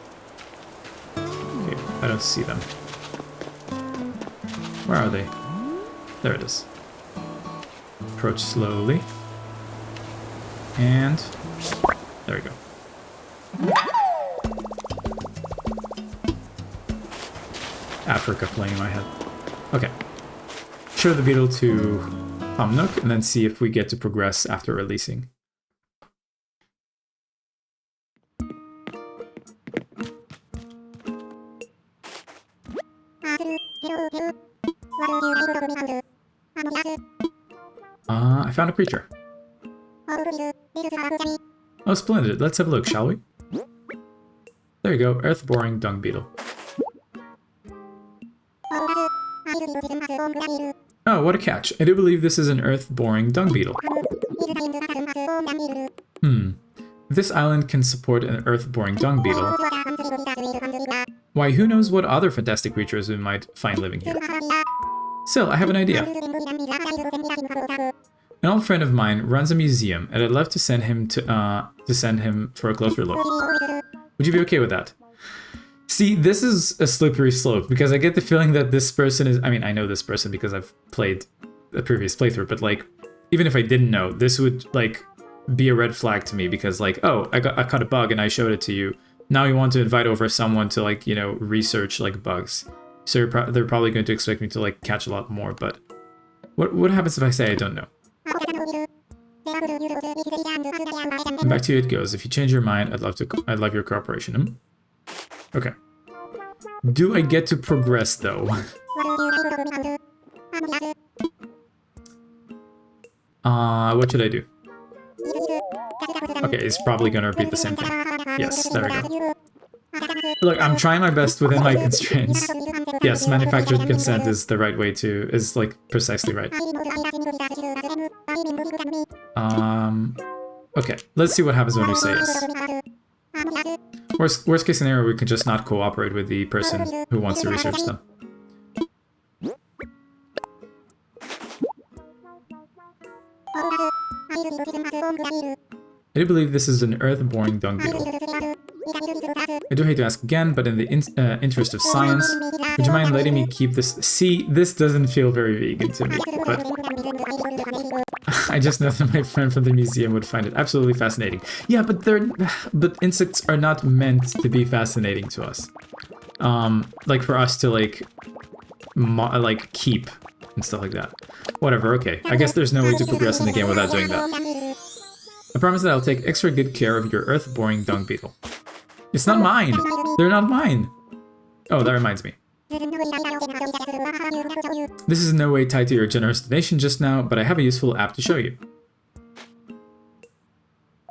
Okay, I don't see them. Where are they? There it is. Approach slowly. And there we go. Africa playing in my head. Okay. Show the beetle to Tom Nook and then see if we get to progress after releasing. I found a creature. Oh, splendid. Let's have a look, shall we? There you go, earth-boring dung beetle. Oh, what a catch. I do believe this is an earth-boring dung beetle. If this island can support an earth-boring dung beetle, why, who knows what other fantastic creatures we might find living here. Still, I have an idea. An old friend of mine runs a museum, and I'd love to send him for a closer look. Would you be okay with that? See, this is a slippery slope, because I get the feeling that this person is... I mean, I know this person because I've played a previous playthrough, but, like, even if I didn't know, this would, like, be a red flag to me, because, like, oh, I caught a bug and I showed it to you. Now you want to invite over someone to, like, you know, research, like, bugs. So they're probably going to expect me to, like, catch a lot more, but... What happens if I say I don't know? And back to you it goes. If you change your mind, I'd love your cooperation. Okay. Do I get to progress though? What should I do? Okay, it's probably gonna repeat the same thing. Yes, there we go. Look, I'm trying my best within my constraints. Yes, manufactured consent is the right way to... is, like, precisely right. Okay, let's see what happens when we say yes. Worst case scenario, we could just not cooperate with the person who wants to research them. I do believe this is an earth-boring dung beetle. I do hate to ask again, but in the interest of science, would you mind letting me keep this? See, this doesn't feel very vegan to me, but I just know that my friend from the museum would find it absolutely fascinating. Yeah, but insects are not meant to be fascinating to us. Like for us to like keep and stuff like that. Whatever. Okay, I guess there's no way to progress in the game without doing that. I promise that I'll take extra good care of your earth-boring dung beetle. It's not mine! They're not mine! Oh, that reminds me. This is in no way tied to your generous donation just now, but I have a useful app to show you.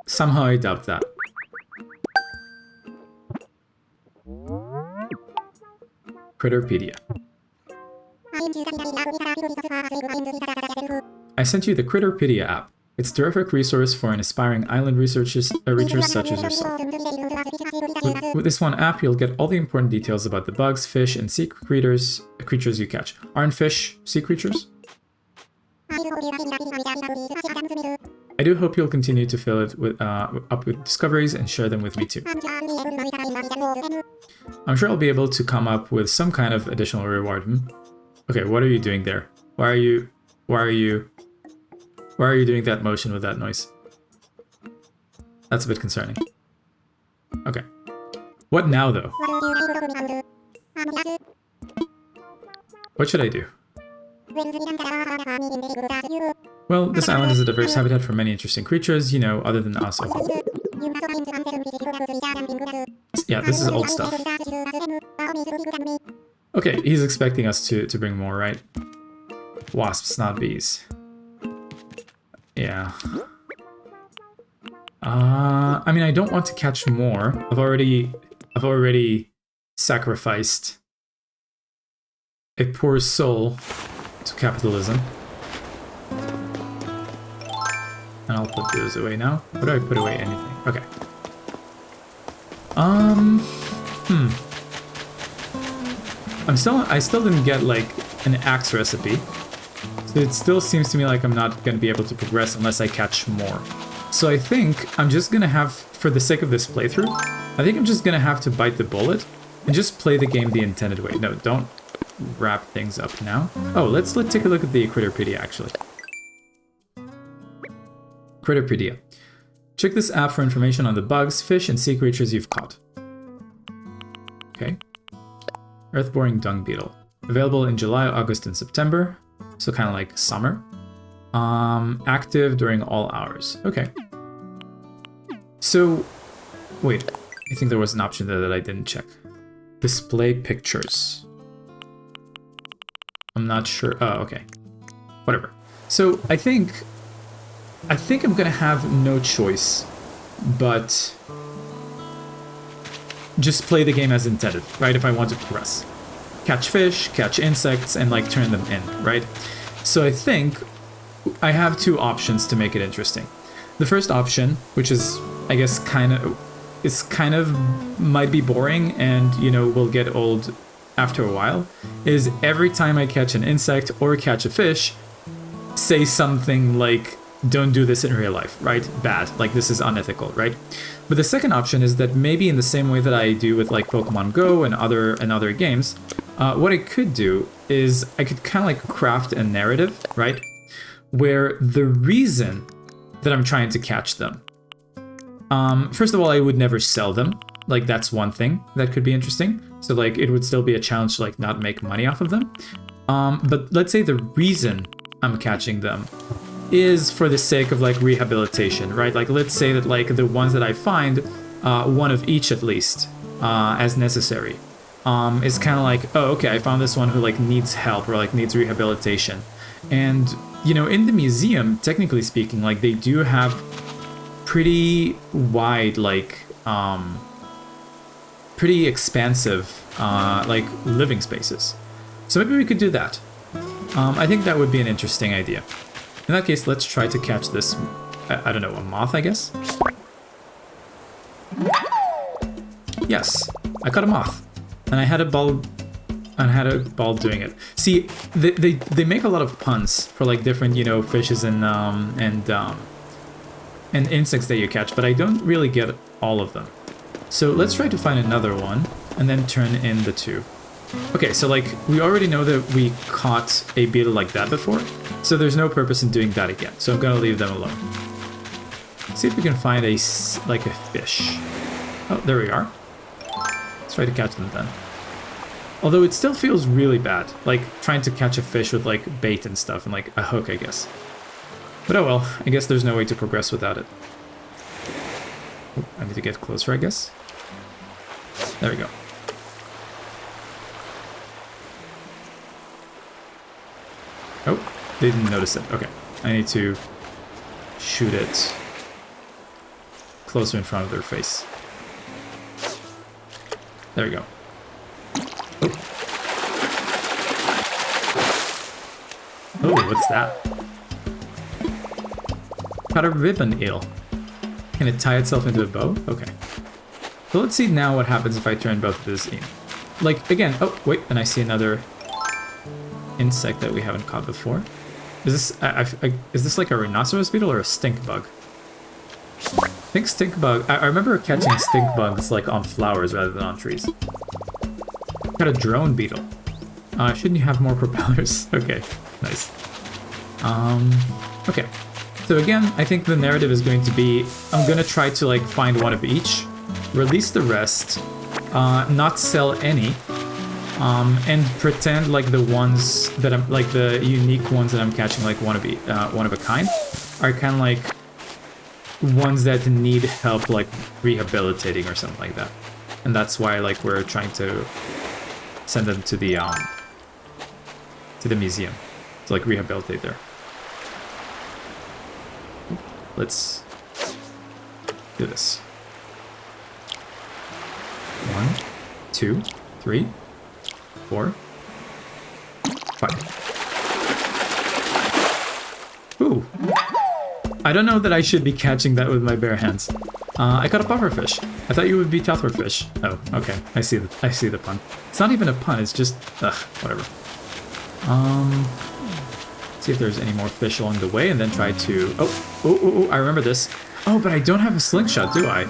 Somehow I doubt that. Critterpedia. I sent you the Critterpedia app. It's a terrific resource for an aspiring island researchers such as yourself. With this one app, you'll get all the important details about the bugs, fish, and sea creatures you catch. Aren't fish sea creatures? I do hope you'll continue to fill it with, up with discoveries and share them with me too. I'm sure I'll be able to come up with some kind of additional reward. Okay, what are you doing there? Why are you doing that motion with that noise? That's a bit concerning. Okay. What now, though? What should I do? Well, this island is a diverse habitat for many interesting creatures, you know, other than us. Yeah, this is old stuff. Okay, he's expecting us to bring more, right? Wasps, not bees. Yeah. I mean, I don't want to catch more. I've already sacrificed a poor soul to capitalism. And I'll put those away now. Where do I put away anything? Okay. I still didn't get like an axe recipe. So it still seems to me like I'm not going to be able to progress unless I catch more. So I think I'm just going to have for the sake of this playthrough, I think I'm just gonna have to bite the bullet and just play the game the intended way. No, don't wrap things up now. Oh, let's take a look at the Critterpedia, actually. Critterpedia. Check this app for information on the bugs, fish, and sea creatures you've caught. Okay. Earth-boring dung beetle. Available in July, August, and September. So kind of like summer. Active during all hours. Okay. So, wait. I think there was an option there that I didn't check. Display pictures. I'm not sure. Oh, okay. Whatever. So I think I'm gonna have no choice but just play the game as intended, right? If I want to progress. Catch fish, catch insects, and like turn them in, right? So I think I have two options to make it interesting. The first option, which is, I guess, kind of might be boring and, you know, will get old after a while, is every time I catch an insect or catch a fish, say something like, don't do this in real life, right? Bad, like this is unethical, right? But the second option is that maybe in the same way that I do with like Pokemon Go and other games, what I could do is I could kind of like craft a narrative, right? Where the reason that I'm trying to catch them, first of all, I would never sell them. Like that's one thing that could be interesting. So like it would still be a challenge to like not make money off of them. But let's say the reason I'm catching them is for the sake of like rehabilitation, right? Like let's say that like the ones that I find, one of each at least, as necessary, is kind of like, oh, okay, I found this one who like needs help or like needs rehabilitation. And, you know, in the museum, technically speaking, like they do have pretty wide, like, pretty expansive, like living spaces. So maybe we could do that. I think that would be an interesting idea. In that case, let's try to catch this, I don't know, a moth, I guess? Yes, I caught a moth. And I had a ball doing it. See, they make a lot of puns for like different, you know, fishes and insects that you catch, but I don't really get all of them. So let's try to find another one and then turn in the two. Okay, so like we already know that we caught a beetle like that before, so there's no purpose in doing that again. So I'm gonna leave them alone. See if we can find a fish. Oh, there we are. Let's try to catch them then. Although it still feels really bad, like trying to catch a fish with like bait and stuff and like a hook, I guess. But oh well, I guess there's no way to progress without it. Oh, I need to get closer, I guess. There we go. Oh, they didn't notice it. Okay, I need to shoot it closer in front of their face. There we go. Oh, oh, what's that? Caught a ribbon eel. Can it tie itself into a bow? Okay. So let's see now what happens if I turn both of these in. Like, again, oh, wait, and I see another insect that we haven't caught before. Is this like a rhinoceros beetle or a stink bug? I think stink bug. I remember catching stink bugs like on flowers rather than on trees. Got a drone beetle. Shouldn't you have more propellers? Okay, nice. Okay. So again, I think the narrative is going to be, I'm gonna try to like find one of each, release the rest, not sell any, and pretend like the ones that I'm, like the unique ones that I'm catching, like one of a kind, are kind of like ones that need help, like rehabilitating or something like that. And that's why like we're trying to send them to the museum to like rehabilitate there. Let's do this. 1, 2, 3, 4, 5. Ooh. I don't know that I should be catching that with my bare hands. I caught a pufferfish. I thought you would be tougherfish. Oh, okay. I see the pun. It's not even a pun. It's just whatever. See if there's any more fish along the way, and then try to. Oh, I remember this. Oh, but I don't have a slingshot, do I?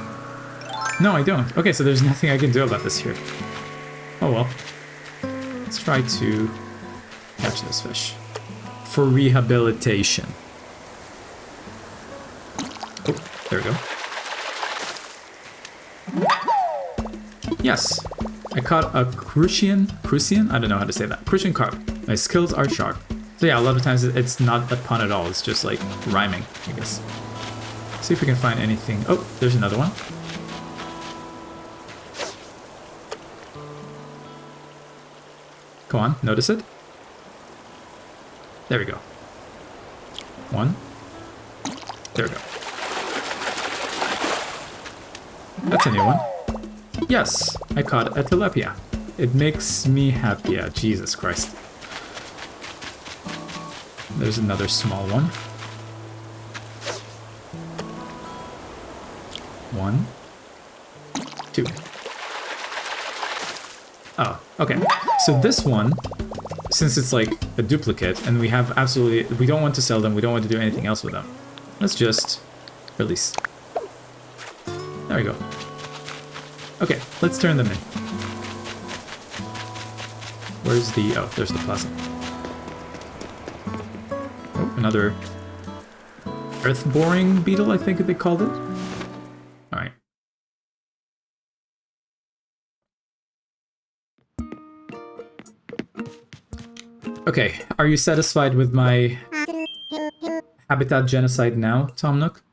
No, I don't. Okay, so there's nothing I can do about this here. Oh well. Let's try to catch this fish. For rehabilitation. Oh, there we go. Yes, I caught a crucian? I don't know how to say that. Crucian carp. My skills are sharp. So yeah, a lot of times it's not a pun at all. It's just like rhyming, I guess. See if we can find anything. Oh, there's another one. Come on, notice it. There we go. One. There we go. That's a new one. Yes, I caught a tilapia. It makes me happy. Jesus Christ. There's another small one. One. Two. Oh, okay. So this one, since it's like a duplicate, and we have absolutely... We don't want to sell them, we don't want to do anything else with them. Let's just release. There we go. Okay, let's turn them in. Where's the... Oh, there's the plaza. Oh, another earth-boring beetle, I think they called it. Alright. Okay, are you satisfied with my habitat genocide now, Tom Nook?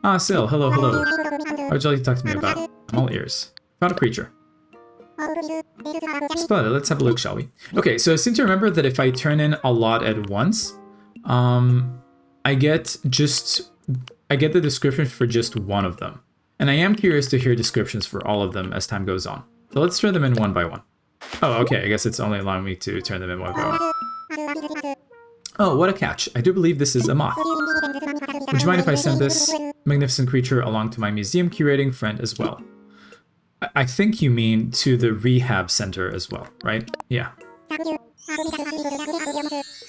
Ah, Sil, hello, hello. What would you like to talk to me about? I'm all ears. Found a creature. Splendid, let's have a look, shall we? Okay, so I seem to remember that if I turn in a lot at once, I get the description for just one of them. And I am curious to hear descriptions for all of them as time goes on. So let's turn them in one by one. Oh, okay, I guess it's only allowing me to turn them in one by one. Oh, what a catch. I do believe this is a moth. Would you mind if I send this magnificent creature along to my museum curating friend as well? I think you mean to the rehab center as well, right? Yeah.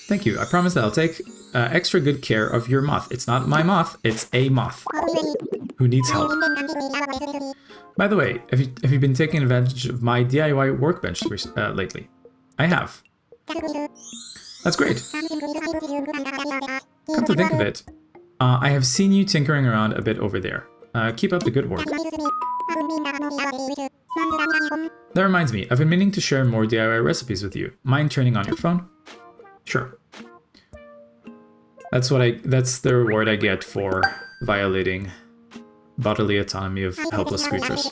Thank you. I promise that I'll take extra good care of your moth. It's not my moth, it's a moth who needs help. By the way, have you been taking advantage of my DIY workbench lately? I have. That's great. Come to think of it, I have seen you tinkering around a bit over there. Keep up the good work. That reminds me, I've been meaning to share more DIY recipes with you. Mind turning on your phone? Sure. That's the reward I get for violating bodily autonomy of helpless creatures.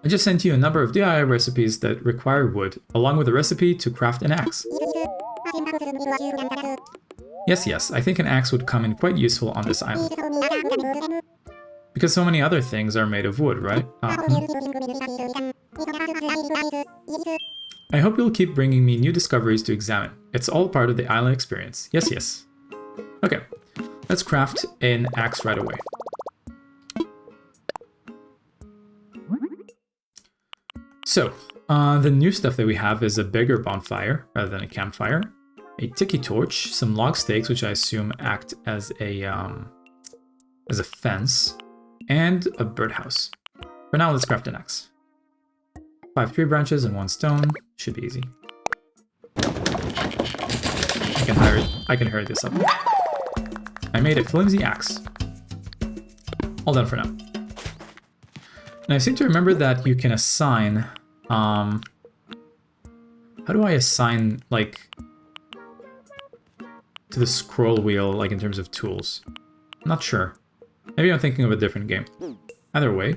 I just sent you a number of DIY recipes that require wood, along with a recipe to craft an axe. Yes, I think an axe would come in quite useful on this island. Because so many other things are made of wood, right? I hope you'll keep bringing me new discoveries to examine. It's all part of the island experience. Yes. Okay, let's craft an axe right away. So, the new stuff that we have is a bigger bonfire rather than a campfire, a tiki torch, some log stakes, which I assume act as a fence, and a birdhouse. For now, let's craft an axe. 5 tree branches and 1 stone. Should be easy. I can hurry this up. I made a flimsy axe. All done for now. And I seem to remember that you can assign... how do I assign, like... to the scroll wheel, like in terms of tools? I'm not sure. Maybe I'm thinking of a different game. Either way.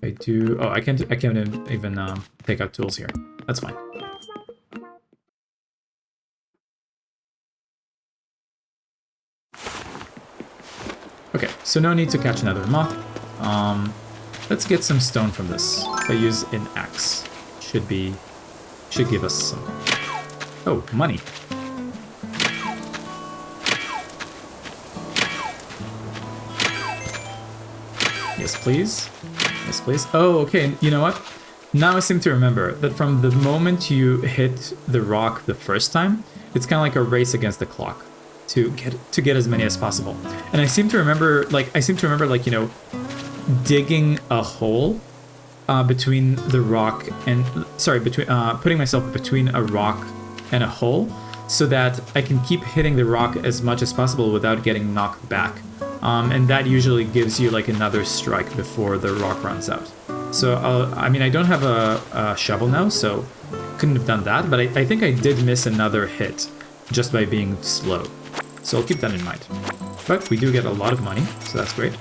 I do... Oh, I can't even take out tools here. That's fine. Okay, so no need to catch another moth. Let's get some stone from this. If I use an axe, should give us some... Oh, money. Yes, please. Yes, please. Oh, okay, you know what? Now I seem to remember that from the moment you hit the rock the first time, it's kind of like a race against the clock. to get as many as possible. And I seem to remember like, you know, digging a hole between the rock and putting myself between a rock and a hole so that I can keep hitting the rock as much as possible without getting knocked back. And that usually gives you like another strike before the rock runs out. So I mean, I don't have a shovel now, so couldn't have done that, but I think I did miss another hit just by being slow. So I'll keep that in mind. But we do get a lot of money, so that's great.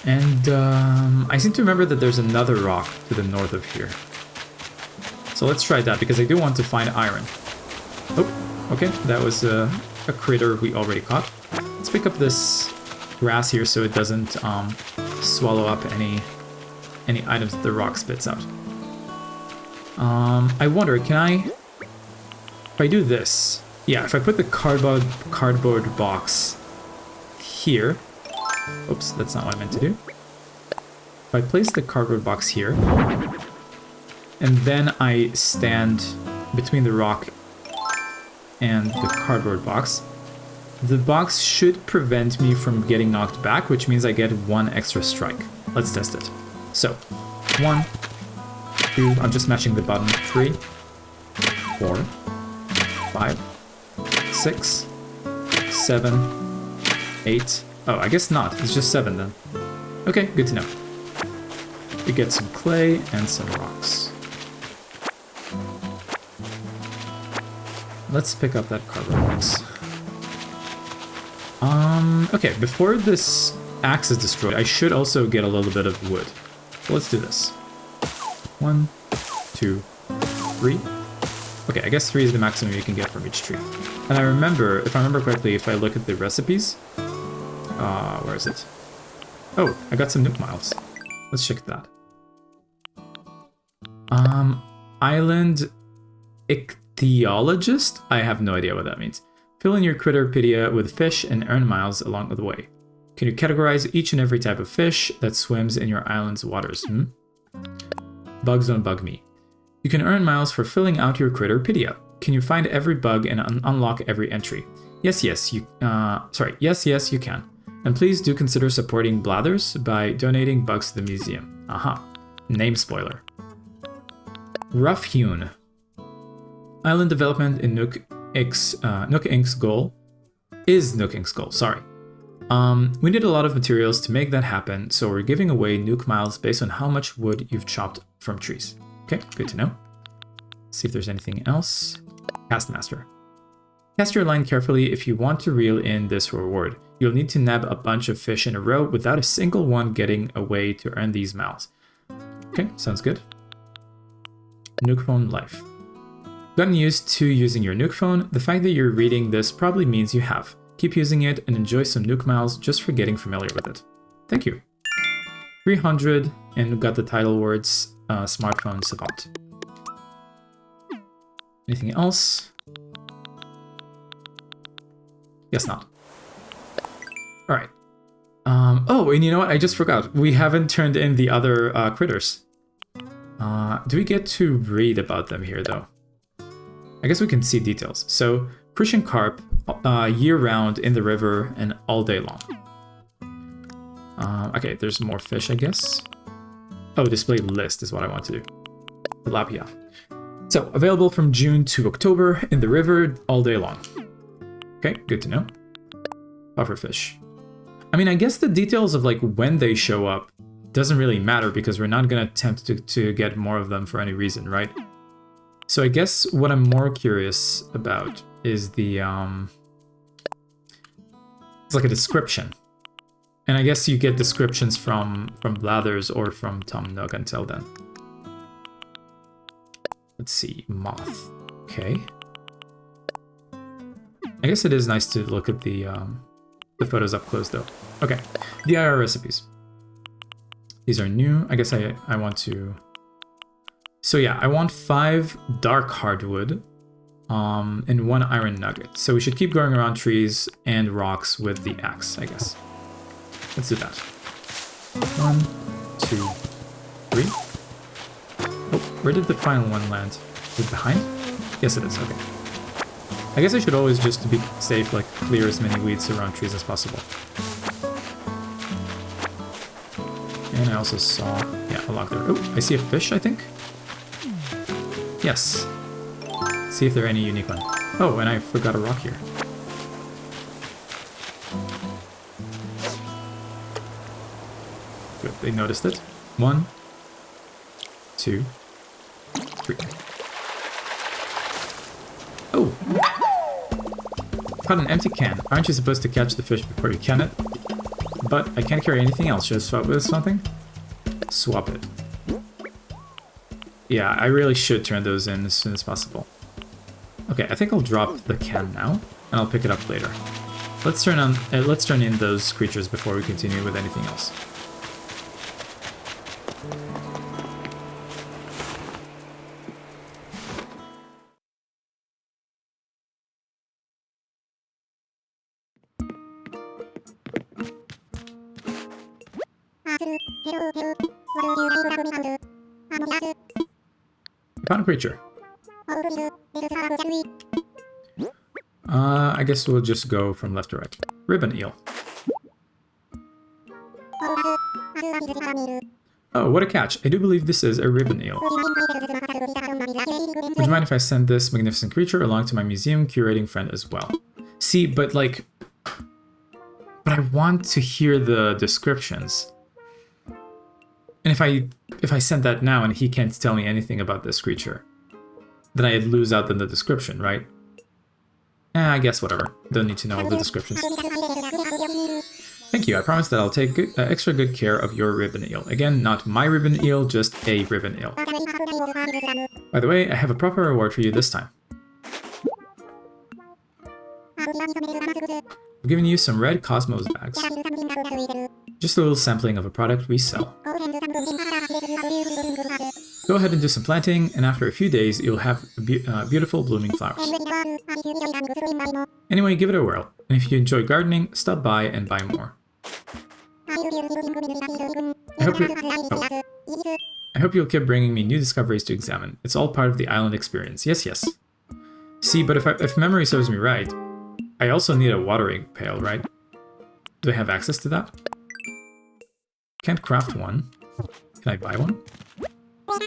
And I seem to remember that there's another rock to the north of here. So let's try that, because I do want to find iron. Oh, okay, that was a critter we already caught. Let's pick up this grass here so it doesn't swallow up any items that the rock spits out. I wonder, can I... If I do this... Yeah, if I put the cardboard box here... Oops, that's not what I meant to do. If I place the cardboard box here, and then I stand between the rock and the cardboard box, the box should prevent me from getting knocked back, which means I get 1 extra strike. Let's test it. So, 1, 2, I'm just matching the button, 3, 4, 5, 6, 7, 8. Oh, I guess not. It's just 7 then. Okay, good to know. We get some clay and some rocks. Let's pick up that cardboard box. Okay, before this axe is destroyed, I should also get a little bit of wood. So let's do this. 1, 2, 3. Okay, I guess 3 is the maximum you can get from each tree. And I remember, if I remember correctly, if I look at the recipes, where is it? Oh, I got some nuke miles. Let's check that. Island ichthyologist? I have no idea what that means. Fill in your Critterpedia with fish and earn miles along the way. Can you categorize each and every type of fish that swims in your island's waters? Bugs don't bug me. You can earn miles for filling out your Critterpedia. Can you find every bug and unlock every entry? Yes, you can. And please do consider supporting Blathers by donating bugs to the museum. Aha. Name spoiler. Rough-hewn. Island development in Nook Inc.'s goal. Is Nook Inc.'s goal, sorry. We need a lot of materials to make that happen, so we're giving away Nuke Miles based on how much wood you've chopped from trees. Okay, good to know. See if there's anything else. Castmaster. Cast your line carefully if you want to reel in this reward. You'll need to nab a bunch of fish in a row without a single one getting away to earn these miles. Okay, sounds good. Nuke phone life. Gotten used to using your Nuke phone? The fact that you're reading this probably means you have. Keep using it and enjoy some Nuke Miles just for getting familiar with it. Thank you. 300, and we got the title words, Smartphone Savant. Anything else? Guess not. Alright. Oh, and you know what? I just forgot. We haven't turned in the other critters. Do we get to read about them here, though? I guess we can see details. So, Christian carp, year-round in the river and all day long. Okay, there's more fish, I guess. Oh, display list is what I want to do. Tilapia. So, available from June to October in the river all day long. Okay, good to know. Pufferfish. I mean, I guess the details of like when they show up doesn't really matter because we're not going to attempt to get more of them for any reason, right? So I guess what I'm more curious about is the, it's like a description. And I guess you get descriptions from Blathers or from Tom Nook until then. Let's see, moth. Okay. I guess it is nice to look at the photos up close though. Okay, DIR recipes. These are new. I guess I want to... So yeah, I want 5 dark hardwood and 1 iron nugget. So we should keep going around trees and rocks with the axe, I guess. Let's do that. 1, 2, 3. Oh, where did the final one land? Is it behind? Yes, it is. Okay. I guess I should always, just to be safe, like, clear as many weeds around trees as possible. And I also saw... yeah, a log there. Oh, I see a fish, I think? Yes. See if there are any unique ones. Oh, and I forgot a rock here. Good, they noticed it. 1, 2, 3. Oh! Caught an empty can. Aren't you supposed to catch the fish before you can it? But I can't carry anything else. Should I swap with something? Swap it. Yeah, I really should turn those in as soon as possible. Okay, I think I'll drop the can now, and I'll pick it up later. Let's turn in those creatures before we continue with anything else. Found a creature. I guess we'll just go from left to right. Ribbon eel. Oh, what a catch. I do believe this is a ribbon eel. Would you mind if I send this magnificent creature along to my museum curating friend as well? See, but like... but I want to hear the descriptions. And if I send that now and he can't tell me anything about this creature, then I'd lose out on the description, right? I guess whatever. Don't need to know all the descriptions. Thank you. I promise that I'll take extra good care of your ribbon eel. Again, not my ribbon eel, just a ribbon eel. By the way, I have a proper reward for you this time. I've given you some red Cosmos bags. Just a little sampling of a product we sell. Go ahead and do some planting, and after a few days, you'll have beautiful blooming flowers. Anyway, give it a whirl, and if you enjoy gardening, stop by and buy more. I hope you'll keep bringing me new discoveries to examine. It's all part of the island experience. Yes, yes. See, but if memory serves me right, I also need a watering pail, right? Do I have access to that? Can't craft one. Can I buy one? I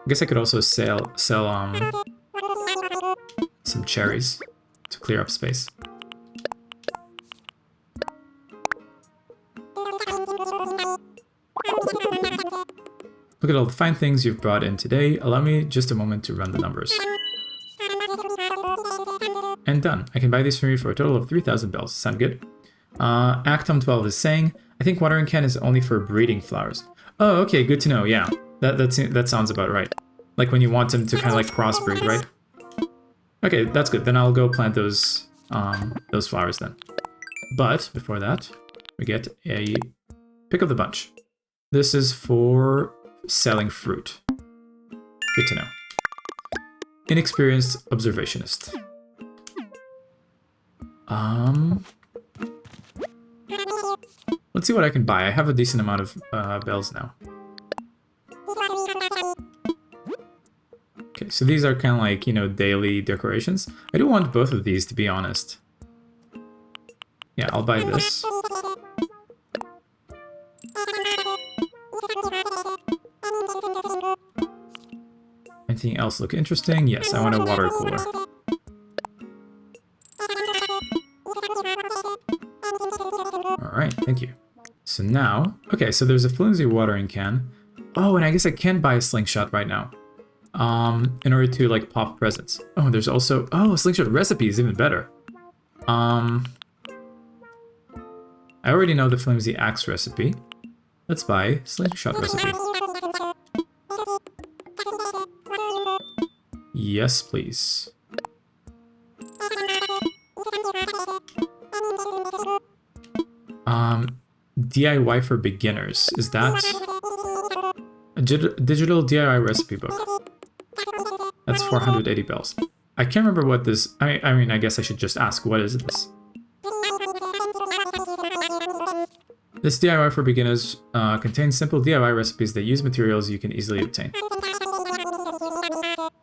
guess I could also sell some cherries to clear up space. Look at all the fine things you've brought in today. Allow me just a moment to run the numbers. And done. I can buy these from you for a total of 3,000 bells. Sound good? Actom 12 is saying, I think watering can is only for breeding flowers. Oh, okay, good to know, yeah. That sounds about right. Like when you want them to kind of like crossbreed, right? Okay, that's good. Then I'll go plant those flowers then. But before that, we get a pick of the bunch. This is for selling fruit. Good to know. Inexperienced observationist. Let's see what I can buy. I have a decent amount of bells now. Okay, so these are kind of like, you know, daily decorations. I do want both of these, to be honest. Yeah, I'll buy this. Anything else look interesting? Yes, I want a water cooler. Alright, thank you. So now, okay, so there's a flimsy watering can. Oh, and I guess I can buy a slingshot right now. In order to, like, pop presents. Oh, there's also... oh, a slingshot recipe is even better. I already know the flimsy axe recipe. Let's buy slingshot recipe. Yes, please. DIY for beginners. Is that a digital DIY recipe book? That's 480 bells. I can't remember what this... I mean, I guess I should just ask, what is this? This DIY for beginners contains simple DIY recipes that use materials you can easily obtain.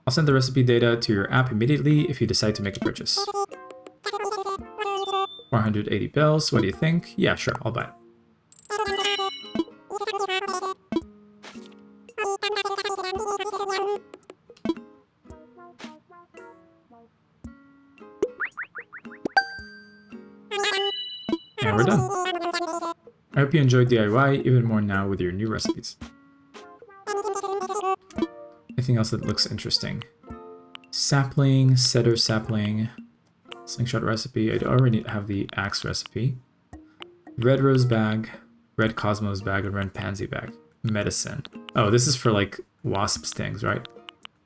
I'll send the recipe data to your app immediately if you decide to make a purchase. 480 bells, what do you think? Yeah, sure, I'll buy it. And we're done. I hope you enjoyed DIY even more now with your new recipes. Anything else that looks interesting? Sapling, cedar sapling, slingshot recipe. I already have the axe recipe. Red rose bag, red cosmos bag, and red pansy bag. Medicine. Oh, this is for like wasp stings, right?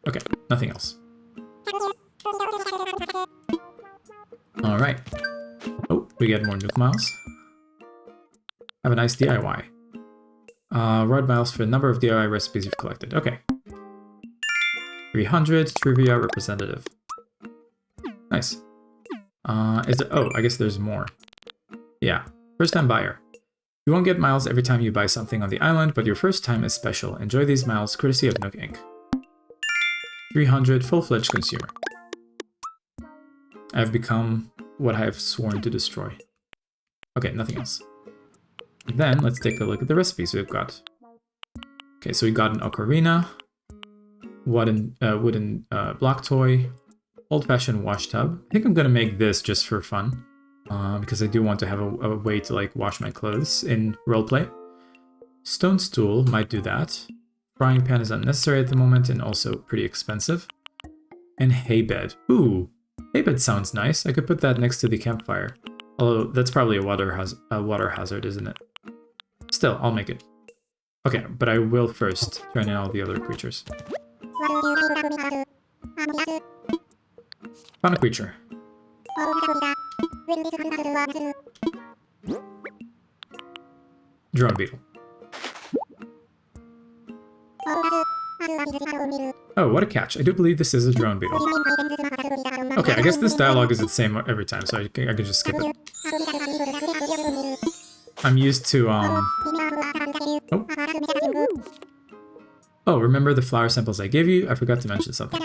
Okay, nothing else. Alright. Oh, we get more nuke miles. Have a nice DIY. Rod miles for the number of DIY recipes you've collected. Okay. 300 trivia representative. Nice. Is there, oh, I guess there's more. Yeah. First time buyer. You won't get miles every time you buy something on the island, but your first time is special. Enjoy these miles courtesy of Nook Inc. 300 full-fledged consumer. I've become what I have sworn to destroy. Okay, nothing else. Then let's take a look at the recipes we've got. Okay, so we got an ocarina, wooden block toy, old-fashioned wash tub. I think I'm gonna make this just for fun, because I do want to have a way to like wash my clothes in roleplay. Stone stool might do that. Frying pan is unnecessary at the moment and also pretty expensive. And hay bed. Ooh, hay bed sounds nice. I could put that next to the campfire. Although that's probably a water hazard, isn't it? Still, I'll make it. Okay, but I will first turn in all the other creatures. Found a creature. Drone beetle. Oh, what a catch. I do believe this is a drone beetle. Okay, I guess this dialogue is the same every time, so I can just skip it. I'm used to, Oh, remember the flower samples I gave you? I forgot to mention something.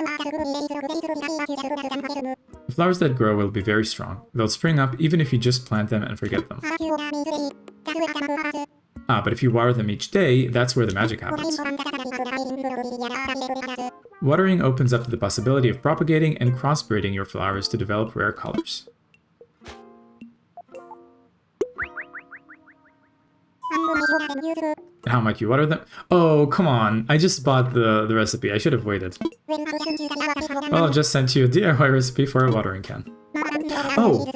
The flowers that grow will be very strong. They'll spring up even if you just plant them and forget them. Ah, but if you water them each day, that's where the magic happens. Watering opens up the possibility of propagating and crossbreeding your flowers to develop rare colors. How might you water them? Oh, come on. I just bought the recipe. I should have waited. Well, I've just sent you a DIY recipe for a watering can. Oh!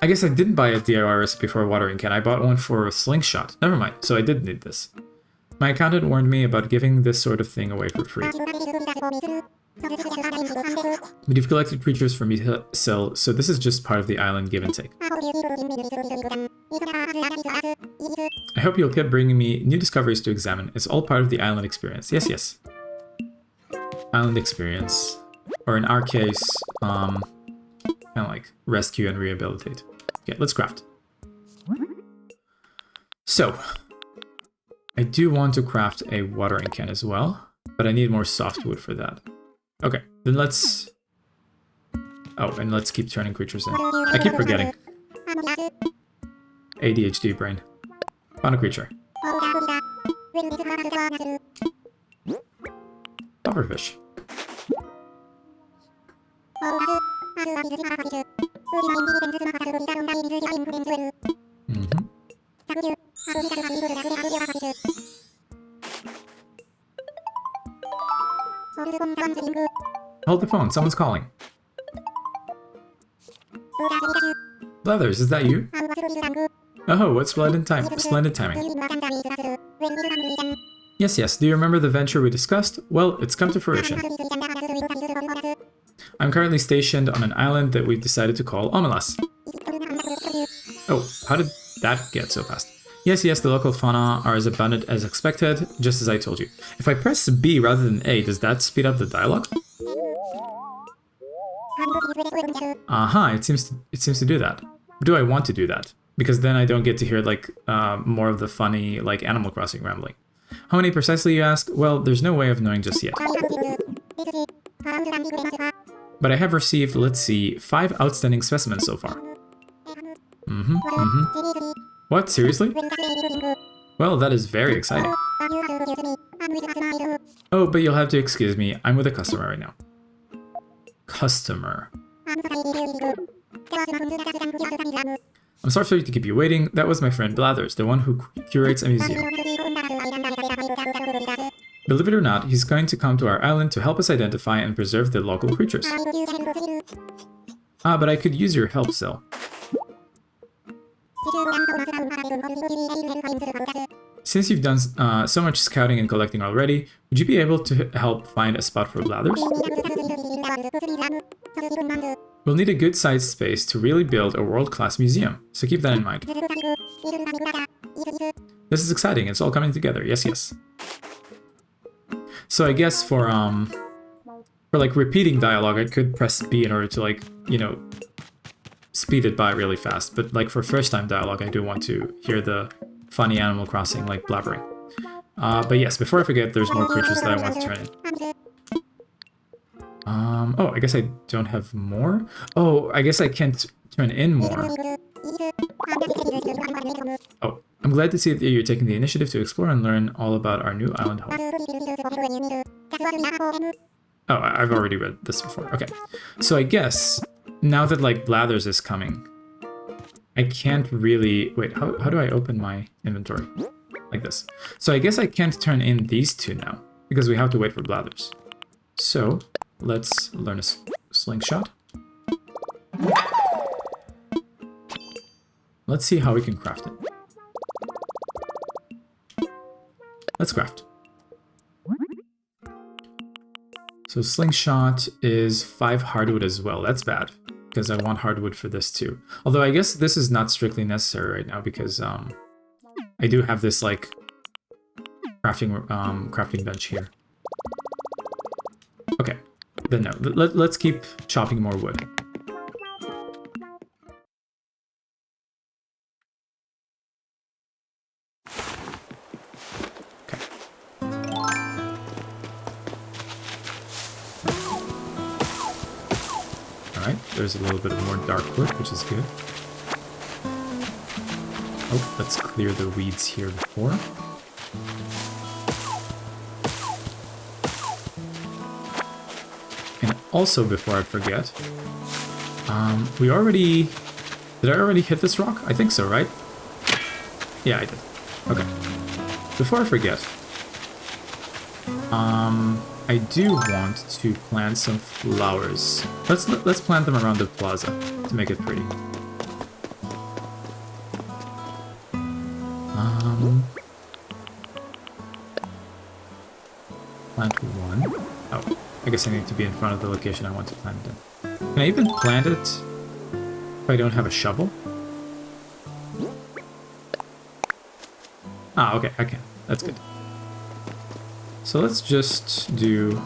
I guess I didn't buy a DIY recipe for a watering can. I bought one for a slingshot. Never mind. So I did need this. My accountant warned me about giving this sort of thing away for free. But you've collected creatures for me to sell, so this is just part of the island give and take. I hope you'll keep bringing me new discoveries to examine. It's all part of the island experience. Yes, yes. Island experience. Or in our case, kind of like rescue and rehabilitate. Okay, let's craft. So, I do want to craft a watering can as well, but I need more softwood for that. Okay, then let's... Oh, and let's keep turning creatures in. I keep forgetting. ADHD brain. Found a creature. Pufferfish. Mm-hmm. Hold the phone, someone's calling. Leathers, is that you? Oh, what splendid timing. Yes, yes, do you remember the venture we discussed? Well, it's come to fruition. I'm currently stationed on an island that we've decided to call Omelas. Oh, how did that get so fast? Yes, yes, the local fauna are as abundant as expected, just as I told you. If I press B rather than A, does that speed up the dialogue? Aha, it seems to do that. Do I want to do that? Because then I don't get to hear like more of the funny like Animal Crossing rambling. How many precisely, you ask? Well, there's no way of knowing just yet. But I have received, let's see, 5 outstanding specimens so far. What? Seriously? Well, that is very exciting. Oh, but you'll have to excuse me. I'm with a customer right now. Customer. I'm sorry to keep you waiting. That was my friend Blathers, the one who curates a museum. Believe it or not, he's going to come to our island to help us identify and preserve the local creatures. Ah, but I could use your help still. Since you've done so much scouting and collecting already, would you be able to help find a spot for Blathers? We'll need a good-sized space to really build a world-class museum, so keep that in mind. This is exciting, it's all coming together, yes, yes. So I guess for like repeating dialogue, I could press B in order to like, you know, speed it by really fast. But like for first-time dialogue, I do want to hear the funny Animal Crossing like blabbering. But yes, before I forget, there's more creatures that I want to turn in. Oh, I guess I don't have more? Oh, I guess I can't turn in more. Oh, I'm glad to see that you're taking the initiative to explore and learn all about our new island home. Oh, I've already read this before. Okay. So I guess, now that, like, Blathers is coming, I can't really... Wait, how do I open my inventory? Like this. So I guess I can't turn in these two now, because we have to wait for Blathers. So, let's learn a slingshot. Let's see how we can craft it. Let's craft. So slingshot is 5 hardwood as well. That's bad, because I want hardwood for this too. Although I guess this is not strictly necessary right now, because I do have this like crafting bench here. Okay, then no. Let's keep chopping more wood. There's a little bit of more dark wood, which is good. Oh, let's clear the weeds here before. And also, before I forget, we already... Did I already hit this rock? I think so, right? Yeah, I did. Okay. Before I forget, I do want to plant some flowers. Let's plant them around the plaza to make it pretty. Plant one. Oh, I guess I need to be in front of the location I want to plant it in. Can I even plant it if I don't have a shovel? Ah, okay, I can. That's good. So let's just do...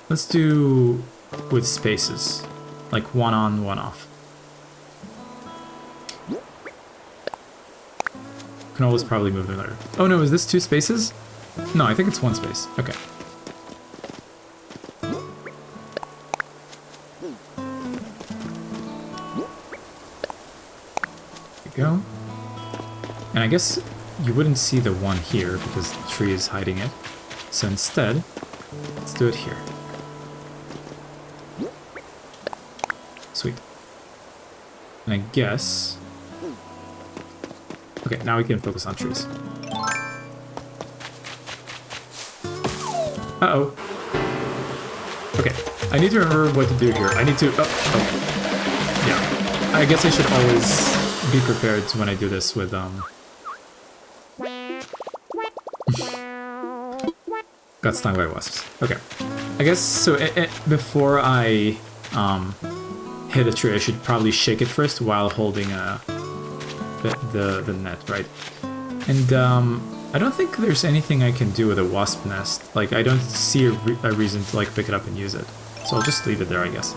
Let's do with spaces. Like one on, one off. Can always probably move them later. Oh no, is this 2 spaces? No, I think it's 1 space. Okay. There we go. And I guess you wouldn't see the one here because the tree is hiding it. So instead, let's do it here. Sweet. And I guess... Okay, now we can focus on trees. Uh-oh. Okay, I need to remember what to do here. I need to... Oh. Yeah. I guess I should always be prepared when I do this with, Got stung by wasps. Okay. I guess, so before I hit a tree, I should probably shake it first while holding the net, right? And I don't think there's anything I can do with a wasp nest. Like, I don't see a reason to, like, pick it up and use it. So I'll just leave it there, I guess.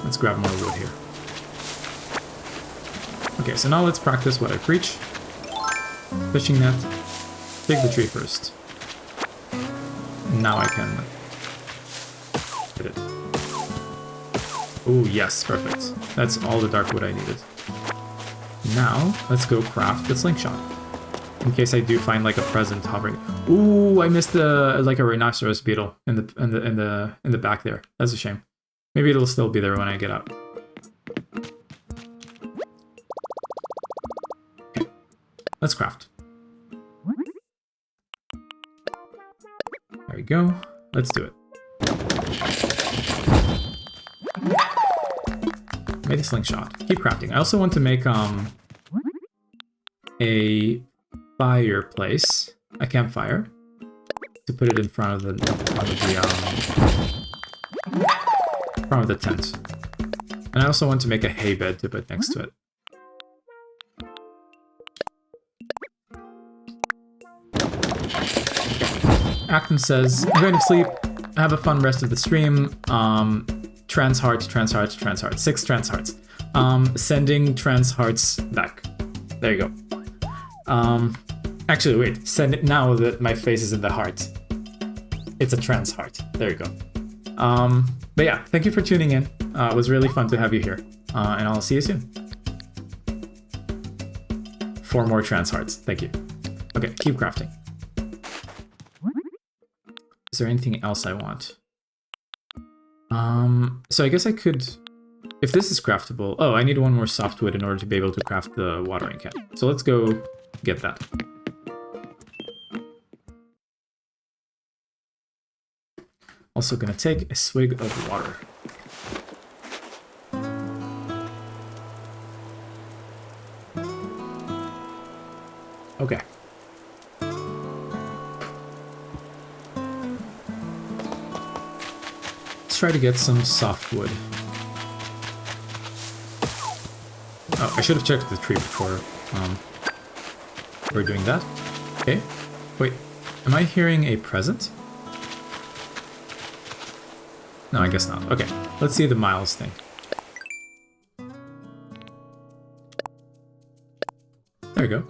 Let's grab more wood here. Okay, so now let's practice what I preach. Fishing net. Take the tree first. Now I can hit it. Oh, yes, perfect. That's all the dark wood I needed. Now, let's go craft the slingshot. In case I do find like a present hovering. Ooh, I missed like a rhinoceros beetle in the back there. That's a shame. Maybe it'll still be there when I get out. Okay, let's craft. There we go. Let's do it. Made a slingshot. Keep crafting. I also want to make a fireplace, a campfire, to put it in front of the tent. And I also want to make a hay bed to put next to it. Acton says, I'm going to sleep. Have a fun rest of the stream. Trans hearts. 6 trans hearts. Sending trans hearts back. There you go. Actually, wait. Send it now that my face is in the heart. It's a trans heart. There you go. But yeah, thank you for tuning in. It was really fun to have you here. And I'll see you soon. 4 more trans hearts. Thank you. Okay, keep crafting. Is there anything else I want? So I guess I could... If this is craftable... Oh, I need 1 more softwood in order to be able to craft the watering can. So let's go get that. Also gonna take a swig of water. Okay. Let's try to get some softwood. Oh, I should have checked the tree before we're doing that. Okay. Wait, am I hearing a present? No, I guess not. Okay, let's see the miles thing. There we go.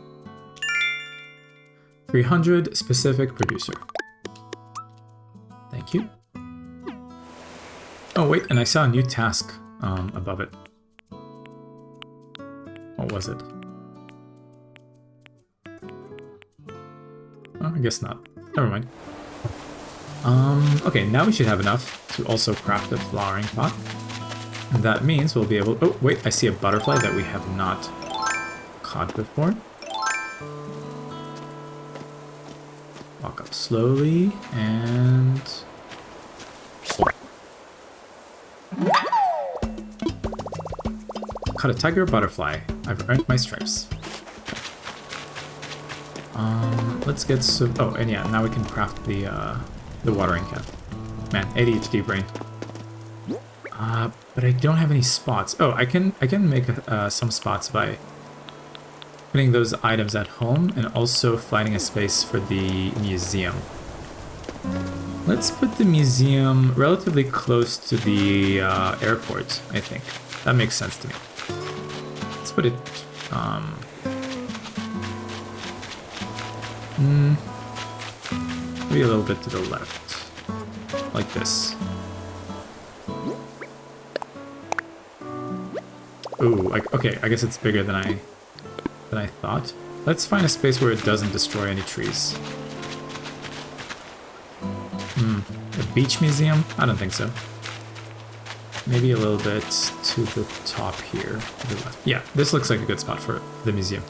300 specific producer. Thank you. Oh wait, and I saw a new task above it. What was it? Oh, I guess not. Never mind. Okay, now we should have enough to also craft a flowering pot. And that means we'll be able... Oh, wait, I see a butterfly that we have not caught before. Walk up slowly, and... Caught a tiger butterfly. I've earned my stripes. Let's get some... Oh, and yeah, now we can craft the watering can. Man, ADHD brain. But I don't have any spots. Oh, I can make some spots by putting those items at home and also finding a space for the museum. Let's put the museum relatively close to the airport, I think. That makes sense to me. Let's put it... maybe a little bit to the left. Like this. Ooh, okay, I guess it's bigger than I thought. Let's find a space where it doesn't destroy any trees. A beach museum? I don't think so. Maybe a little bit to the top here, to the left. Yeah, this looks like a good spot for the museum.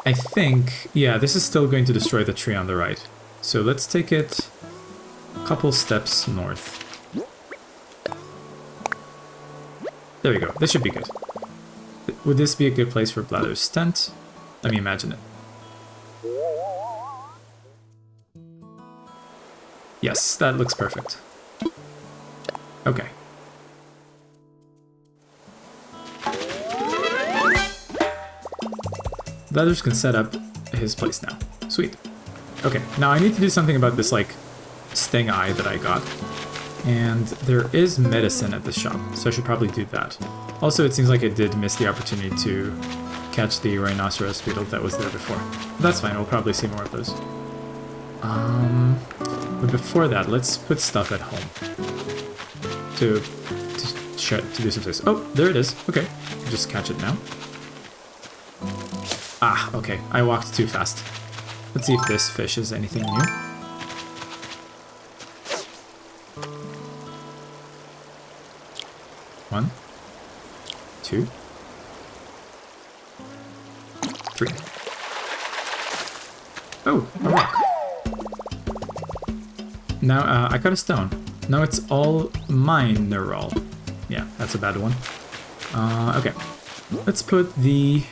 I think, yeah, this is still going to destroy the tree on the right. So let's take it a couple steps north. There we go, this should be good. Would this be a good place for Bladder's tent? Let me imagine it. Yes, that looks perfect. Okay. Blathers can set up his place now. Sweet. Okay, now I need to do something about this, like, sting eye that I got. And there is medicine at the shop, so I should probably do that. Also, it seems like I did miss the opportunity to catch the rhinoceros beetle that was there before. But that's fine, we'll probably see more of those. But before that, let's put stuff at home to do some things. Oh, there it is. Okay, just catch it now. Ah, okay, I walked too fast. Let's see if this fish is anything new. One, two, three. Oh, a rock. Now, I got a stone. Now it's all mineral. Yeah, that's a bad one. Okay. Let's put the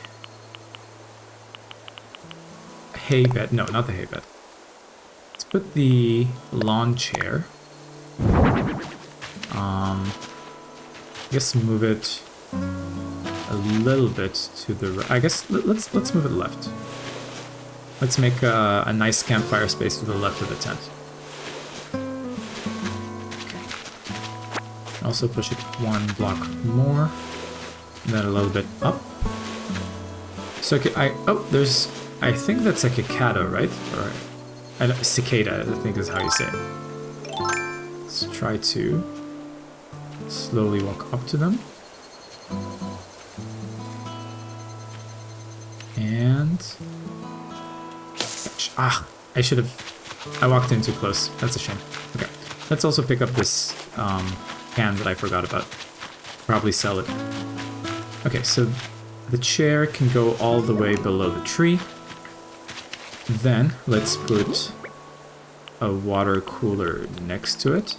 hay bed. No, not the hay bed. Let's put the lawn chair. I guess move it a little bit to the right. I guess let's move it left. Let's make a nice campfire space to the left of the tent. Okay. Also push it one block more, then a little bit up. So I think that's a cicada, right? Or cicada, I think is how you say it. Let's try to slowly walk up to them. And... I walked in too close. That's a shame. Okay. Let's also pick up this can that I forgot about. Probably sell it. Okay, so the chair can go all the way below the tree. Then let's put a water cooler next to it.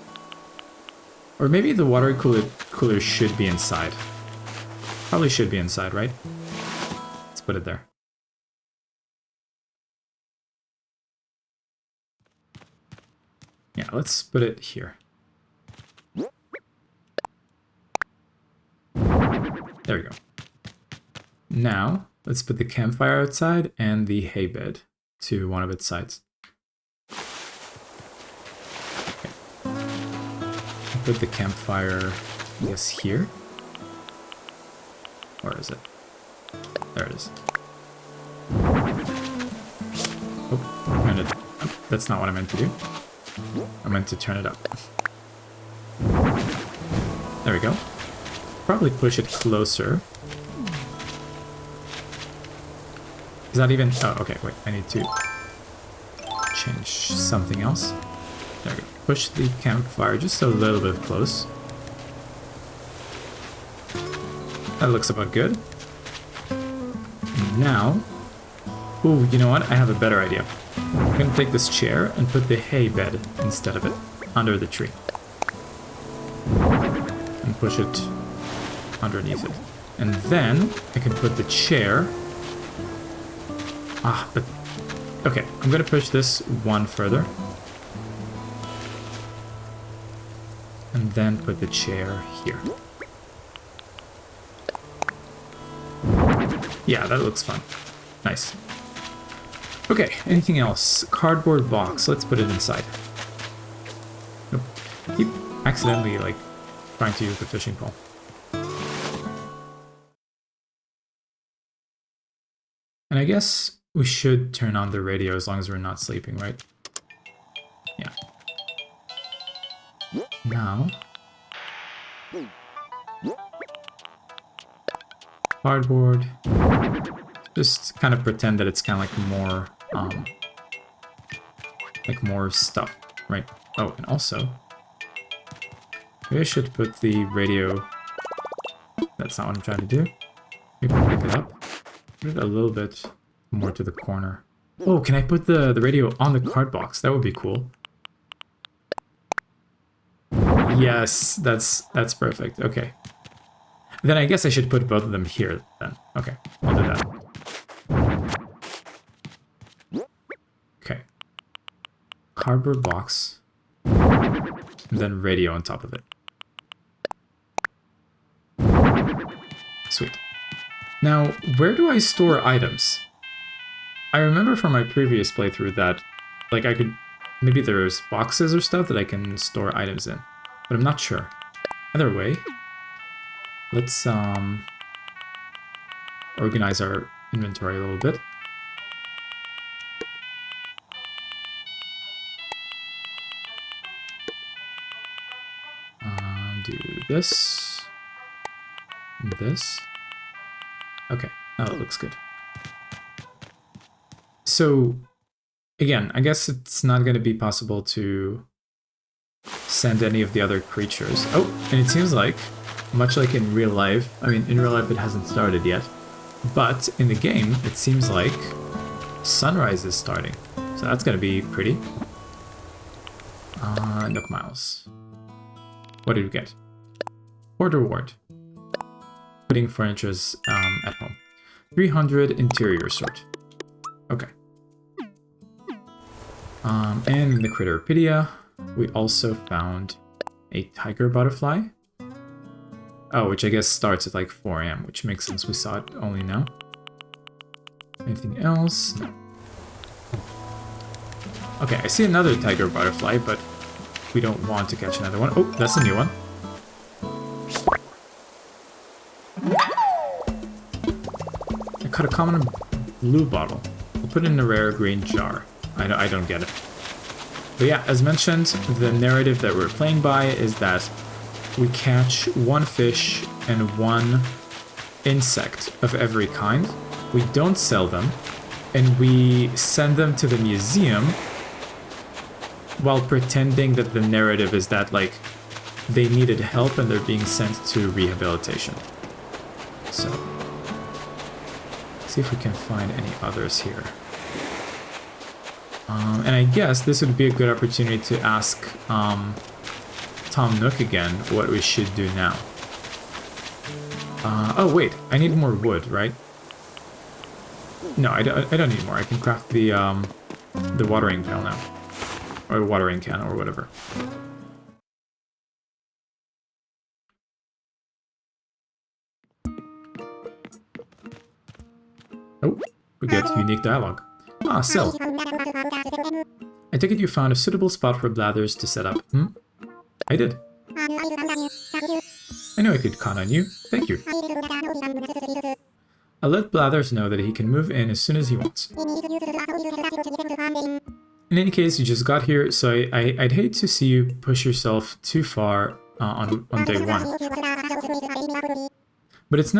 Or maybe the water cooler should be inside. Probably should be inside, right? Let's put it there. Yeah, let's put it here. There we go. Now, let's put the campfire outside and the hay bed to one of its sides. Okay. Put the campfire, I guess, here. Where is it? There it is. Oh, that's not what I meant to do. I meant to turn it up. There we go. Probably push it closer. Is that even... Oh, okay, wait. I need to change something else. There we go. Push the campfire just a little bit close. That looks about good. Now... Ooh, you know what? I have a better idea. I'm gonna take this chair and put the hay bed instead of it under the tree. And push it underneath it. And then I can put the chair... but... Okay, I'm gonna push this one further. And then put the chair here. Yeah, that looks fun. Nice. Okay, anything else? Cardboard box. Let's put it inside. Nope. Keep accidentally, like, trying to use the fishing pole. And I guess we should turn on the radio as long as we're not sleeping, right? Yeah. Now... Cardboard. Just kind of pretend that it's kind of like more stuff, right? Oh, and also, maybe I should put the radio. That's not what I'm trying to do. Maybe pick it up, put it a little bit more to the corner. Oh, can I put the radio on the card box? That would be cool. Yes, that's perfect. Okay. Then I guess I should put both of them here then. Okay, I'll do that. Okay. Cardboard box. And then radio on top of it. Sweet. Now, where do I store items? I remember from my previous playthrough that, like, I could... Maybe there's boxes or stuff that I can store items in. But I'm not sure. Either way, let's organize our inventory a little bit. Do this. And this. Okay. Oh, that looks good. So, again, I guess it's not going to be possible to send any of the other creatures. Oh, and it seems like, much like in real life, I mean, in real life it hasn't started yet, but in the game, it seems like sunrise is starting. So that's going to be pretty. Nook Miles. What did we get? Horde reward. Putting furnitures at home. 300 interior sort. Okay. And in the Critterpedia, we also found a tiger butterfly. Oh, which I guess starts at like 4 AM, which makes sense. We saw it only now. Anything else? No. Okay, I see another tiger butterfly, but we don't want to catch another one. Oh, that's a new one. I caught a common blue bottle. We'll put it in a rare green jar. I don't get it. But yeah, as mentioned, the narrative that we're playing by is that we catch one fish and one insect of every kind. We don't sell them, and we send them to the museum while pretending that the narrative is that, like, they needed help and they're being sent to rehabilitation. So, see if we can find any others here. And I guess this would be a good opportunity to ask Tom Nook again what we should do now. Oh wait, I need more wood, right? No, I don't need more. I can craft the watering pail now. Or watering can, or whatever. Oh, we get unique dialogue. Ah, Sel. I take it you found a suitable spot for Blathers to set up, hmm? I did. I know I could count on you. Thank you. I'll let Blathers know that he can move in as soon as he wants. In any case, you just got here, so I'd hate to see you push yourself too far on day one. But it's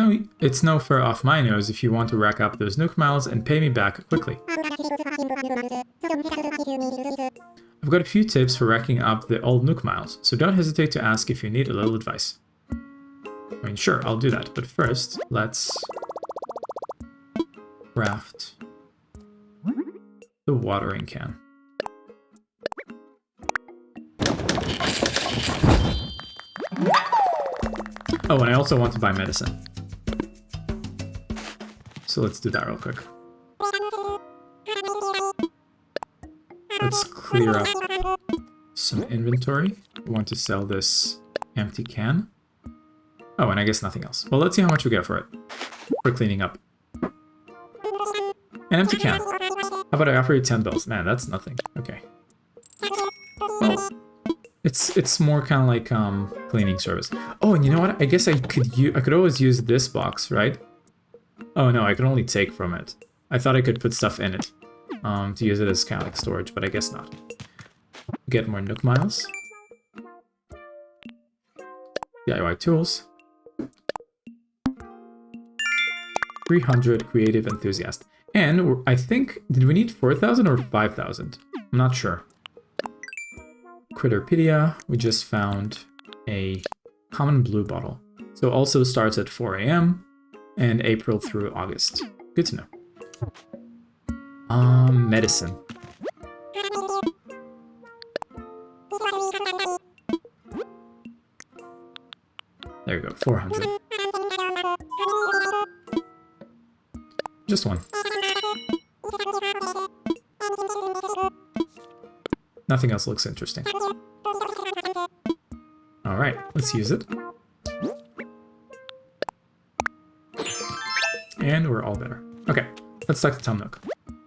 no fur off my nose if you want to rack up those Nook Miles and pay me back quickly. I've got a few tips for racking up the old Nook Miles, so don't hesitate to ask if you need a little advice. I mean, sure, I'll do that, but first, let's craft the watering can. Oh, and I also want to buy medicine. So let's do that real quick. Let's clear up some inventory. We want to sell this empty can. Oh, and I guess nothing else. Well, let's see how much we get for it. For cleaning up. An empty can. How about I offer you 10 bells? Man, that's nothing. Okay. Well, it's more kind of like cleaning service. Oh, and you know what? I guess I could always use this box, right? Oh no, I can only take from it. I thought I could put stuff in it to use it as kind of like storage, but I guess not. Get more Nook Miles. DIY tools. 300 creative enthusiast. And I think, did we need 4,000 or 5,000? I'm not sure. Critterpedia, we just found a common blue bottle. So also starts at 4 AM and April through August. Good to know. Medicine. There you go, 400. Just one. Nothing else looks interesting. Alright, let's use it. And we're all better. Okay, let's talk to Tom Nook.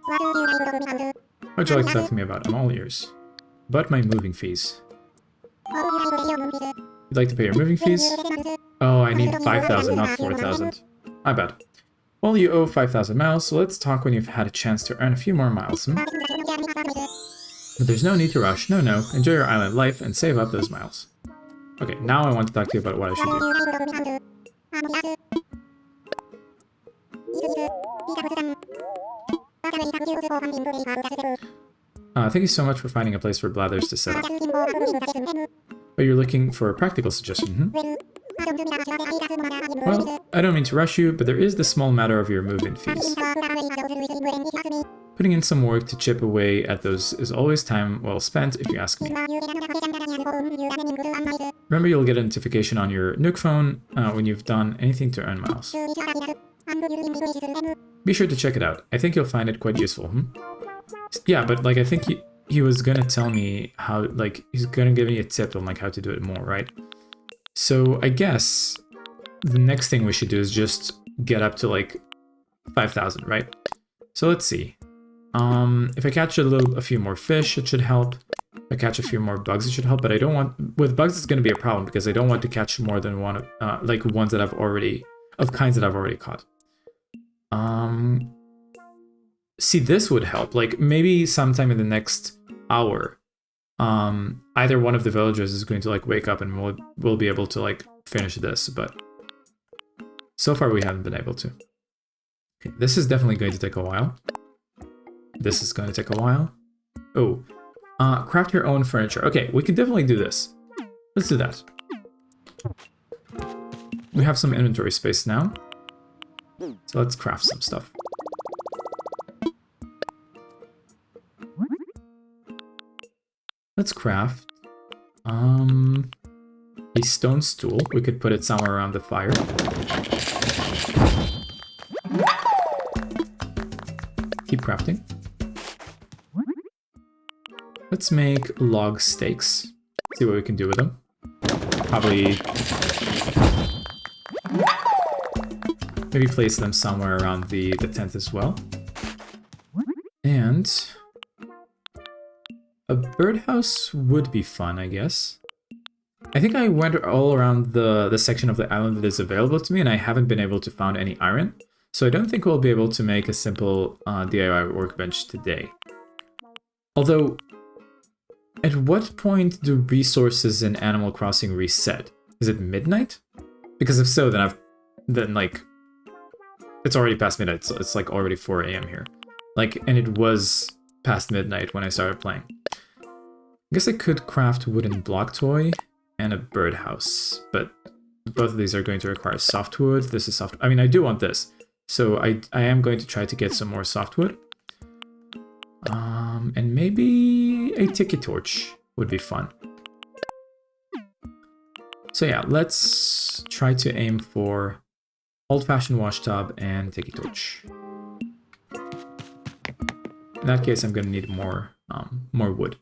What would you like to talk to me about? I'm all ears. About my moving fees. You'd like to pay your moving fees? Oh, I need 5,000, not 4,000. My bad. Well, you owe 5,000 miles, so let's talk when you've had a chance to earn a few more miles. But there's no need to rush. No, no. Enjoy your island life and save up those miles. Okay, now I want to talk to you about what I should do. Thank you so much for finding a place for bladders to set up. But you're looking for a practical suggestion, Well, I don't mean to rush you, but there is the small matter of your move-in fees. Putting in some work to chip away at those is always time well spent, if you ask me. Remember, you'll get a notification on your Nook phone when you've done anything to earn miles. Be sure to check it out. I think you'll find it quite useful. Yeah, but like I think he was gonna tell me how, like, he's gonna give me a tip on like how to do it more, right? So I guess the next thing we should do is just get up to like 5,000, right? So let's see. If I catch a few more fish, it should help. If I catch a few more bugs, it should help. But I don't want, with bugs, it's going to be a problem because I don't want to catch more than one, like ones that I've already, of kinds that I've already caught. See, this would help. Like maybe sometime in the next hour, either one of the villagers is going to like wake up and we'll be able to like finish this. But so far we haven't been able to. Okay, this is definitely going to take a while. This is going to take a while. Oh, craft your own furniture. Okay, we can definitely do this. Let's do that. We have some inventory space now. So let's craft some stuff. Let's craft a stone stool. We could put it somewhere around the fire. Keep crafting. Let's make log stakes. See what we can do with them. Probably maybe place them somewhere around the tent as well. And a birdhouse would be fun, I guess. I think I went all around the section of the island that is available to me, and I haven't been able to find any iron. So I don't think we'll be able to make a simple DIY workbench today. Although, at what point do resources in Animal Crossing reset? Is it midnight? Because if so, then like it's already past midnight. So it's like already 4 AM here. Like, and it was past midnight when I started playing. I guess I could craft wooden block toy and a birdhouse, but both of these are going to require softwood. This is soft. I mean, I do want this, so I am going to try to get some more softwood. And maybe a tiki torch would be fun. So yeah, let's try to aim for old-fashioned wash tub and tiki torch. In that case, I'm going to need more wood.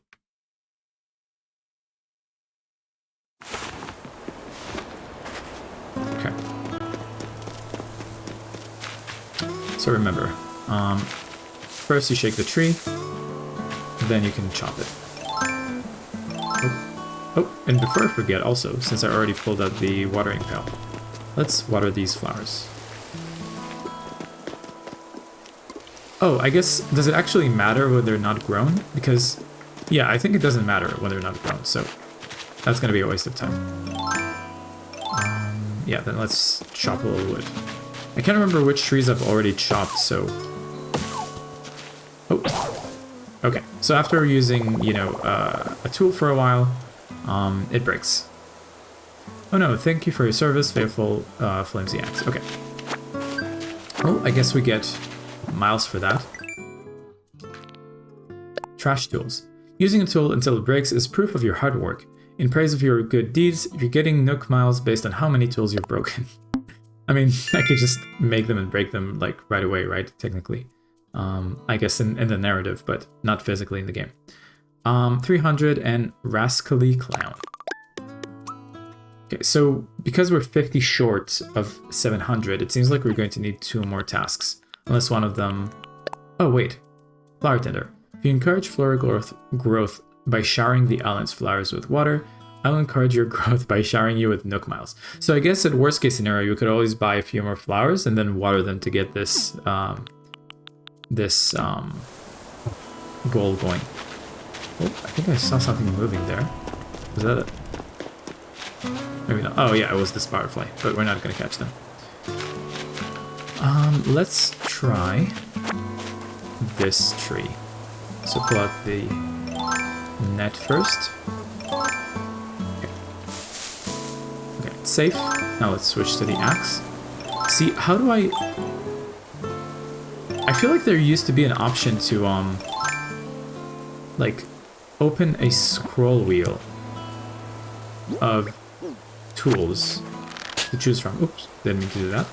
Okay. So remember, first you shake the tree, then you can chop it. Oh, and before I forget also, since I already pulled out the watering pail, let's water these flowers. Oh, I guess, does it actually matter when they're not grown? Because, yeah, I think it doesn't matter when they're not grown, so that's going to be a waste of time. Yeah, then let's chop a little wood. I can't remember which trees I've already chopped, so... Oh. Okay, so after using, you know, a tool for a while, it breaks. Oh no, thank you for your service, faithful flimsy axe. Okay. Oh, I guess we get miles for that. Trash tools. Using a tool until it breaks is proof of your hard work. In praise of your good deeds, you're getting Nook miles based on how many tools you've broken. I mean, I could just make them and break them, like, right away, right? Technically. I guess in the narrative, but not physically in the game. 300 and Rascally Clown. Okay, so because we're 50 short of 700, it seems like we're going to need 2 more tasks. Unless one of them... Oh, wait. Flower tender. If you encourage flower growth by showering the island's flowers with water, I'll encourage your growth by showering you with Nook Miles. So I guess at worst case scenario, you could always buy a few more flowers and then water them to get this goal going. Oh, I think I saw something moving there. Was that it? Maybe not. Oh yeah, it was this firefly, but we're not gonna catch them. Let's try this tree. So pull out the net first. Okay, it's safe. Now let's switch to the axe. See, how do I feel like there used to be an option to like open a scroll wheel of tools to choose from. Oops, didn't mean to do that.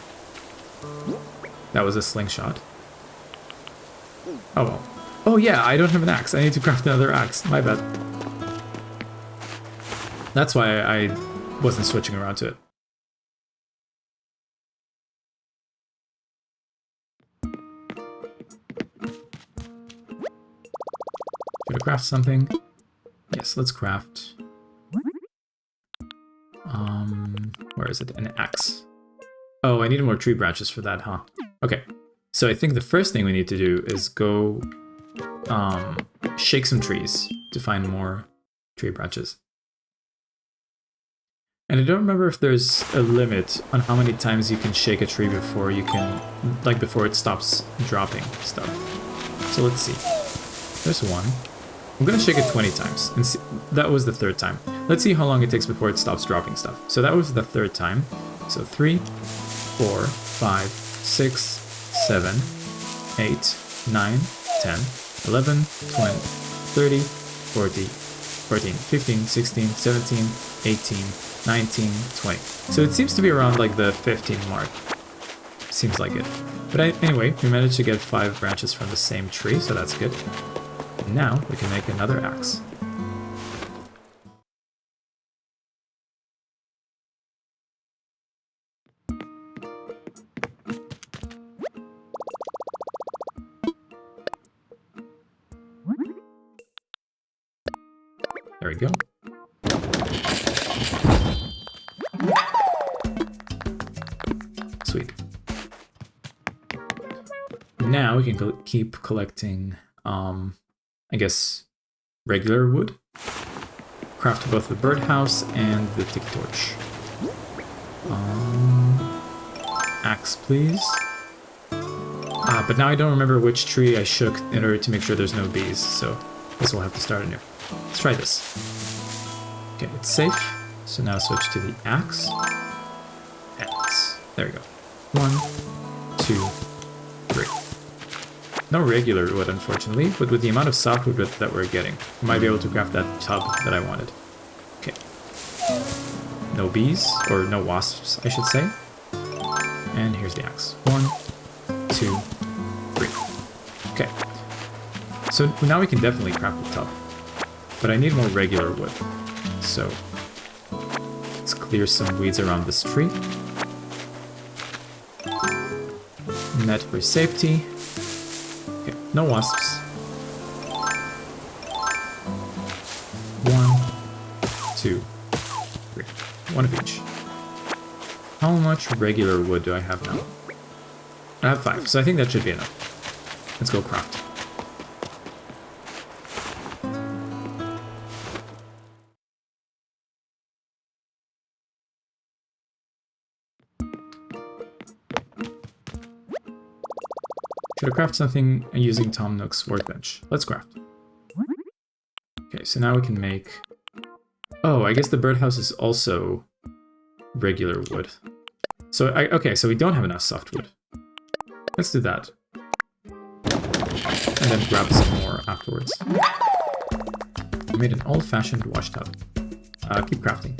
That was a slingshot. Oh well. Oh yeah, I don't have an axe. I need to craft another axe. My bad. That's why I wasn't switching around to it. Gotta craft something. Yes, let's craft. Where is it? An axe. Oh, I need more tree branches for that, huh? Okay. So I think the first thing we need to do is go shake some trees to find more tree branches. And I don't remember if there's a limit on how many times you can shake a tree before you can, like before it stops dropping stuff. So let's see. There's one. I'm gonna shake it 20 times, and see, that was the third time. Let's see how long it takes before it stops dropping stuff. So that was the third time. So 3, 4, 5, 6, 7, 8, 9, 10, 11, 20, 30, 40, 14, 15, 16, 17, 18, 19, 20. So it seems to be around like the 15 mark. Seems like it. But anyway, we managed to get 5 branches from the same tree, so that's good. Now we can make another axe. There we go. Sweet. Now we can keep collecting I guess regular wood. Craft both the birdhouse and the tiki torch. Axe, please. But now I don't remember which tree I shook in order to make sure there's no bees, so I guess we'll have to start anew. Let's try this. Okay, it's safe. So now switch to the axe. Axe. There we go. 1, 2, 3. No regular wood, unfortunately, but with the amount of softwood that we're getting, we might be able to craft that tub that I wanted. Okay. No bees, or no wasps, I should say. And here's the axe. 1, 2, 3. Okay. So now we can definitely craft the tub. But I need more regular wood. So let's clear some weeds around this tree. Net for safety. Okay, no wasps. 1, 2, 3. 1 of each. How much regular wood do I have now? I have 5, so I think that should be enough. Let's go craft. Should I craft something using Tom Nook's workbench? Let's craft. Okay, so now we can make... Oh, I guess the birdhouse is also regular wood. So, okay, so we don't have enough softwood. Let's do that. And then grab some more afterwards. I made an old-fashioned wash tub. Keep crafting.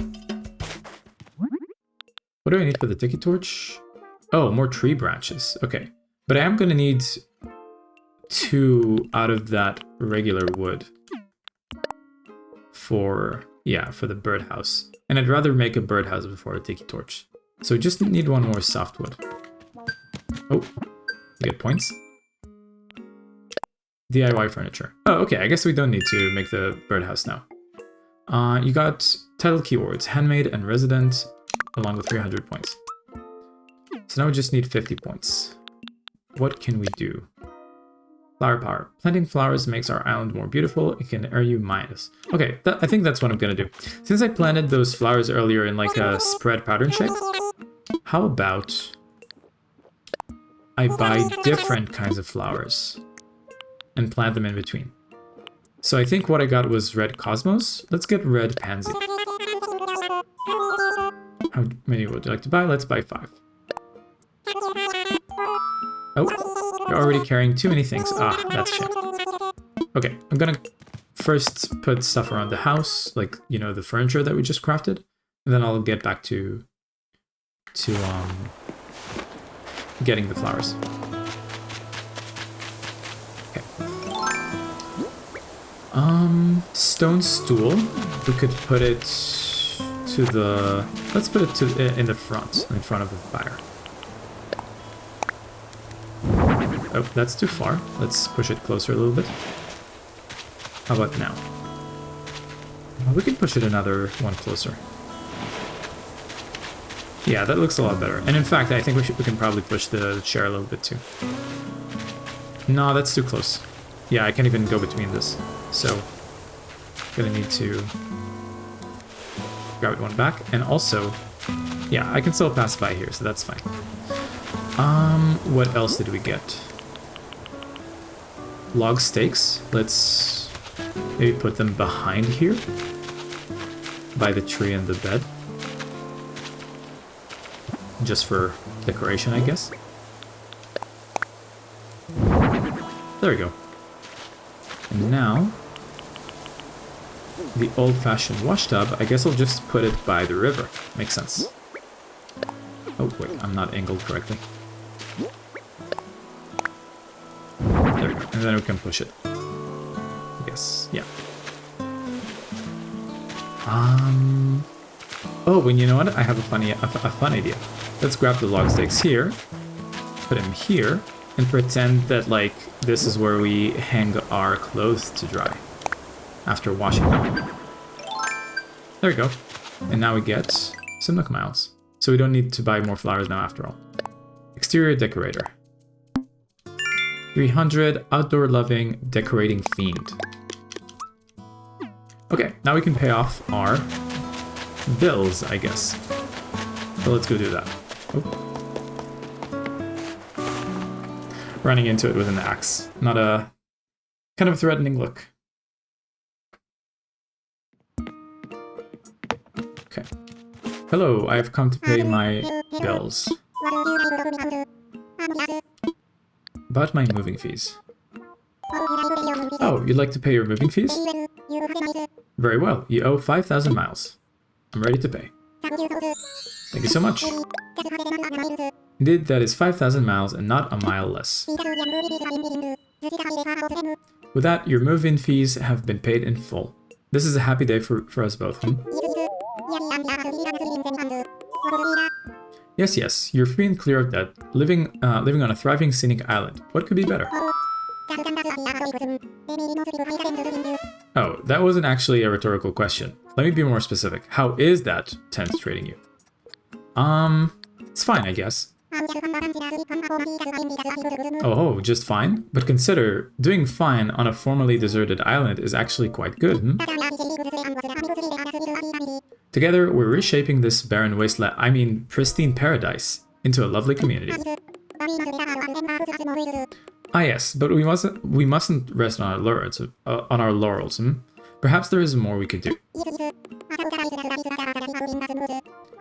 What do I need for the tiki torch? Oh, more tree branches. Okay. But I am going to need 2 out of that regular wood for the birdhouse. And I'd rather make a birdhouse before a tiki torch. So we just need 1 more softwood. Oh, you get points. DIY furniture. Oh, okay, I guess we don't need to make the birdhouse now. You got Title keywords, handmade and resident, along with 300 points. So now we just need 50 points. What can we do? Flower power. Planting flowers makes our island more beautiful. It can earn you minus. Okay, I think that's what I'm gonna do. Since I planted those flowers earlier in like a spread pattern shape, how about I buy different kinds of flowers and plant them in between? So I think what I got was red cosmos. Let's get red pansy. How many would you like to buy? Let's buy 5. Oh, you're already carrying too many things. Ah, that's shit. Okay, I'm gonna first put stuff around the house, like, you know, the furniture that we just crafted, and then I'll get back to getting the flowers. Okay. Stone stool. We could put it to the. Let's put it in the front of the fire. Oh, that's too far. Let's push it closer a little bit. How about now? We can push it another one closer. Yeah, that looks a lot better. And in fact, I think we can probably push the chair a little bit too. No, that's too close. Yeah, I can't even go between this. So, gonna need to grab it one back. And also, yeah, I can still pass by here, so that's fine. What else did we get? Log stakes. Let's maybe put them behind here. By the tree and the bed. Just for decoration, I guess. There we go. And now, the old-fashioned wash tub, I guess I'll just put it by the river. Makes sense. Oh, wait, I'm not angled correctly. There we go. And then we can push it. I guess, yeah. Oh, and you know what? I have a fun idea. Let's grab the log stakes here, put him here, and pretend that, like, this is where we hang our clothes to dry after washing them. There we go. And now we get some Nook Miles. So we don't need to buy more flowers now after all. Exterior decorator. 300, outdoor loving, decorating fiend. Okay, now we can pay off our bills, I guess. So let's go do that. Oh. Running into it with an axe. Not a kind of threatening look. Okay. Hello, I have come to pay my bills. About my moving fees. Oh, you'd like to pay your moving fees? Very well, you owe 5,000 miles. I'm ready to pay. Thank you so much. Indeed, that is 5,000 miles and not a mile less. With that, your move-in fees have been paid in full. This is a happy day for us both, huh? Yes, yes, you're free and clear of debt, living on a thriving scenic island. What could be better? Oh, that wasn't actually a rhetorical question. Let me be more specific. How is that tent treating you? It's fine, I guess. Oh, just fine? But consider, doing fine on a formerly deserted island is actually quite good, hmm? Together, we're reshaping this barren wasteland, I mean pristine paradise, into a lovely community. Ah yes, but we mustn't rest on our laurels, hmm? Perhaps there is more we could do.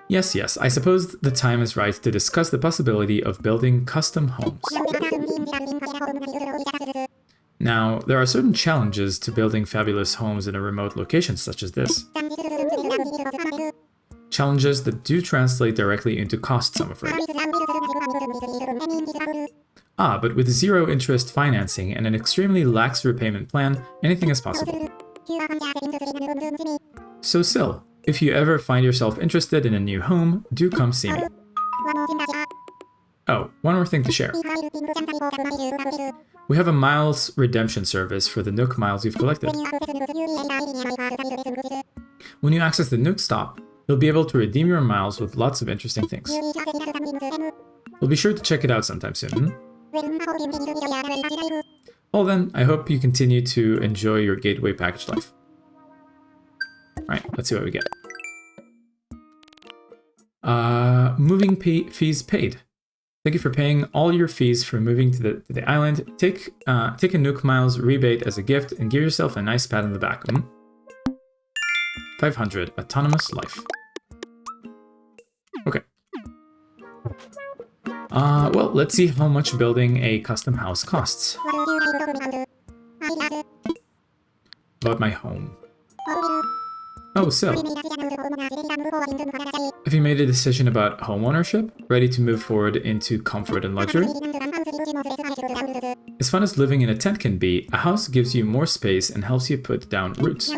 Yes, yes, I suppose the time is right to discuss the possibility of building custom homes. Now, there are certain challenges to building fabulous homes in a remote location such as this. Challenges that do translate directly into costs, I'm afraid. Ah, but with zero interest financing and an extremely lax repayment plan, anything is possible. So Sil, if you ever find yourself interested in a new home, do come see me. Oh, one more thing to share. We have a miles redemption service for the Nook miles you've collected. When you access the Nook stop, you'll be able to redeem your miles with lots of interesting things. We'll be sure to check it out sometime soon. Well then, I hope you continue to enjoy your gateway package life. Alright, let's see what we get. Moving fees paid. Thank you for paying all your fees for moving to the island. Take a Nook Miles rebate as a gift and give yourself a nice pat on the back. 500 autonomous life. Okay. Well, let's see how much building a custom house costs. About my home. Oh, so. Have you made a decision about home ownership? Ready to move forward into comfort and luxury? As fun as living in a tent can be, a house gives you more space and helps you put down roots.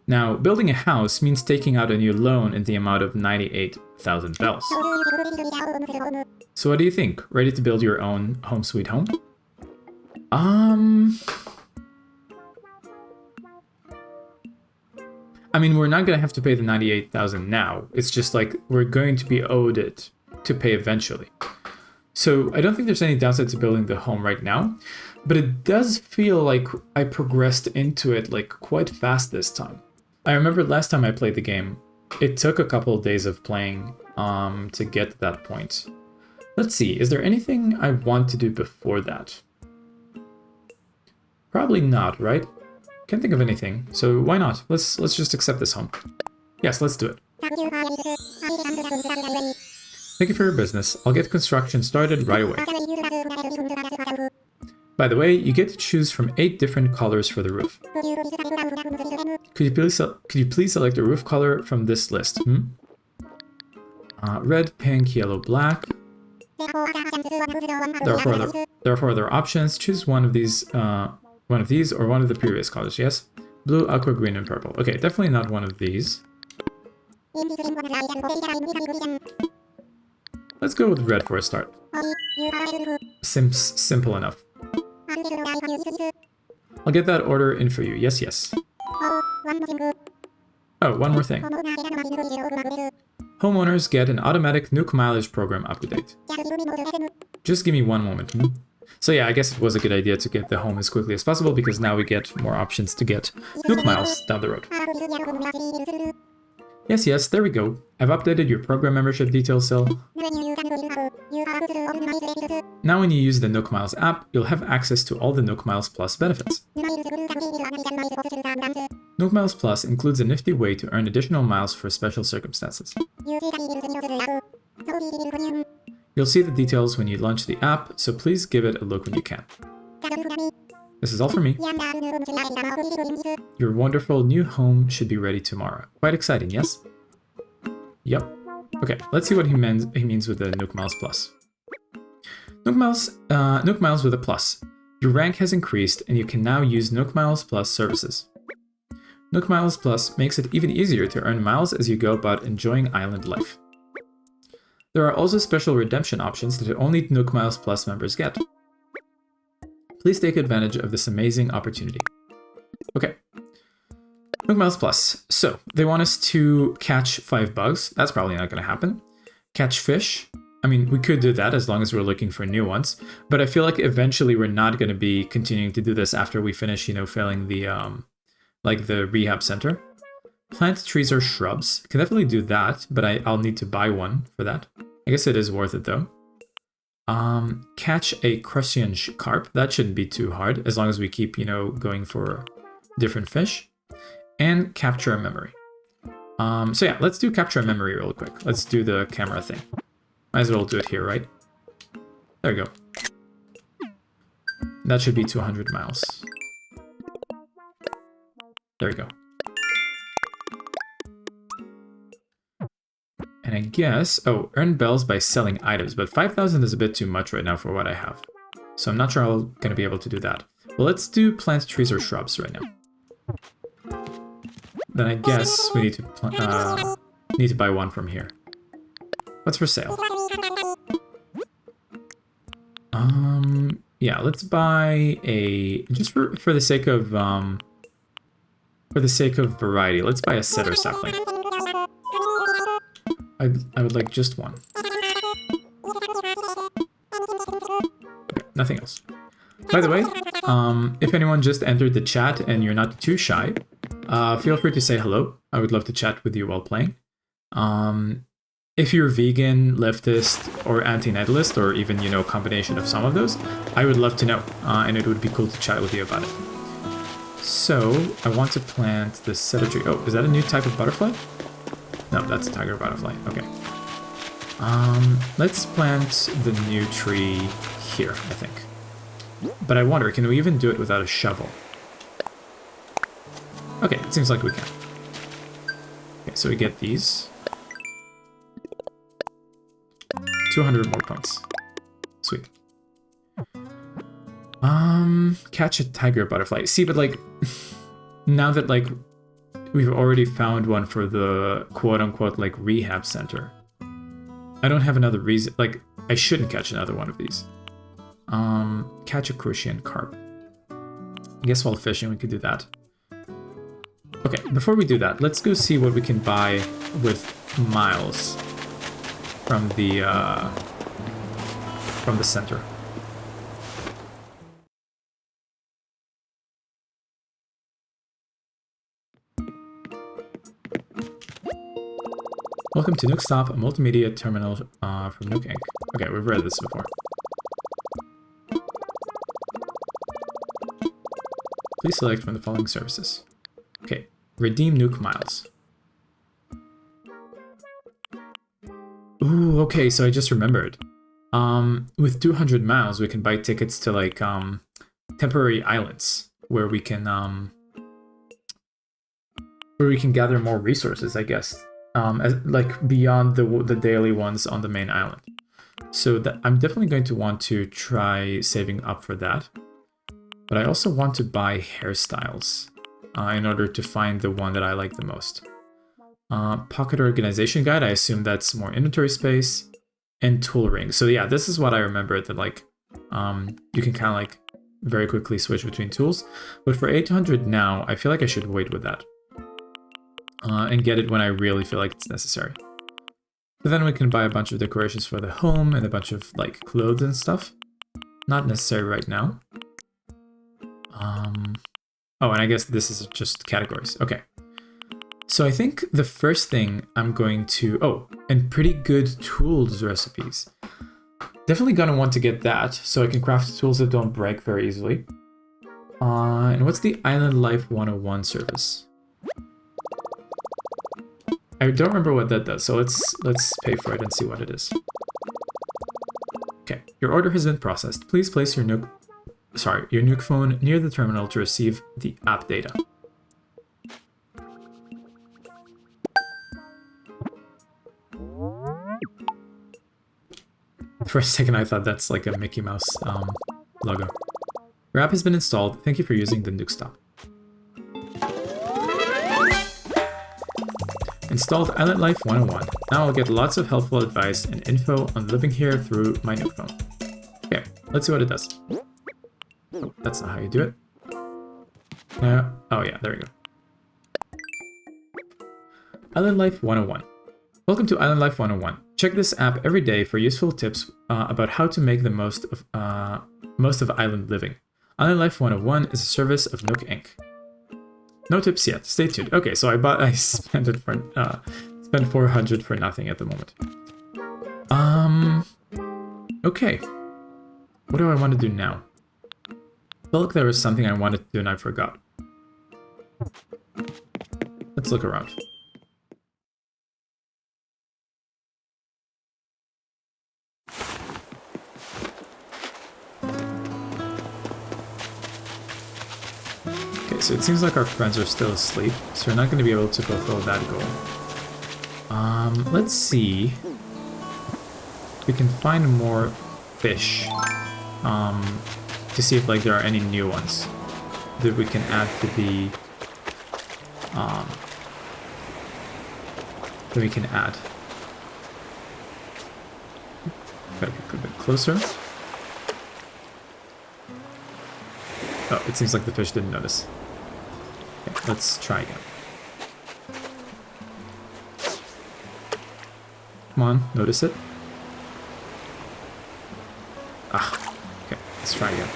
Now, building a house means taking out a new loan in the amount of 98,000 bells. So what do you think? Ready to build your own home sweet home? I mean, we're not going to have to pay the 98,000 now. It's just like we're going to be owed it to pay eventually. So I don't think there's any downside to building the home right now, but it does feel like I progressed into it like quite fast this time. I remember last time I played the game, it took a couple of days of playing to get to that point. Let's see, is there anything I want to do before that? Probably not, right? Can't think of anything, so why not? Let's just accept this home. Yes, let's do it. Thank you for your business. I'll get construction started right away. By the way, you get to choose from 8 different colors for the roof. Could you please select a roof color from this list? Red, pink, yellow, black. Therefore, other options. Choose one of these or one of the previous colors. Yes, blue, aqua, green, and purple. Okay, definitely not one of these. Let's go with red for a start. Simple enough. I'll get that order in for you. Yes, yes. Oh, one more thing. Homeowners get an automatic Nook mileage program update. Just give me one moment. So yeah, I guess it was a good idea to get the home as quickly as possible because now we get more options to get Nook miles down the road. Yes, yes, there we go. I've updated your program membership details cell. Now when you use the Nook Miles app, you'll have access to all the Nook Miles Plus benefits. Nook Miles Plus includes a nifty way to earn additional miles for special circumstances. You'll see the details when you launch the app, so please give it a look when you can. This is all for me. Your wonderful new home should be ready tomorrow. Quite exciting, yes? Yep. Okay, let's see what he means with the Nook Miles Plus. Nook Miles with a plus. Your rank has increased and you can now use Nook Miles Plus services. Nook Miles Plus makes it even easier to earn miles as you go about enjoying island life. There are also special redemption options that only Nook Miles Plus members get. Please take advantage of this amazing opportunity. Okay. Nook Miles Plus. So, they want us to catch 5 bugs. That's probably not going to happen. Catch fish. I mean, we could do that as long as we're looking for new ones. But I feel like eventually we're not going to be continuing to do this after we finish, failing the, the rehab center. Plant trees or shrubs. Can definitely do that, but I'll need to buy one for that. I guess it is worth it though. Catch a crucian carp. That shouldn't be too hard as long as we keep, going for different fish. And capture a memory. So yeah, let's do capture a memory real quick. Let's do the camera thing. Might as well do it here, right? There we go. That should be 200 miles. There we go. And I guess, earn bells by selling items, but 5,000 is a bit too much right now for what I have. So I'm not sure I'm going to be able to do that. Well, let's do plant trees or shrubs right now. Then I guess we need to buy one from here. What's for sale? Yeah, let's buy a, just for the sake of variety, let's buy a cedar sapling. I would like just one. Okay, nothing else. By the way, if anyone just entered the chat and you're not too shy, feel free to say hello. I would love to chat with you while playing. If you're vegan, leftist, or anti-natalist, or even, you know, a combination of some of those, I would love to know, and it would be cool to chat with you about it. So, I want to plant the cedar tree. Oh, is that a new type of butterfly? No, that's a tiger butterfly. Okay. Let's plant the new tree here, I think. But I wonder, can we even do it without a shovel? Okay, it seems like we can. Okay, so we get these. 200 more points. Sweet. Catch a tiger butterfly. See, but like, now that like, we've already found one for the quote-unquote like rehab center, I don't have another reason, like, I shouldn't catch another one of these. Catch a crucian carp. I guess while fishing we could do that. Okay, before we do that, let's go see what we can buy with miles from the center. Welcome to Nookstop, a multimedia terminal from Nook Inc. Okay, we've read this before. Please select from the following services. Okay, redeem Nook miles. Ooh, okay, so I just remembered. With 200 miles, we can buy tickets to like temporary islands where we can gather more resources, I guess. Like beyond the daily ones on the main island. So I'm definitely going to want to try saving up for that. But I also want to buy hairstyles in order to find the one that I like the most. Pocket organization guide, I assume that's more inventory space, and tool ring. So yeah, this is what I remember, that like you can kind of like very quickly switch between tools. But for 800 now, I feel like I should wait with that and get it when I really feel like it's necessary. But then we can buy a bunch of decorations for the home and a bunch of like clothes and stuff. Not necessary right now. Oh, and I guess this is just categories. Okay. So I think the first thing I'm going to... Oh, and pretty good tools recipes. Definitely gonna want to get that, so I can craft tools that don't break very easily. And what's the Island Life 101 service? I don't remember what that does, so let's pay for it and see what it is. Okay, your order has been processed. Please place your Nook phone near the terminal to receive the app data. For a second, I thought that's like a Mickey Mouse logo. Your app has been installed. Thank you for using the Nookstop. Installed Island Life 101. Now I'll get lots of helpful advice and info on living here through my Nook phone. Okay, let's see what it does. Oh, that's not how you do it. Oh yeah, there we go. Island Life 101. Welcome to Island Life 101. Check this app every day for useful tips about how to make the most of island living. Island Life 101 is a service of Nook Inc. No tips yet. Stay tuned. Okay, so I spent 400 for nothing at the moment. Okay. What do I want to do now? I felt like there was something I wanted to do and I forgot. Let's look around. Okay, so it seems like our friends are still asleep, so we're not going to be able to fulfill that goal. Let's see if we can find more fish. To see if like there are any new ones that we can add to the that we can add. Gotta get a bit closer. Oh, it seems like the fish didn't notice. Okay, let's try again. Come on, notice it. Ah, okay, let's try again.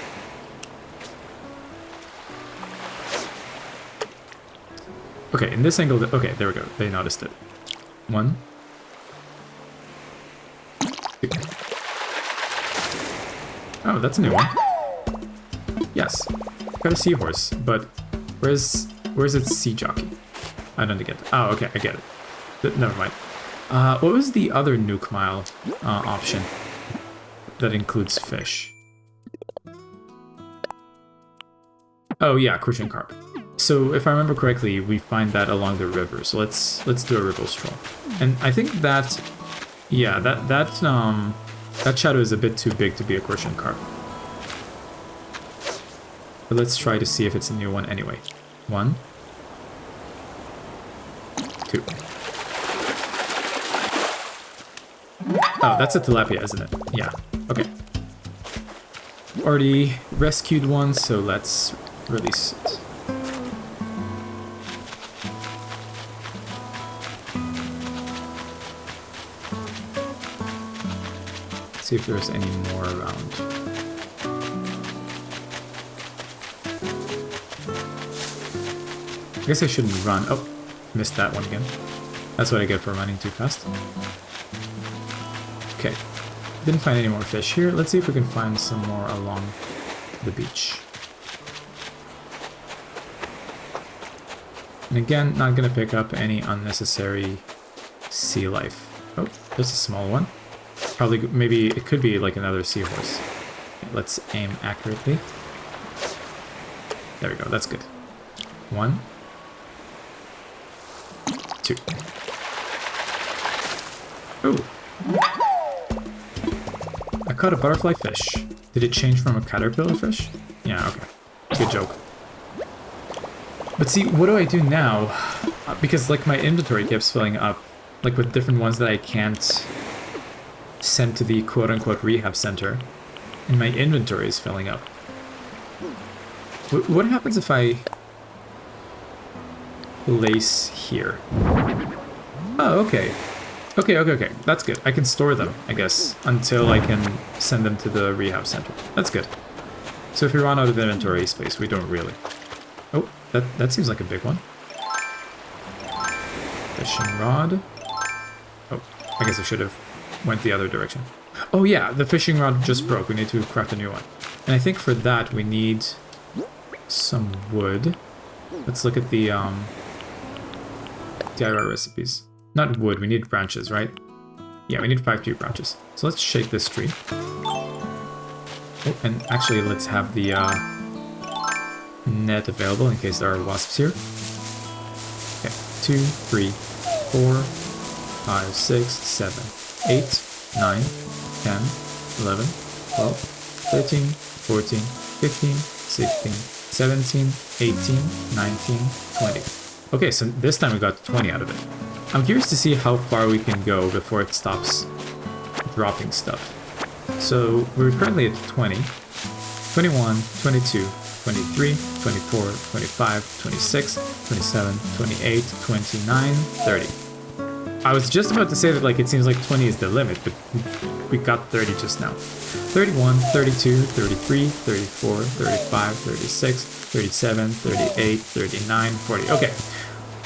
Okay, in this angle, okay, there we go. They noticed it. 1, 2. Oh, that's a new one. Yes, got a seahorse, but where's its sea jockey? I don't get it. Oh, okay, I get it. Never mind. What was the other nuke mile option that includes fish? Oh yeah, crucian carp. So if I remember correctly, we find that along the river. So let's do a river stroll. And I think that, yeah, that shadow is a bit too big to be a crucian carp. But let's try to see if it's a new one anyway. 1, 2. Oh, that's a tilapia, isn't it? Yeah. Okay. Already rescued one, so let's release it. See if there's any more around. I guess I shouldn't run. Oh, missed that one again. That's what I get for running too fast. Okay, didn't find any more fish here. Let's see if we can find some more along the beach. And again, not gonna pick up any unnecessary sea life. Oh, there's a small one. Probably, maybe it could be like another seahorse. Okay, let's aim accurately. There we go, that's good. 1, 2. Ooh. I caught a butterfly fish. Did it change from a caterpillar fish? Yeah, okay. Good joke. But see, what do I do now? Because like my inventory keeps filling up, like with different ones that I can't send to the quote-unquote rehab center, and my inventory is filling up. What happens if I place here? Oh, okay. Okay. That's good. I can store them, I guess, until I can send them to the rehab center. That's good. So if we run out of inventory space, we don't really. Oh, that seems like a big one. Fishing rod. Oh, I guess I should have went the other direction. Oh yeah, the fishing rod just broke. We need to craft a new one. And I think for that we need some wood. Let's look at the DIY recipes. Not wood, we need branches, right? Yeah, we need 5 tree branches. So let's shake this tree. Oh, and actually let's have the net available in case there are wasps here. Okay, 2, 3, 4, 5, 6, 7, 8, 9, 10, 11, 12, 13, 14, 15, 16, 17, 18, 19, 20. Okay, so this time we got 20 out of it. I'm curious to see how far we can go before it stops dropping stuff. So we're currently at 20, 21, 22, 23, 24, 25, 26, 27, 28, 29, 30. I was just about to say that like it seems like 20 is the limit, but we got 30 just now. 31, 32, 33, 34, 35, 36, 37, 38, 39, 40. Okay.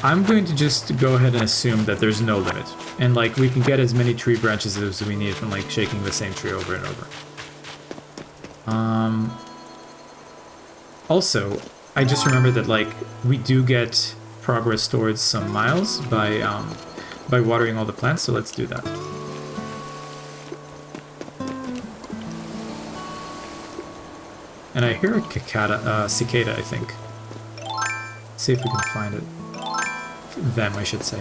I'm going to just go ahead and assume that there's no limit. And like we can get as many tree branches as we need from like shaking the same tree over and over. Also, I just remembered that like we do get progress towards some miles by watering all the plants, so let's do that. And I hear a cicada, I think. Let's see if we can find it. Them, I should say.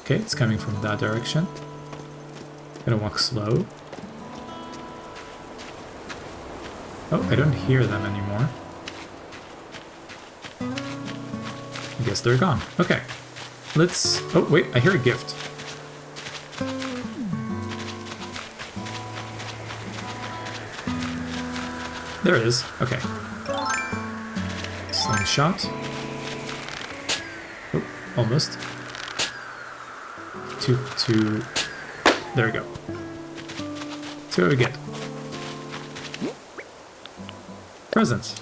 Okay, it's coming from that direction. Gonna walk slow. Oh, I don't hear them anymore. I guess they're gone. Okay. Let's... Oh, wait, I hear a gift. There it is. Okay. Slingshot. Oh, almost. Two. There we go. See what we get. Present.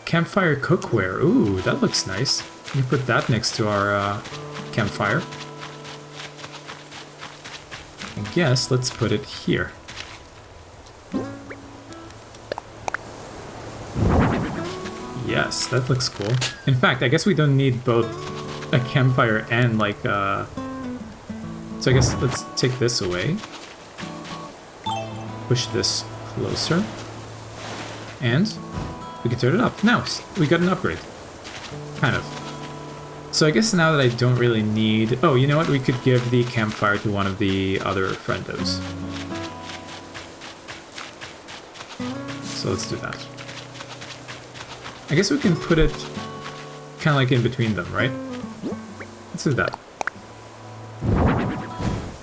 Campfire cookware. Ooh, that looks nice. We put that next to our campfire. I guess let's put it here. Yes, that looks cool. In fact, I guess we don't need both a campfire and like so I guess let's take this away. Push this closer. And we can turn it up. Now we got an upgrade. Kind of. So I guess now that I don't really need... Oh, you know what? We could give the campfire to one of the other friendos. So let's do that. I guess we can put it kind of like in between them, right? Let's do that.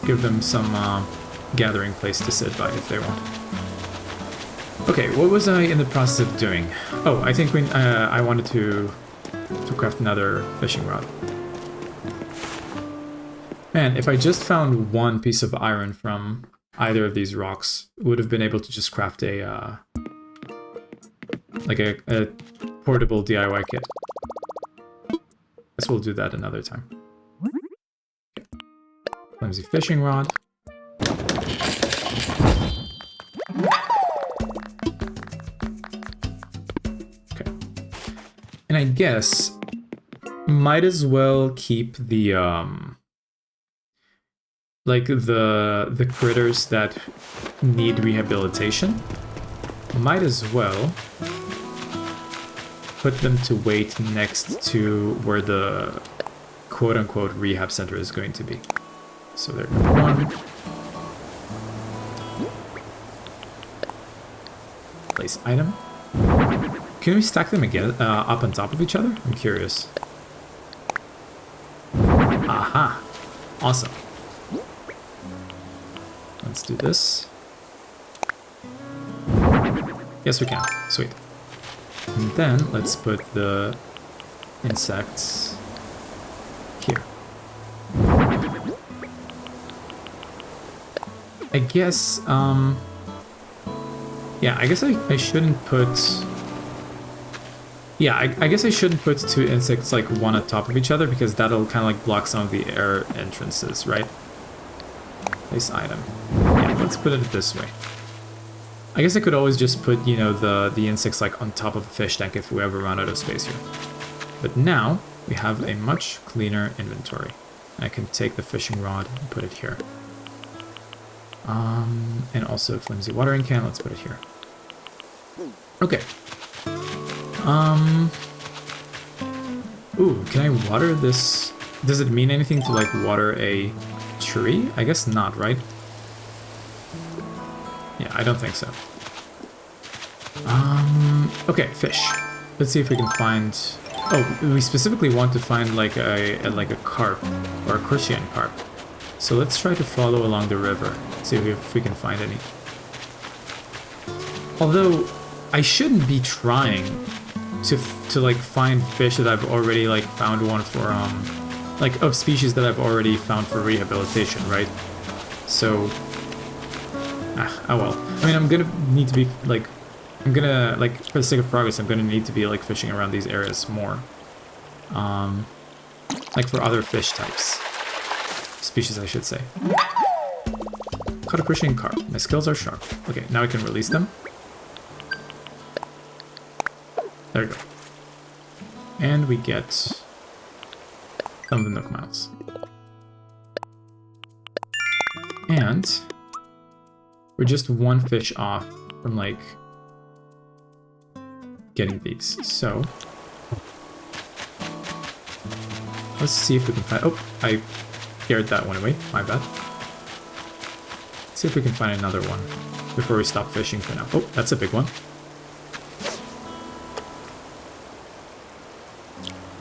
Give them some gathering place to sit by if they want. Okay, what was I in the process of doing? Oh, I think I wanted to craft another fishing rod. Man, if I just found one piece of iron from either of these rocks, would have been able to just craft a like a portable DIY kit. Guess we'll do that another time. Okay. Flimsy fishing rod. Okay. And I guess might as well keep the like the critters that need rehabilitation. Might as well put them to wait next to where the quote-unquote rehab center is going to be. So there, one. Place item. Can we stack them again up on top of each other? I'm curious. Aha! Awesome. Let's do this. Yes, we can. Sweet. And then let's put the insects here. I guess, yeah, I guess I shouldn't put... Yeah, I guess I shouldn't put two insects like one on top of each other because that'll kind of like block some of the air entrances, right? Place item. Yeah, let's put it this way. I guess I could always just put, you know, the insects like on top of a fish tank if we ever run out of space here. But now we have a much cleaner inventory. I can take the fishing rod and put it here. And also a flimsy watering can, let's put it here. Okay. Ooh, can I water this? Does it mean anything to like water a tree? I guess not, right? Yeah, I don't think so. Okay, fish. Let's see if we can find... Oh, we specifically want to find like a carp or a crucian carp. So let's try to follow along the river, see if we can find any. Although I shouldn't be trying to like find fish that I've already like found one for like of species that I've already found for rehabilitation, right? So oh well. I mean, I'm gonna need to be like, I'm gonna like for the sake of progress, I'm gonna need to be like fishing around these areas more, like for other fish types, species I should say. Caught a crucian carp. My skills are sharp. Okay, now I can release them. There we go. And we get some of the Nook Miles. And we're just one fish off from, like, getting these. So let's see if we can find... Oh, I scared that one away. My bad. Let's see if we can find another one before we stop fishing for now. Oh, that's a big one.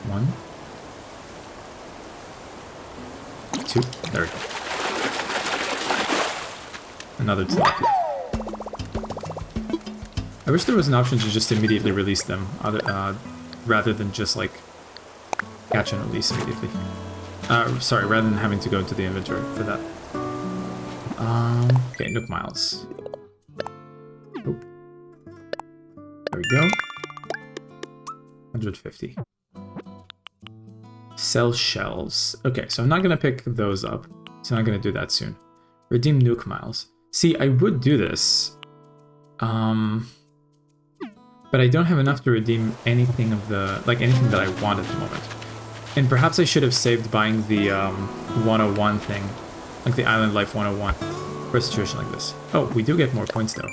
One. Two. There we go. Another tilapia. I wish there was an option to just immediately release them, rather than just like catch and release immediately. Sorry, rather than having to go into the inventory for that. Okay, Nook Miles. Oh. There we go. 150. Sell shells. Okay, so I'm not gonna pick those up. So I'm not gonna do that soon. Redeem Nook Miles. See, I would do this. But I don't have enough to redeem anything of the, like anything that I want at the moment. And perhaps I should have saved buying the 101 thing, like the Island Life 101, for a situation like this. Oh, we do get more points though.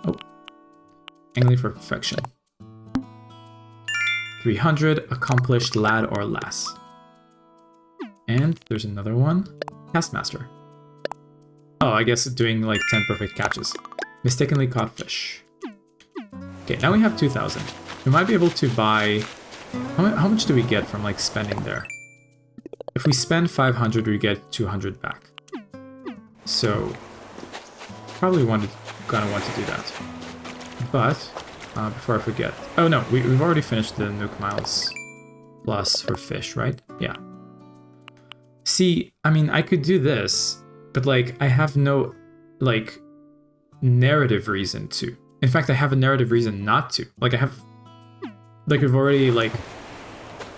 Oh, Angling for Perfection. 300, accomplished lad or lass. And there's another one, Castmaster. Oh, I guess doing like 10 perfect catches. Mistakenly caught fish. Okay, now we have 2,000. We might be able to buy... How much do we get from like spending there? If we spend 500, we get 200 back. So, probably gonna want to do that. But, before I forget... Oh no, we've already finished the Nook Miles plus for fish, right? Yeah. See, I mean, I could do this, but like, I have no, like, narrative reason to. In fact, I have a narrative reason not to. Like, I have... Like, we've already, like,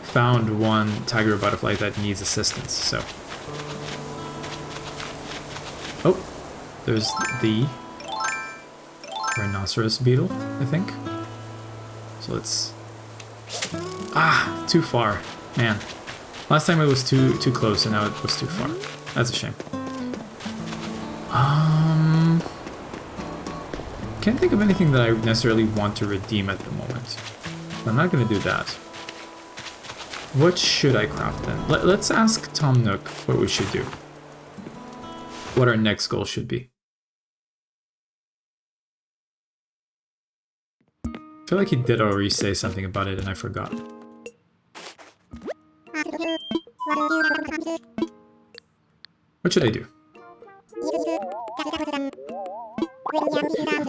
found one tiger butterfly that needs assistance, so... Oh, there's the rhinoceros beetle, I think. So let's... Ah, too far. Man. Last time it was too close, and now it was too far. That's a shame. Can't think of anything that I necessarily want to redeem at the moment. I'm not going to do that. What should I craft then? Let's ask Tom Nook what we should do. What our next goal should be. I feel like he did already say something about it and I forgot. What should I do?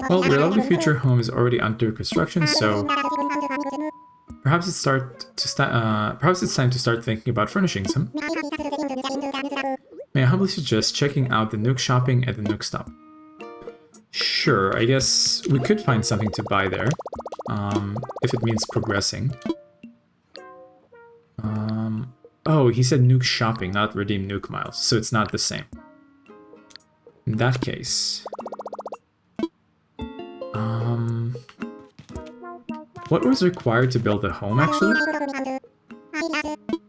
Well, your lovely future home is already under construction, so perhaps it's time to start thinking about furnishing some. May I humbly suggest checking out the Nook shopping at the Nook stop. Sure, I guess we could find something to buy there, if it means progressing. Oh, he said Nook shopping, not redeem Nook Miles, so it's not the same. In that case... What was required to build a home, actually?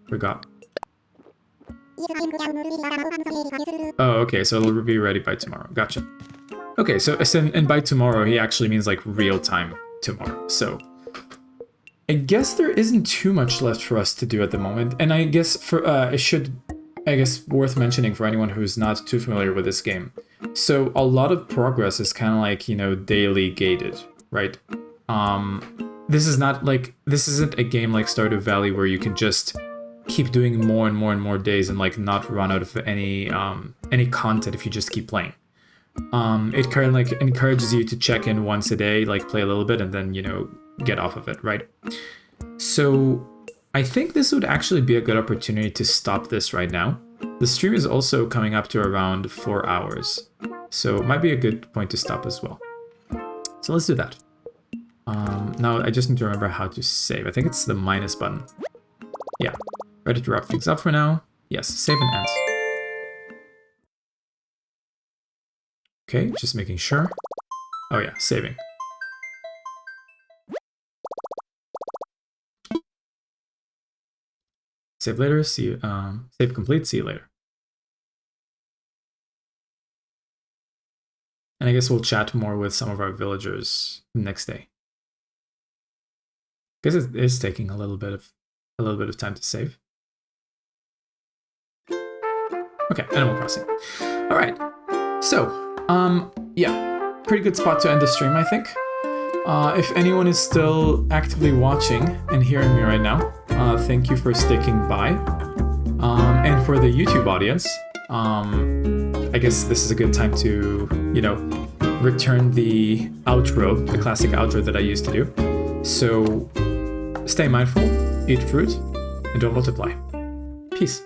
Forgot. Oh, okay, so it'll be ready by tomorrow. Gotcha. Okay, so and by tomorrow, he actually means like real time tomorrow. So I guess there isn't too much left for us to do at the moment. And I guess for worth mentioning for anyone who's not too familiar with this game. So a lot of progress is kind of like, you know, daily gated, right? This isn't a game like Stardew Valley where you can just keep doing more and more and more days and like not run out of any content if you just keep playing. It kind of like encourages you to check in once a day, like play a little bit and then, you know, get off of it, right? So I think this would actually be a good opportunity to stop this right now. The stream is also coming up to around 4 hours, so it might be a good point to stop as well. So let's do that. Now I just need to remember how to save. I think it's the minus button. Yeah. Ready to wrap things up for now? Yes, save and end. Okay, just making sure. Oh yeah, saving. Save later, see you, save complete, see you later. And I guess we'll chat more with some of our villagers the next day. Because it is taking a little bit of time to save. Okay, Animal Crossing. All right. So, yeah, pretty good spot to end the stream, I think. If anyone is still actively watching and hearing me right now, thank you for sticking by. And for the YouTube audience, I guess this is a good time to, you know, return the outro, the classic outro that I used to do. So stay mindful, eat fruit, and don't multiply. Peace.